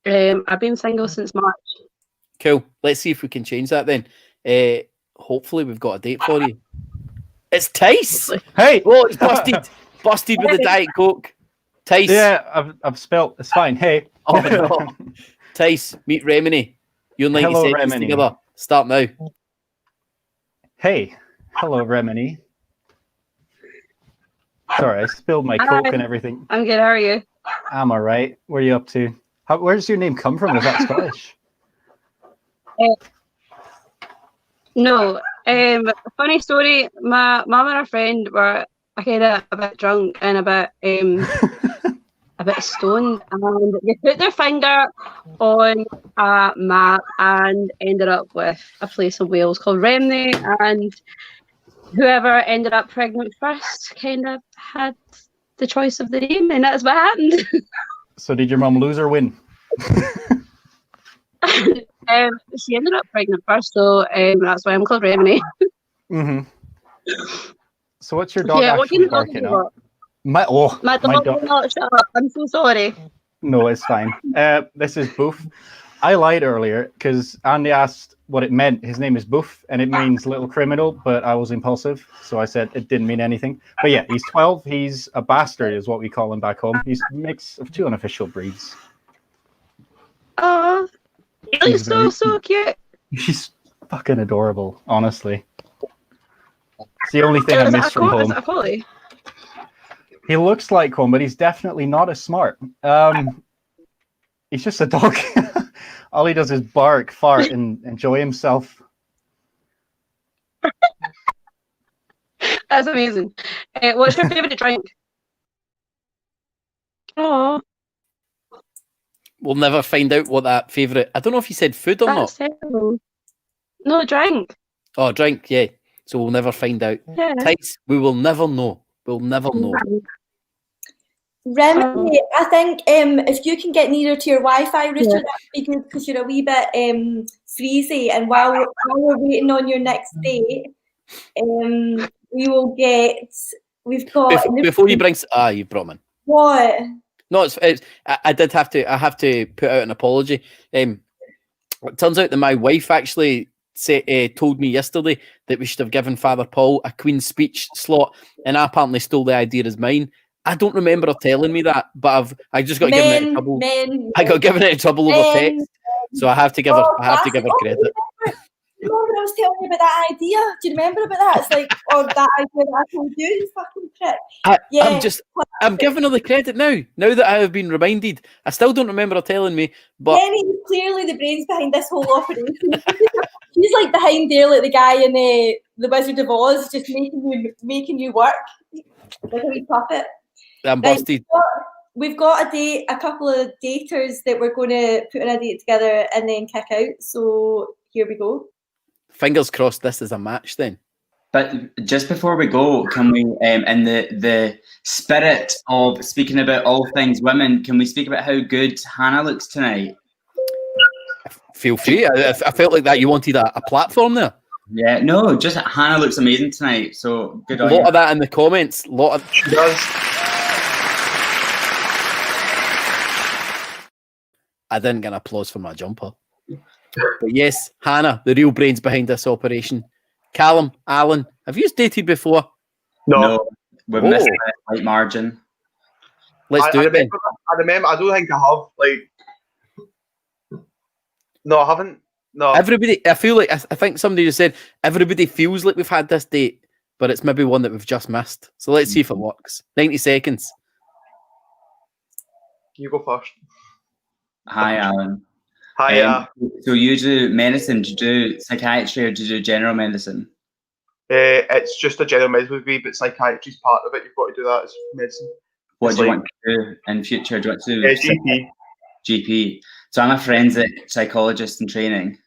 I've been single since March. Cool. Let's see if we can change that then. Hopefully we've got a date for you. It's Tice. Hey. Oh, it's busted. Busted with the Diet Coke. Tice. Yeah, I've spelt. It's fine. Hey. Oh no. Tice, meet Remini. You and 90 Hello, seconds Remini. together. Start now. Hey. Hello, Remini. Sorry, I spilled my Coke and everything. I'm good. How are you? I'm all right. What are you up to? Where does your name come from? Is that Scottish? No. Funny story. My mum and a friend were kind of a bit drunk and a bit stoned, and they put their finger on a map and ended up with a place in Wales called Remney, and whoever ended up pregnant first kind of had the choice of the name, and that's what happened. So did your mum lose or win? She ended up pregnant first, so that's why I'm called Remini. Mm-hmm. So what's your dog Yeah, what actually kind of dog barking have you at? got? My dog dog. will not shut up. I'm so sorry. No, it's fine. This is Boof. I lied earlier because Andy asked what it meant. His name is Boof, and it means little criminal, but I was impulsive, so I said it didn't mean anything. But yeah, he's 12. He's a bastard, is what we call him back home. He's a mix of two unofficial breeds. Oh, he's so cute. He's fucking adorable, honestly. It's the only thing I Is miss that from Is home. that a collie? He looks like one, but he's definitely not as smart. He's just a dog. All he does is bark, fart, and enjoy himself. That's amazing. What's your favourite drink? Oh, We'll never find out what that favourite... I don't know if you said food or that's not. terrible. No, drink. Oh, drink, yeah. So we'll never find out. Yeah. Tights, we will never know. We'll never know. Remini, I think if you can get nearer to your Wi-Fi router, that would be good because you're a wee bit freezy. And while we're waiting on your next date, we will get. We've got Before you bring... you brought me. What? No, it's I did have to. I have to put out an apology. It turns out that my wife actually told me yesterday that we should have given Father Paul a Queen's Speech slot, and I apparently stole the idea as mine. I don't remember her telling me that, but I just got given it in trouble. I got given it in trouble over text, so I have to give her. I have to give her credit. Remember I was telling you about that idea? Do you remember about that? It's like, that idea that I told you, you fucking prick. I'm giving her the credit now. Now that I have been reminded, I still don't remember her telling me. But Jenny is clearly the brains behind this whole operation. She's like behind there, like the guy in the Wizard of Oz, just making you work like a wee puppet. I'm busted. We've got a date, a couple of daters that we're going to put in a date together and then kick out. So here we go. Fingers crossed this is a match then. But just before we go, can we, in the spirit of speaking about all things women, can we speak about how good Hannah looks tonight? Feel free. I felt like that you wanted a platform there. Yeah, no, just Hannah looks amazing tonight. So good on you. A lot of that in the comments. She does. I didn't get an applause for my jumper. But yes, Hannah, the real brains behind this operation. Callum, Alan, Have you dated before? No. We've missed a slight margin. Let's do it then. I remember. I don't think I have. No, I haven't. No. Everybody, I feel like I think somebody just said everybody feels like we've had this date, but it's maybe one that we've just missed. So let's see if it works. 90 seconds. You go first. Hi, Alan. Hi. So you do medicine? Do you do psychiatry or do you do general medicine? It's just a general medicine degree, but psychiatry's part of it. You've got to do that as medicine. What do you want to do in future? Do you want to do GP? GP. So I'm a forensic psychologist in training.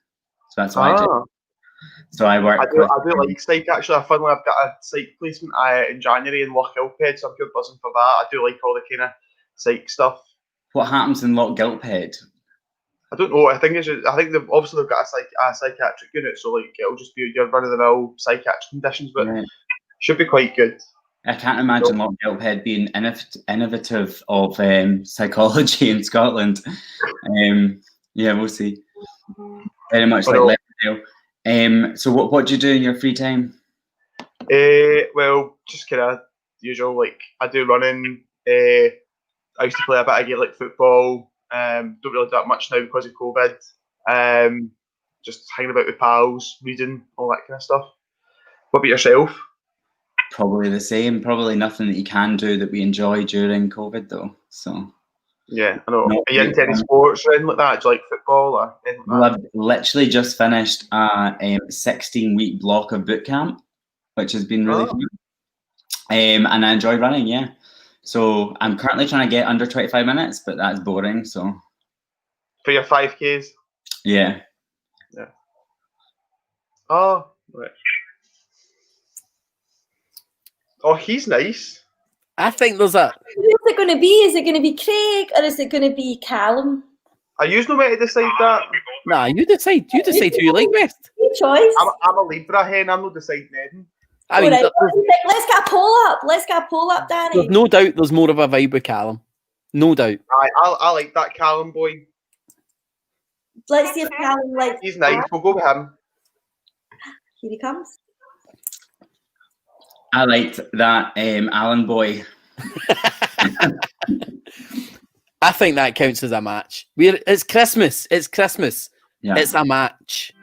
So that's what I do. So I work. I do like psych actually. Funnily, I've got a psych placement in January in Loch Gilphead, so I'm good buzzing for that. I do like all the kind of psych stuff. What happens in Loch Gilphead? I don't know. I think they've got a psychiatric unit, so like it'll just be your run-of-the-mill psychiatric conditions, but should be quite good. I can't imagine Loch Gilphead being innovative of psychology in Scotland. Yeah, we'll see. Very much like Leicester. So what do you do in your free time? Well, just kind of usual. Like I do running. I used to play a bit of Gaelic football. Don't really do that much now because of COVID. Just hanging about with pals, reading, all that kind of stuff. What about yourself? Probably the same. Probably nothing that you can do that we enjoy during COVID, though. So. Yeah, I know. Are you into any sports or anything like that? Do you like football or anything like that? Well, I've literally just finished a 16-week block of boot camp, which has been really fun. And I enjoy running, yeah. So I'm currently trying to get under 25 minutes, but that's boring. So for your 5Ks? Yeah. Yeah. Oh, right. Oh, he's nice. I think there's a. Who's it going to be? Is it going to be Craig or is it going to be Callum? Are you not meant to decide that? Nah, you decide. You decide who you like best. Good choice. I'm a Libra hen. I'm not deciding anything. I mean, right, let's get a poll up. Let's get a poll up, Danny. There's no doubt there's more of a vibe with Callum. No doubt. I like that Callum boy. Let's see if Callum likes. He's nice. We'll go with him. Here he comes. I liked that Alan boy. I think that counts as a match. It's Christmas. It's Christmas. Yeah. It's a match.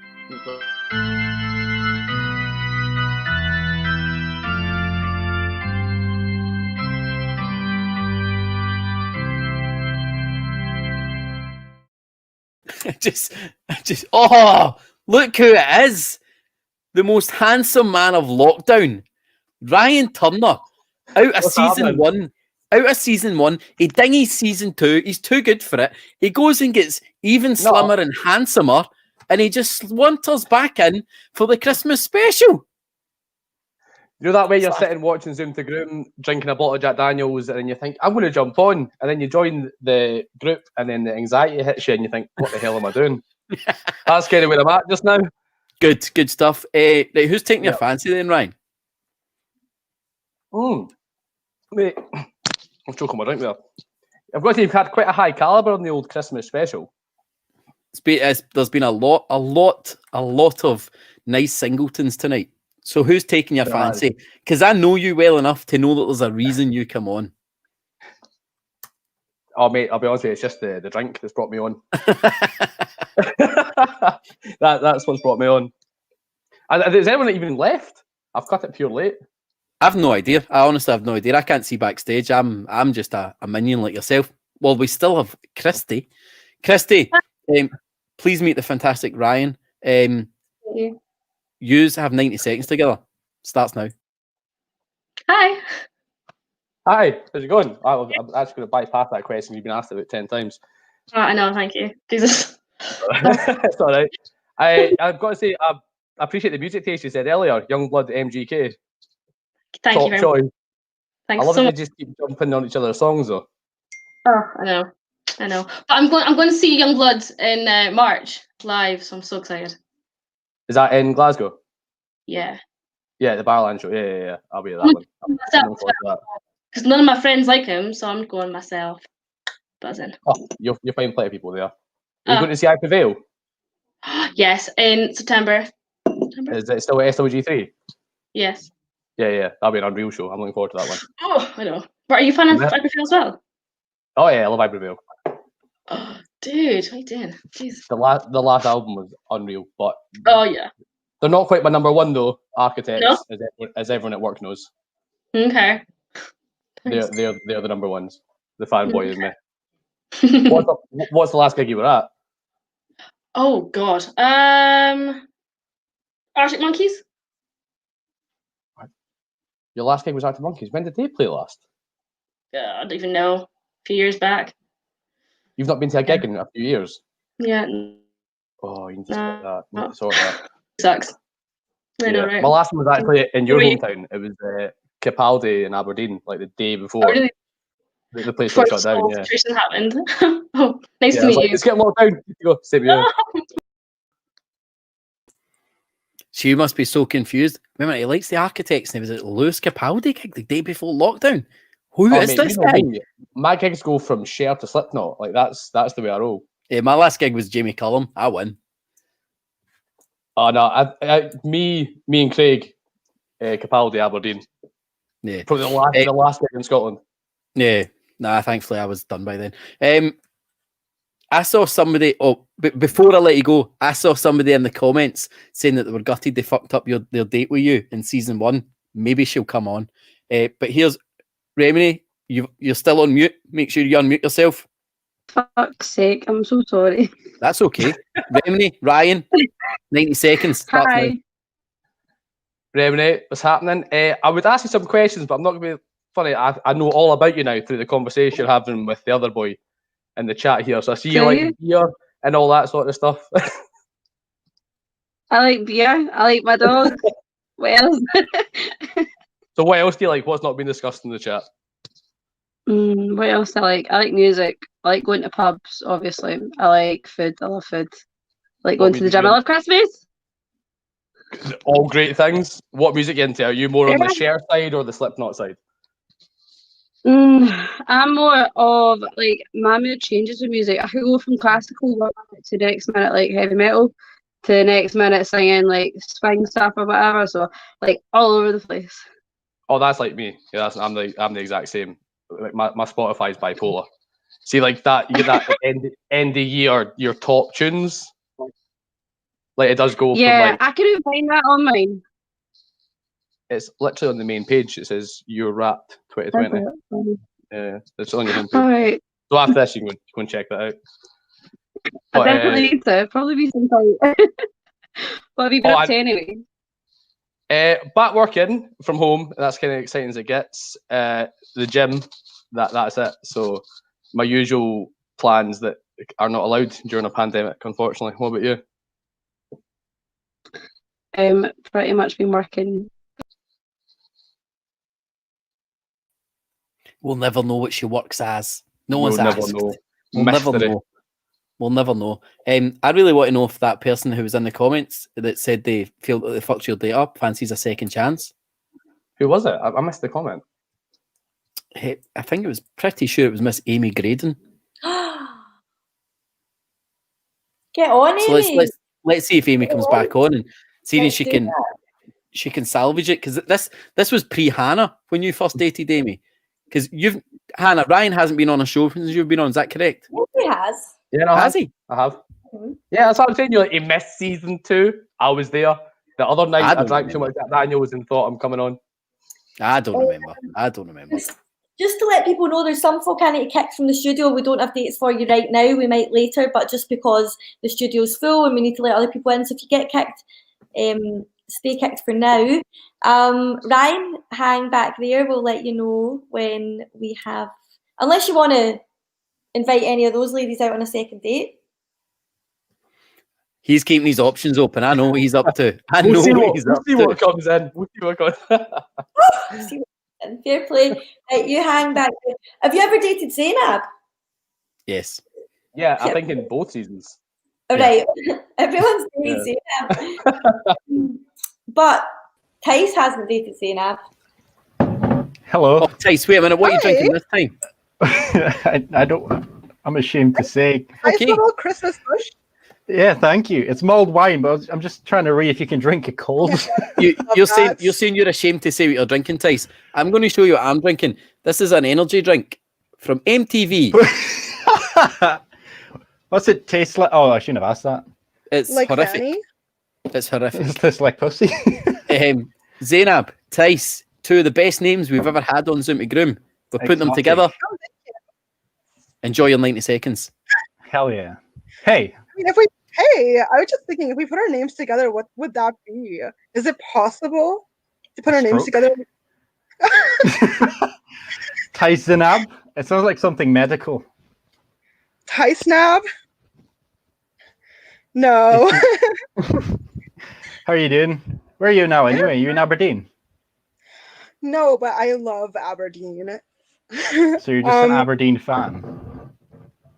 just oh, look who it is. The most handsome man of lockdown. Ryan Turner. Out of season one. Out of season one. He dingies season 2. He's too good for it. He goes and gets even slimmer and handsomer. And he just wanders back in for the Christmas special. You know that way you're sitting watching Zoom to Groom, drinking a bottle of Jack Daniels, and then you think, I'm going to jump on. And then you join the group, and then the anxiety hits you, and you think, what the hell am I doing? That's kind of where I'm at just now. Good stuff. Right, who's taking your fancy then, Ryan? Mate, I'm choking my drink there. I've got to say, you've had quite a high caliber on the old Christmas special. There's been a lot of nice singletons tonight. So who's taking your fancy? Because I know you well enough to know that there's a reason you come on. Oh, mate, I'll be honest with you, it's just the drink that's brought me on. That's what's brought me on. And is anyone even left? I've cut it pure late. I've no idea. I honestly have no idea. I can't see backstage. I'm just a minion like yourself. Well, we still have Christy. Christy, please meet the fantastic Ryan. Yous have 90 seconds together. Starts now. Hi. Hi, how's it going? I'm actually going to bypass that question. You've been asked about 10 times. Oh, I know, thank you. Jesus. It's all right. I've got to say, I appreciate the music taste you said earlier. Youngblood MGK. Thank you very much. Thanks I love so that much. you just keep jumping on each other's songs, though. Oh, I know. But I'm going to see Youngblood in March live, so I'm so excited. Is that in Glasgow? Yeah. Yeah, the Barland show. Yeah. I'll be at that one. I'm looking forward to that. Because none of my friends like him, so I'm going myself. Buzzing. Oh, you'll find plenty of people there. Are you going to see I Prevail? Yes, in September. Is it still at SWG3? Yes. Yeah, that'll be an unreal show. I'm looking forward to that one. Oh, I know. But are you a fan of Iberville as well? Oh yeah, I love Iberville. Oh, dude, I did. Jeez. The last album was unreal, but Oh yeah. they're not quite my number one though. Architects, No? as everyone at work knows. Okay. They're the number ones. The fanboy is me. What's the last gig you were at? Oh God. Arctic Monkeys. Your last gig was Arctic Monkeys. When did they play last? I don't even know. A few years back. You've not been to a gig in a few years. Yeah. Oh, you need to sort that. You need to sort that. Sucks. I know, Yeah. right? My last one was actually in your Where were you? hometown. It was Capaldi in Aberdeen, like the day before. Oh, really? The place Before got this shut down. whole Yeah. situation happened. Oh, nice Yeah, to I was meet like, you. It's getting locked down. You go, same here. She must be so confused. Remember, he likes the Architects, and he was at Lewis Capaldi gig the day before lockdown. Who is mate, this you know guy? me. My gigs go from Cher to Slipknot. Like that's the way I roll. Yeah, my last gig was Jamie Cullum. I win. Oh no, me and Craig, Capaldi, Aberdeen. Yeah, probably the last gig in Scotland. Yeah, nah. Thankfully, I was done by then. I saw somebody. Oh, but before I let you go, I saw somebody in the comments saying that they were gutted they fucked up their date with you in season 1. Maybe she'll come on. But here's Remini. You're still on mute. Make sure you unmute yourself. Fuck's sake! I'm so sorry. That's okay. Remini, Ryan, 90 seconds. Starts now. Hi. Remini, what's happening? I would ask you some questions, but I'm not going to be funny. I know all about you now through the conversation you're having with the other boy in the chat here. So I see you like beer and all that sort of stuff. I like beer. I like my dog. What else? So what else do you like? What's not been discussed in the chat? What else I like? I like music. I like going to pubs, obviously. I like food. I love food. I like going to the gym. I love Christmas. All great things. What music you into? Are you more on the Cher side or the Slipknot side? I'm more of like my mood changes with music. I could go from classical 1 minute to the next minute like heavy metal to the next minute singing like swing stuff or whatever. So like all over the place. Oh, that's like me. Yeah, I'm the exact same. Like my Spotify's bipolar. See, like that you get that end of year your top tunes. Like it does go from like I couldn't find that on mine. it's literally on the main page. It says You're Wrapped 2020. Yeah, it's on your homepage. Alright. So after this, you can go and check that out. I definitely need to. Probably be some time. What have you been up to anyway? Back working from home. That's kind of exciting as it gets. The gym. That's it. So my usual plans that are not allowed during a pandemic, unfortunately. What about you? Pretty much been working. We'll never know what she works as. No We'll one's never asked. know. We'll never Mystery. know. We'll never know. I really want to know if that person who was in the comments that said they feel that they fucked your date up fancies a second chance. Who was it? I missed the comment. Hey, I think it was pretty sure it was Miss Amy Graydon. Get on, So Amy. let's see if Amy comes back on and see if Let's she do can that. she can salvage it, because this was pre-Hannah when you first dated Amy. Because Hannah, Ryan hasn't been on a show since you've been on. Is that correct? Yes, he has. Yeah, no, Has he? I have. Yeah, that's what I'm saying. You're like, he missed season 2. I was there. The other night, I drank too much Jack Daniels and thought I'm coming on. I don't remember. Just to let people know, there's some folk I need to kick from the studio. We don't have dates for you right now. We might later, but just because the studio's full and we need to let other people in. So if you get kicked, stay kicked for now. Ryan, hang back there. We'll let you know when we have, unless you want to invite any of those ladies out on a second date. He's keeping his options open. I know what he's up to. We'll see what comes in. We'll see what comes in. Fair play. Right, you hang back there. Have you ever dated Zainab? Yes. Yeah, I think in both seasons. All right. Everyone's dated Zainab. But Tice hasn't dated Zainab. Hello. Oh, Tice, wait a minute. What are you drinking this time? I don't. I'm ashamed to say. Nice little Christmas bush. Yeah, thank you. It's mulled wine, but I'm just trying to read if you can drink it cold. You're saying you're ashamed to say what you're drinking, Tice. I'm going to show you what I'm drinking. This is an energy drink from MTV. What's it taste like? Oh, I shouldn't have asked that. It's Like horrific. Fanny? It's horrific. Is this like pussy? Zainab, Tice, two of the best names we've ever had on Zoom to Groom. We're putting them together. Enjoy your 90 seconds. Hell yeah. Hey. I mean, I was just thinking, if we put our names together, what would that be? Is it possible to put our names together? Zainab. It sounds like something medical. Snab? No. How are you doing? Where are you now anyway? You in Aberdeen? No, but I love Aberdeen. So you're just an Aberdeen fan?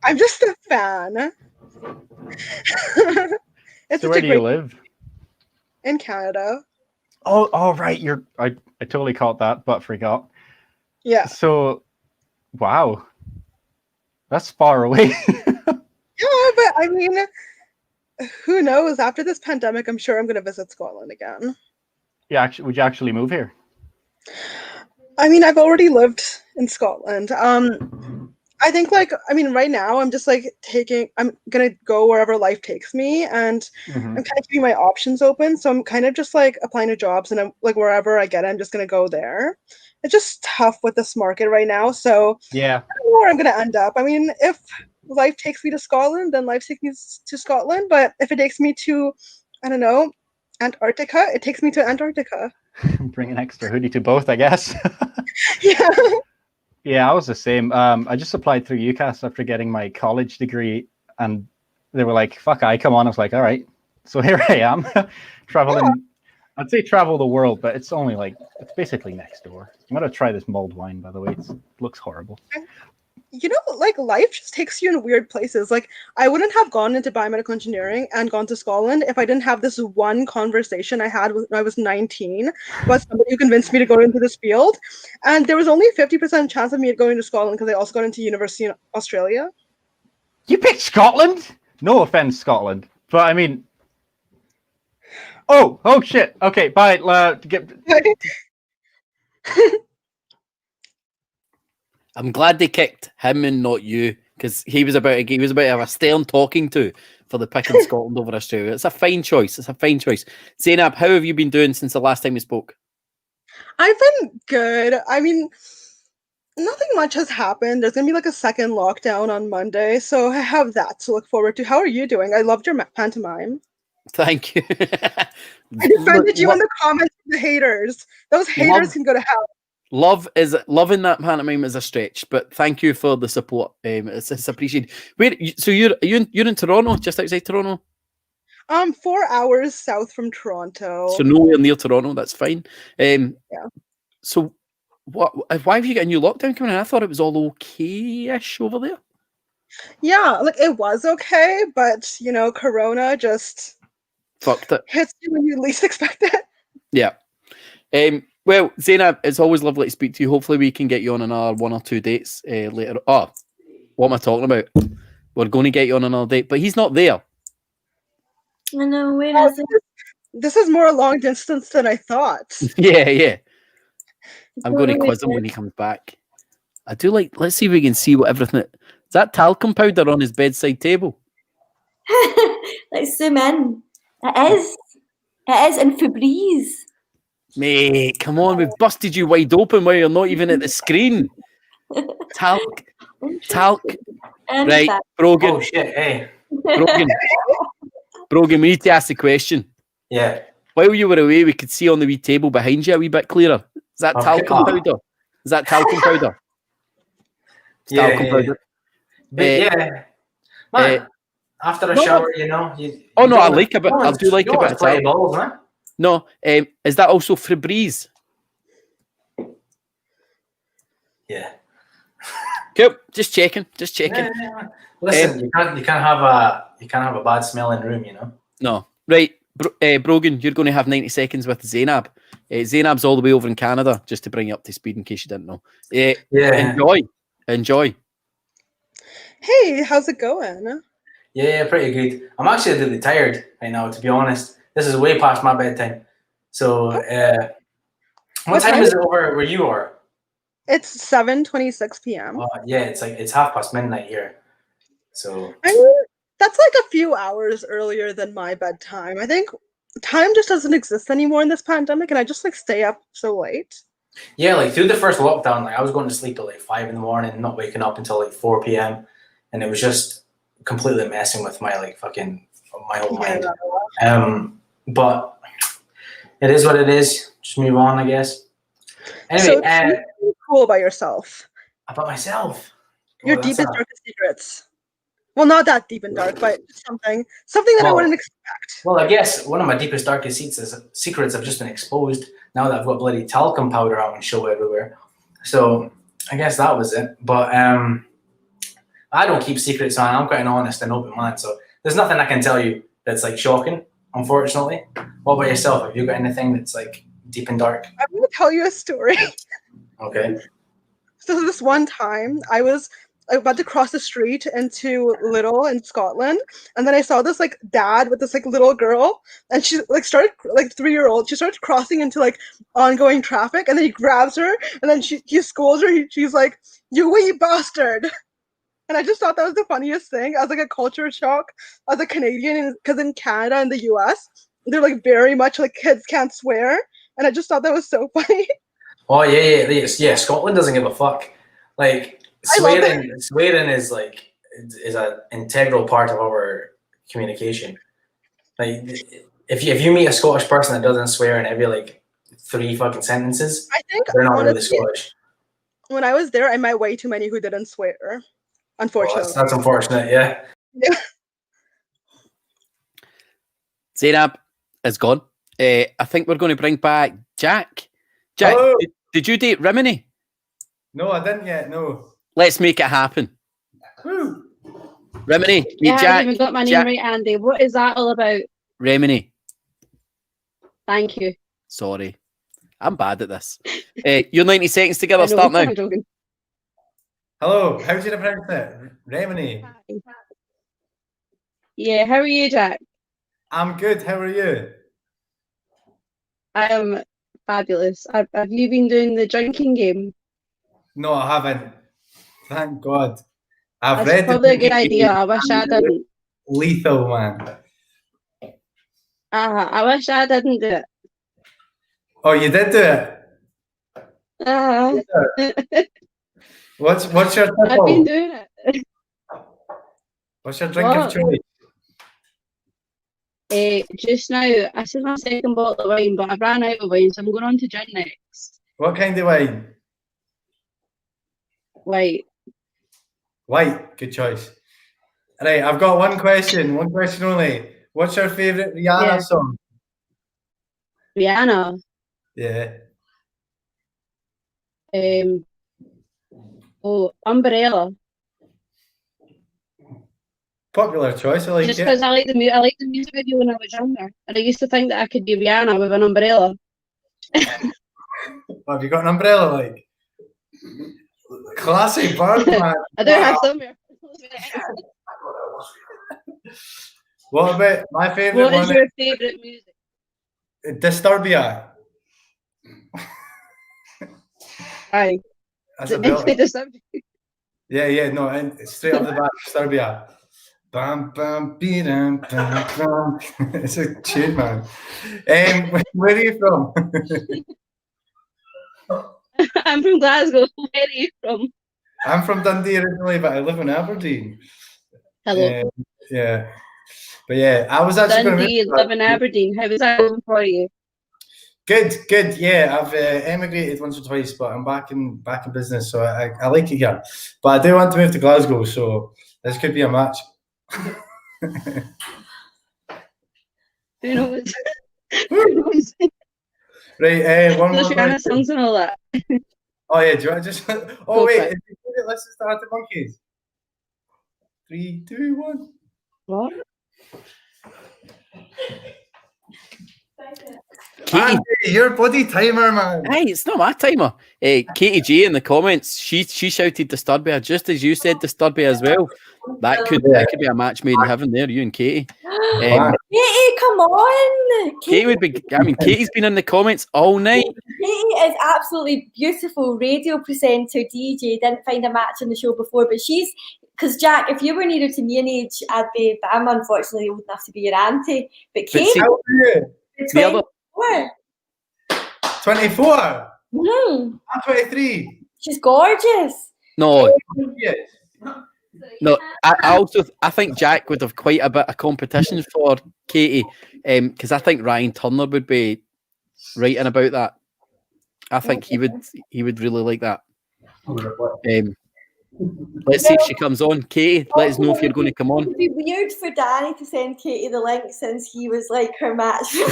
I'm just a fan. So where do you live? In Canada. Oh, right. I totally caught that, but forgot. Yeah. So, wow. That's far away. Yeah, but I mean, who knows? After this pandemic, I'm sure I'm going to visit Scotland again. Yeah, would you actually move here? I mean, I've already lived in Scotland. I think right now I'm just I'm going to go wherever life takes me, and I'm kind of keeping my options open. So I'm kind of just applying to jobs, and I'm wherever I get, I'm just going to go there. It's just tough with this market right now. So yeah, I don't know where I'm going to end up. I mean, if life takes me to Scotland, then life takes me to Scotland. But if it takes me to, I don't know, Antarctica, it takes me to Antarctica. Bring an extra hoodie to both, I guess. Yeah. Yeah, I was the same. I just applied through UCAS after getting my college degree, and they were like, fuck, come on. I was like, all right. So here I am, traveling. Yeah. I'd say travel the world, but it's only it's basically next door. I'm going to try this mulled wine, by the way. It looks horrible. You know, life just takes you in weird places. I wouldn't have gone into biomedical engineering and gone to Scotland if I didn't have this one conversation I had when I was 19 with somebody who convinced me to go into this field. And there was only a 50% chance of me going to Scotland because I also got into university in Australia. You picked Scotland? No offense, Scotland. But I mean... Oh shit. Okay, bye. I'm glad they kicked him and not you, because he was about to have a stern talking to for the pick in Scotland over Australia. It's a fine choice. Zainab, how have you been doing since the last time we spoke? I've been good. I mean, nothing much has happened. There's going to be a second lockdown on Monday, so I have that to look forward to. How are you doing? I loved your pantomime. Thank you. I defended you in the comments of the haters. Those haters can go to hell. Loving that pantomime is a stretch, but thank you for the support. It's appreciated. So you're in Toronto, just outside Toronto? 4 hours south from Toronto. So nowhere near Toronto. That's fine. Yeah. So why have you got a new lockdown coming in? I thought it was all okay-ish over there. Yeah, it was okay, but Corona just fucked it. Hits you when you least expect it. Yeah. Well, Zainab, it's always lovely to speak to you. Hopefully we can get you on another 1 or 2 dates later. Oh, what am I talking about? We're going to get you on another date, but he's not there. I know, wait a second. This is more long distance than I thought. Yeah. I'm going to quiz him when he comes back. I do let's see if we can see what everything... Is that talcum powder on his bedside table? Let's zoom in. It is, and Febreze. Mate, come on, we've busted you wide open while you're not even at the screen. Talc. Right, Brogan. Oh shit, hey. Brogan, we need to ask the question. Yeah. While you were away, we could see on the wee table behind you a wee bit clearer. Is that talcum powder? Is that talcum powder? Yeah, talcum powder. Yeah. Man, after a shower, I like a bit. I do like a bit of talcum. Balls, huh? No, is that also Febreze? Yeah. Cool. Just checking. Yeah. Listen, you can't have a bad smelling room, No. Right, Brogan, you're going to have 90 seconds with Zainab. Zainab's all the way over in Canada, just to bring you up to speed in case you didn't know. Yeah. Enjoy. Hey, how's it going? Yeah, pretty good. I'm actually really tired right now, to be honest. This is way past my bedtime. So, what time is it over where you are? It's 7:26 p.m. Yeah, it's midnight here. So I mean, that's like a few hours earlier than my bedtime. I think time just doesn't exist anymore in this pandemic, and I just like stay up so late. yeah, like through the first lockdown, like I was going to sleep at like 5 in the morning, not waking up until like 4 p.m. And it was just completely messing with my like fucking my whole mind. But it is what it is. Just move on, I guess. Anyway, So something cool about yourself. about myself. Your deepest, darkest secrets. Well, not that deep and dark, but something that I wouldn't expect. Well, I guess one of my deepest, darkest secrets have just been exposed now that I've got bloody talcum powder out and show everywhere. So I guess that was it. But I don't keep secrets on. I'm quite an honest and open man. So there's nothing I can tell you that's like shocking, unfortunately. What about yourself? Have you got anything that's like deep and dark? I'm going to tell you a story. Okay. So this one time, I was about to cross the street into Little in Scotland, and then I saw this like dad with this like little girl, and she like started like 3-year-old. She started crossing into like ongoing traffic, and then he grabs her, and then he scolds her. She's like, "You wee bastard!" And I just thought that was the funniest thing as like a culture shock as a Canadian, because in Canada and the US, they're like very much like kids can't swear, and I just thought that was so funny. Oh yeah. Scotland doesn't give a fuck. Like swearing is like is an integral part of our communication. Like if you meet a Scottish person that doesn't swear in every like 3 fucking sentences, I think they're not really honestly, Scottish. when I was there, I met way too many who didn't swear. Unfortunately, That's unfortunate. Yeah. Zainab is gone. I think we're going to bring back Jack. Jack, did you date Rimini? No, I didn't yet. No. Let's make it happen. Woo. Rimini, meet You haven't Jack. even got my name right, Andy. What is that all about? Rimini. Thank you. Sorry. I'm bad at this. You're 90 seconds together. Start now. I'm joking. Hello, how do you pronounce it? Remini. Yeah, how are you, Jack? I'm good. How are you? I am fabulous. Have you been doing the drinking game? No, I haven't. Thank God. I've That's read probably a good drinking idea. game. I wish I didn't. Lethal, man. I wish I didn't do it. Oh, you did do it. What's your tipple? I've been doing it. What's your drink of choice? Just now, this is my second bottle of wine, but I've ran out of wine, so I'm going on to gin next. What kind of wine? White. White, good choice. Right, I've got one question only. What's your favourite Rihanna song? Rihanna. Yeah. Umbrella. Popular choice, I like Just it. because I like the music video when I was younger, and I used to think that I could be Rihanna with an umbrella. Have you got an umbrella, like? Classic bird, man. I do have some here. What about my favourite one? What is your favourite music? Disturbia. Aye. That's a bit. Disturbia. Yeah, no, and straight off the bat, Disturbia. Bam, bam, bam, bam, bam. It's a tune, man. Where are you from? I'm from Glasgow. Where are you from? I'm from Dundee originally, but I live in Aberdeen. Hello. Yeah. But yeah, I was actually Dundee, live in Aberdeen. How was that going for you? Good. Yeah, I've emigrated once or twice, but I'm back in business, so I like it here. But I do want to move to Glasgow, so this could be a match. Who knows? Right, one more Rihanna question. songs and all that. Oh yeah, do you want to just? Oh wait, is it Let's Just Start the Monkeys. 3, 2, 1. What? Katie, Andy, your bloody timer, man. hey, it's not my timer. Katie G in the comments, she shouted Disturbia just as you said Disturbia as well. That could be a match made in heaven there, you and Katie. Katie, come on. Katie would be. I mean, Katie's been in the comments all night. Katie is absolutely beautiful radio presenter, DJ. Didn't find a match on the show before, but she's because Jack, if you were nearer to me in age, I'd be. But I'm unfortunately old enough to be your auntie. But Katie, how old are you? 24. 24. I'm 23. She's gorgeous. No. No, I think Jack would have quite a bit of competition for Katie, because I think Ryan Turner would be writing about that. I think he would really like that. Let's see if she comes on. Katie, let us know if you're going to come on. It would be weird for Danny to send Katie the link since he was like her match. Well,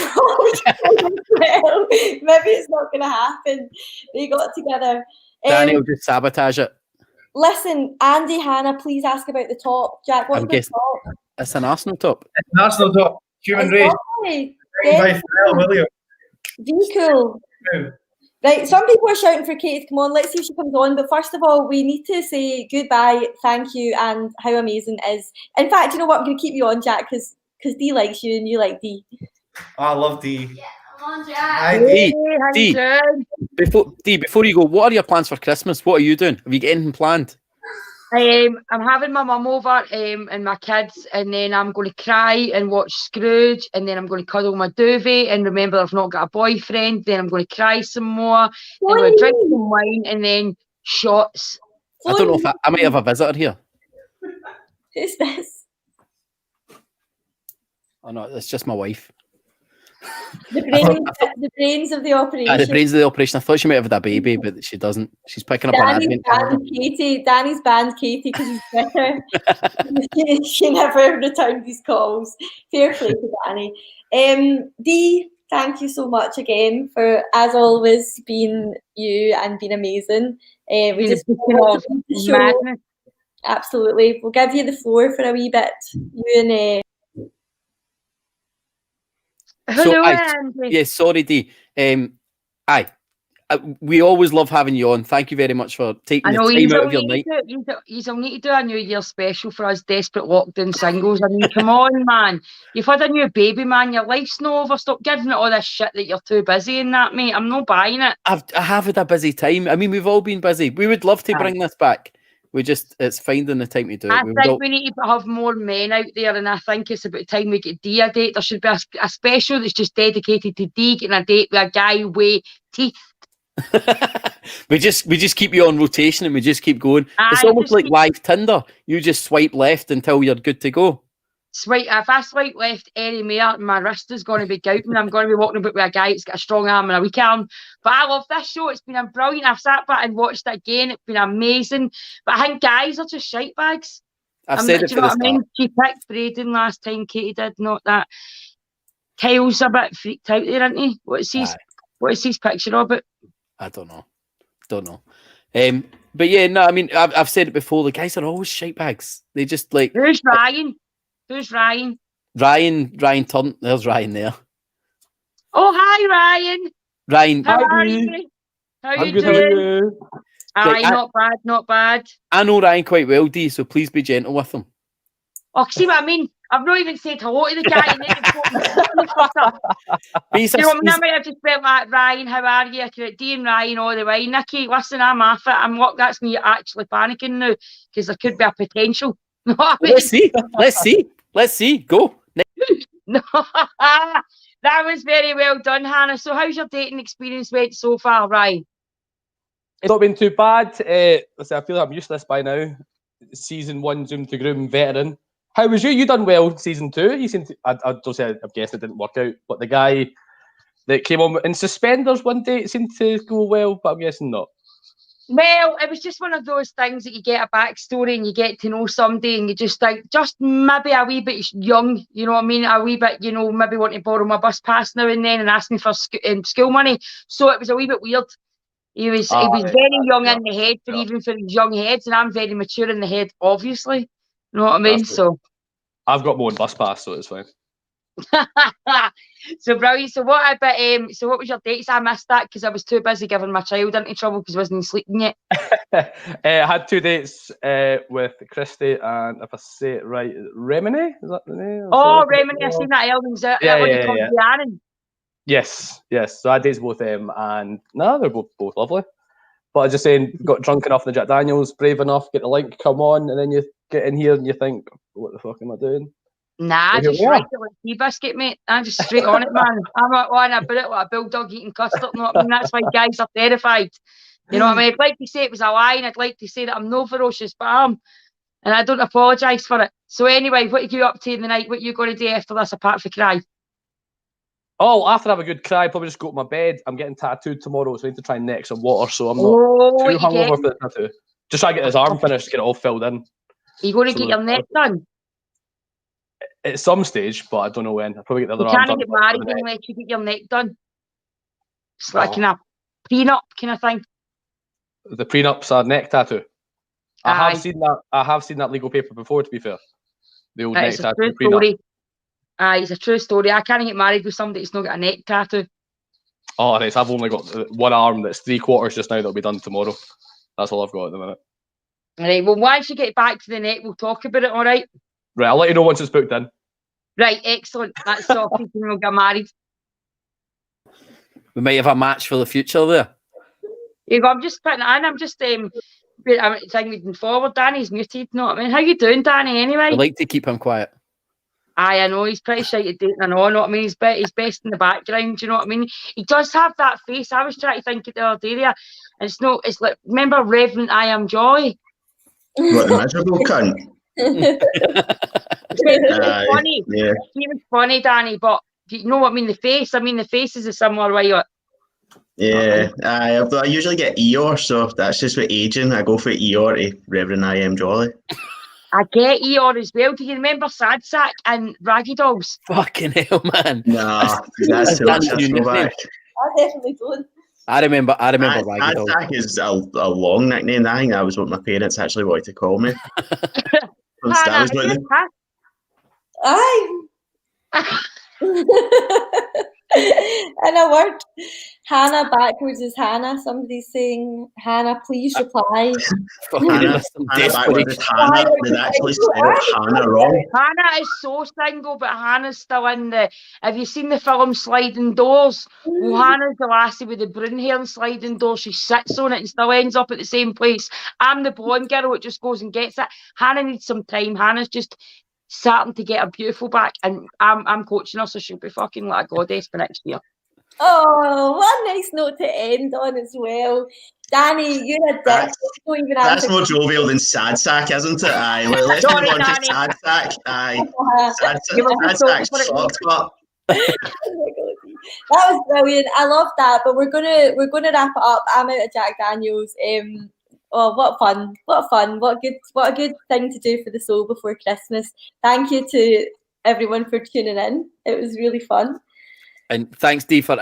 maybe it's not going to happen. They got together. Danny will just sabotage it. Listen, Andy, Hannah, please ask about the top. Jack, what's I'm the guessing top? it's an Arsenal top. It's an Arsenal top. Human race. By Pharrell Williams. Be cool. Right, some people are shouting for Katie to come on. Let's see if she comes on. But first of all, we need to say goodbye, thank you, and how amazing it is. In fact, you know what? I'm going to keep you on, Jack, because Dee likes you and you like Dee. I love Dee. Come on, Jack. Dee, before you go, what are your plans for Christmas? What are you doing? Have you got anything planned? I'm having my mum over and my kids, and then I'm going to cry and watch Scrooge, and then I'm going to cuddle my duvet and remember I've not got a boyfriend. Then I'm going to cry some more, and I'm going to drink some wine, and then shots. I don't know if I might have a visitor here. Who's this? Oh no, it's just my wife. The brains of the operation. The brains of the operation. I thought she might have had a baby, but she doesn't. She's picking up on Advent. Danny's banned Katie because he's better. she never returned these calls. Fair play to Danny. Dee, thank you so much again for, as always, being you and being amazing. We just show. Absolutely. We'll give you the floor for a wee bit. You and Hello, yes, sorry, Dee. We always love having you on. Thank you very much for taking the time out of your night. You'll need to do a New Year special for us desperate lockdown singles. I mean, come on, man. You've had a new baby, man. Your life's not over. Stop giving it all this shit that you're too busy in that, mate. I'm not buying it. I have had a busy time. I mean, we've all been busy. We would love to bring this back. It's finding the time to do it. I think we need to have more men out there, and I think it's about time we get Dee a date. There should be a special that's just dedicated to Dee getting a date with a guy with teeth. we just keep you on rotation and we just keep going. It's almost like live Tinder. You just swipe left until you're good to go. If I swipe left anymore, my wrist is going to be gouting. I'm going to be walking about with a guy that's got a strong arm and a weak arm. But I love this show. It's been brilliant. I've sat back and watched it again. It's been amazing. But I think guys are just shite bags. I've said it for the start. She picked Braden last time. Katie did, not that. Kyle's a bit freaked out there, isn't he? What is his picture of it? I don't know. But yeah, no, I mean, I've said it before. The guys are always shite bags. They just like. Who's Ryan? Who's Ryan? Ryan Turn. There's Ryan there. Oh, hi, Ryan. Ryan. How are you? How you doing? Aye, not bad. I know Ryan quite well, Dee, so please be gentle with him. Oh, see what I mean? I've not even said hello to the guy. And then I might have just been like, Ryan, how are you? Dee and Ryan all the way. Nikki, listen, I'm off it. That's me actually panicking now because there could be a potential. Let's see. Go. No, that was very well done, Hannah. So how's your dating experience went so far, Ryan? It's not been too bad. Listen, I feel like I'm used to this by now. Season 1, Zoom to Groom veteran. How was you? You done well season 2. You seem to, I don't say I'm guessing it didn't work out, but the guy that came on in suspenders one day, it seemed to go well, but I'm guessing not. Well, it was just one of those things that you get a backstory and you get to know somebody and you just think, just maybe a wee bit young, you know what I mean? A wee bit, maybe want to borrow my bus pass now and then and ask me for school money. So it was a wee bit weird. He was very young in the head even for his young heads, and I'm very mature in the head, obviously. You know what I mean? So I've got my own bus pass, so it's fine. So brilliant. So what about so what was your dates? I missed that because I was too busy giving my child into trouble because I wasn't sleeping yet. I had 2 dates with Christy and, if I say it right, Remini? Is that the name? Oh, Remini, I seen that Elvin's out. Yeah, That one yeah, you called yeah. Rhiannon. Yes. So I dated both them, and no, they're both lovely. But I was just saying, got drunk enough in the Jack Daniels, brave enough, get the link, come on, and then you get in here and you think, what the fuck am I doing? Nah, So just right it like tea biscuit, mate. I'm just straight on it, man. I'm on a bit like a bulldog eating custard, you know what I mean? That's why guys are terrified. You know what I mean? I'd like to say it was a lie, and I'd like to say that I'm no ferocious, but I am. And I don't apologise for it. So anyway, what are you up to in the night? What are you going to do after this, apart from cry? Oh, after I have a good cry, probably just go to my bed. I'm getting tattooed tomorrow, so I need to try and neck some water, so I'm not too hungover for the tattoo. Just try to get his arm finished, get it all filled in. Are you going to get your neck done? At some stage, but I don't know when. I'll probably get the other You arm can't done. get married unless you get your neck done. It's like kind of prenup kind of thing. The prenup's a neck tattoo. I Aye. have seen that. I have seen that legal paper before, to be fair. The old neck It's a tattoo true prenup. story. It's a true story. I can't get married with somebody that's not got a neck tattoo. Oh, right. So I've only got one arm that's 3/4 just now. That'll be done tomorrow. That's all I've got at the minute. All right. Well, once you get back to the neck, we'll talk about it. All right. Right. I'll let you know once it's booked in. Right. Excellent. That's sorted. And we'll get married. We might have a match for the future there. You go. I'm just putting it in. I'm just thinking forward. Danny's muted. You know what I mean? How you doing, Danny? Anyway. I like to keep him quiet. I know he's pretty shy at dating. I know what I mean. He's best in the background. You know what I mean? He does have that face. I was trying to think it the other day there, and it's no. It's like, remember Reverend I Am Joy. What a miserable cunt. He was funny. Yeah. He was funny, Danny. But do you know what I mean? The face. I mean, the face is a similar way. Yeah, I usually get Eeyore, so that's just with aging. I go for Eeyore to Reverend I Am Jolly. I get Eeyore as well. Do you remember Sad Sack and Raggy Dolls? Fucking hell, man. Nah, that's too much. Danny's new nickname. I definitely don't. I remember Raggy Dolls. Sack is a long nickname. I think that was what my parents actually wanted to call me. Aye. And a word. Hannah backwards is Hannah. Somebody's saying, Hannah, please reply. Hannah backwards is Hannah. They actually spelled Hannah wrong. Hannah is so single, but Hannah's still in the. Have you seen the film Sliding Doors? Well, Hannah's the lassie with the brown hair and sliding doors. She sits on it and still ends up at the same place. I'm the blonde girl that just goes and gets it. Hannah needs some time. Hannah's just starting to get her beautiful back, and I'm coaching her, so she'll be fucking like a goddess for next year. Oh, what a nice note to end on as well. Danny, you're a dick. That's more jovial than Sad Sack, isn't it? Aye, well, let's move on to Sad Sack. Aye, Sad Sack's sucked, but that was brilliant. I love that. But we're gonna wrap it up. I'm out of Jack Daniels. Oh, what fun! What fun! What a good thing to do for the soul before Christmas. Thank you to everyone for tuning in. It was really fun. And thanks, Dee, for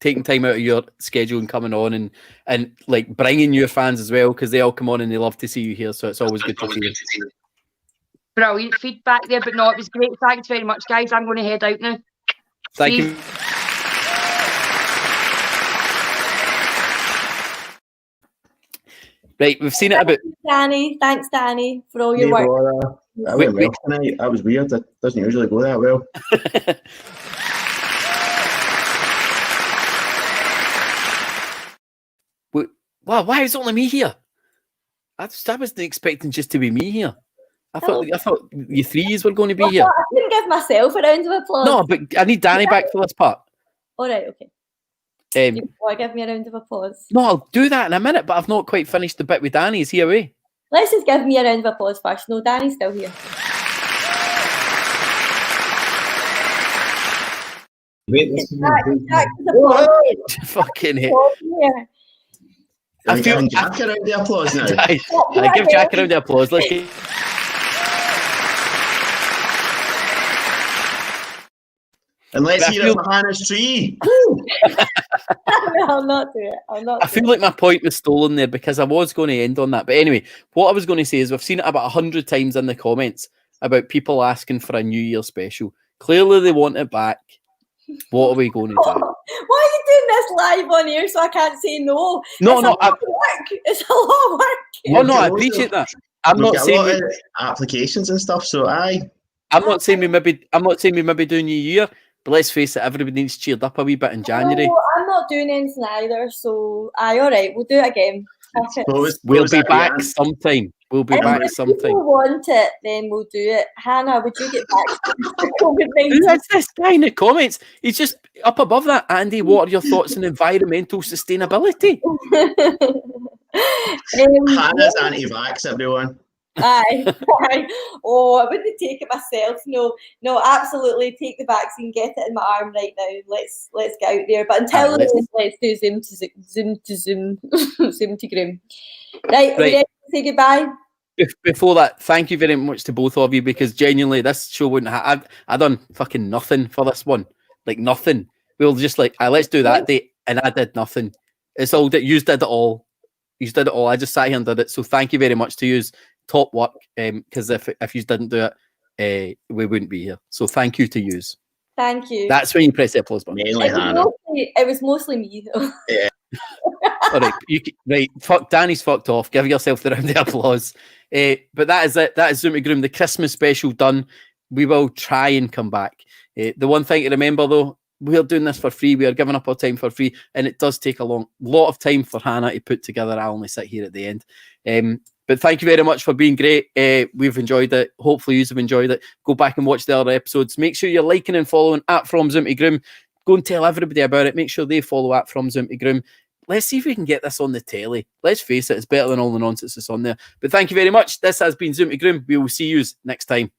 taking time out of your schedule and coming on and like bringing your fans as well, because they all come on and they love to see you here. So it's always good to see you. Brilliant feedback there, but no, it was great. Thanks very much, guys. I'm going to head out now. Thank you. Right, we've seen it about. Danny, thanks, Danny, for all your work. That went well tonight. That was weird. That doesn't usually go that well. Wow, why is only me here? I wasn't expecting just to be me here. I thought you threes were going to be here. I couldn't give myself a round of applause. No, but I need Danny back for this part. All right, okay. You want to give me a round of applause? No, I'll do that in a minute, but I've not quite finished the bit with Danny. Is he away? Let's just give me a round of applause first. No, Danny's still here. Wait, this is fucking hell. I feel Jack around the applause now. I give Jack around the applause. Let's get... And let's hear it for Hannah's tree. I'll not do it. I feel like my point was stolen there because I was going to end on that. But anyway, what I was going to say is we've seen it about 100 times in the comments about people asking for a New Year special. Clearly, they want it back. What are we going to do? Why are you doing this live on air so I can't say no? No, it's no, a lot of work. It's a lot of work. Oh no, I appreciate that. I'm We've not got a saying lot of applications and stuff, so I'm not saying we maybe do New Year, but let's face it, everybody needs cheered up a wee bit in January. No, I'm not doing anything either, so all right, we'll do it again. We'll be back sometime. We'll be back If sometime. people want it, then we'll do it. Hannah, would you get back to COVID-19? Who is this guy in the comments? He's just up above that. Andy, what are your thoughts on environmental sustainability? Hannah's anti-vax, everyone. Aye. Oh, I wouldn't take it myself. No, absolutely. Take the vaccine, get it in my arm right now. Let's get out there. But until then, let's do Zoom to Groom. Right, are we ready to say goodbye? Before that, thank you very much to both of you, because genuinely this show wouldn't have. I done fucking nothing for this one, like nothing. We were just like, let's do that date, and I did nothing. It's all that you did it all. You did it all. I just sat here and did it. So thank you very much to you. Top work. Because if you didn't do it, we wouldn't be here. So thank you to you. Thank you. That's when you press the applause button. It was mostly me though. Yeah. All right, right. Fuck, Danny's fucked off. Give yourself the round of applause. But that is it. That is Zoom to Groom, the Christmas special done. We will try and come back. The one thing to remember though, we are doing this for free. We are giving up our time for free, and it does take a lot of time for Hannah to put together. I only sit here at the end. But thank you very much for being great. We've enjoyed it. Hopefully you have enjoyed it. Go back and watch the other episodes. Make sure you're liking and following at From Zoom to Groom. Go and tell everybody about it. Make sure they follow at From Zoom to Groom. Let's see if we can get this on the telly. Let's face it, it's better than all the nonsense that's on there. But thank you very much. This has been Zoom to Groom. We will see you next time.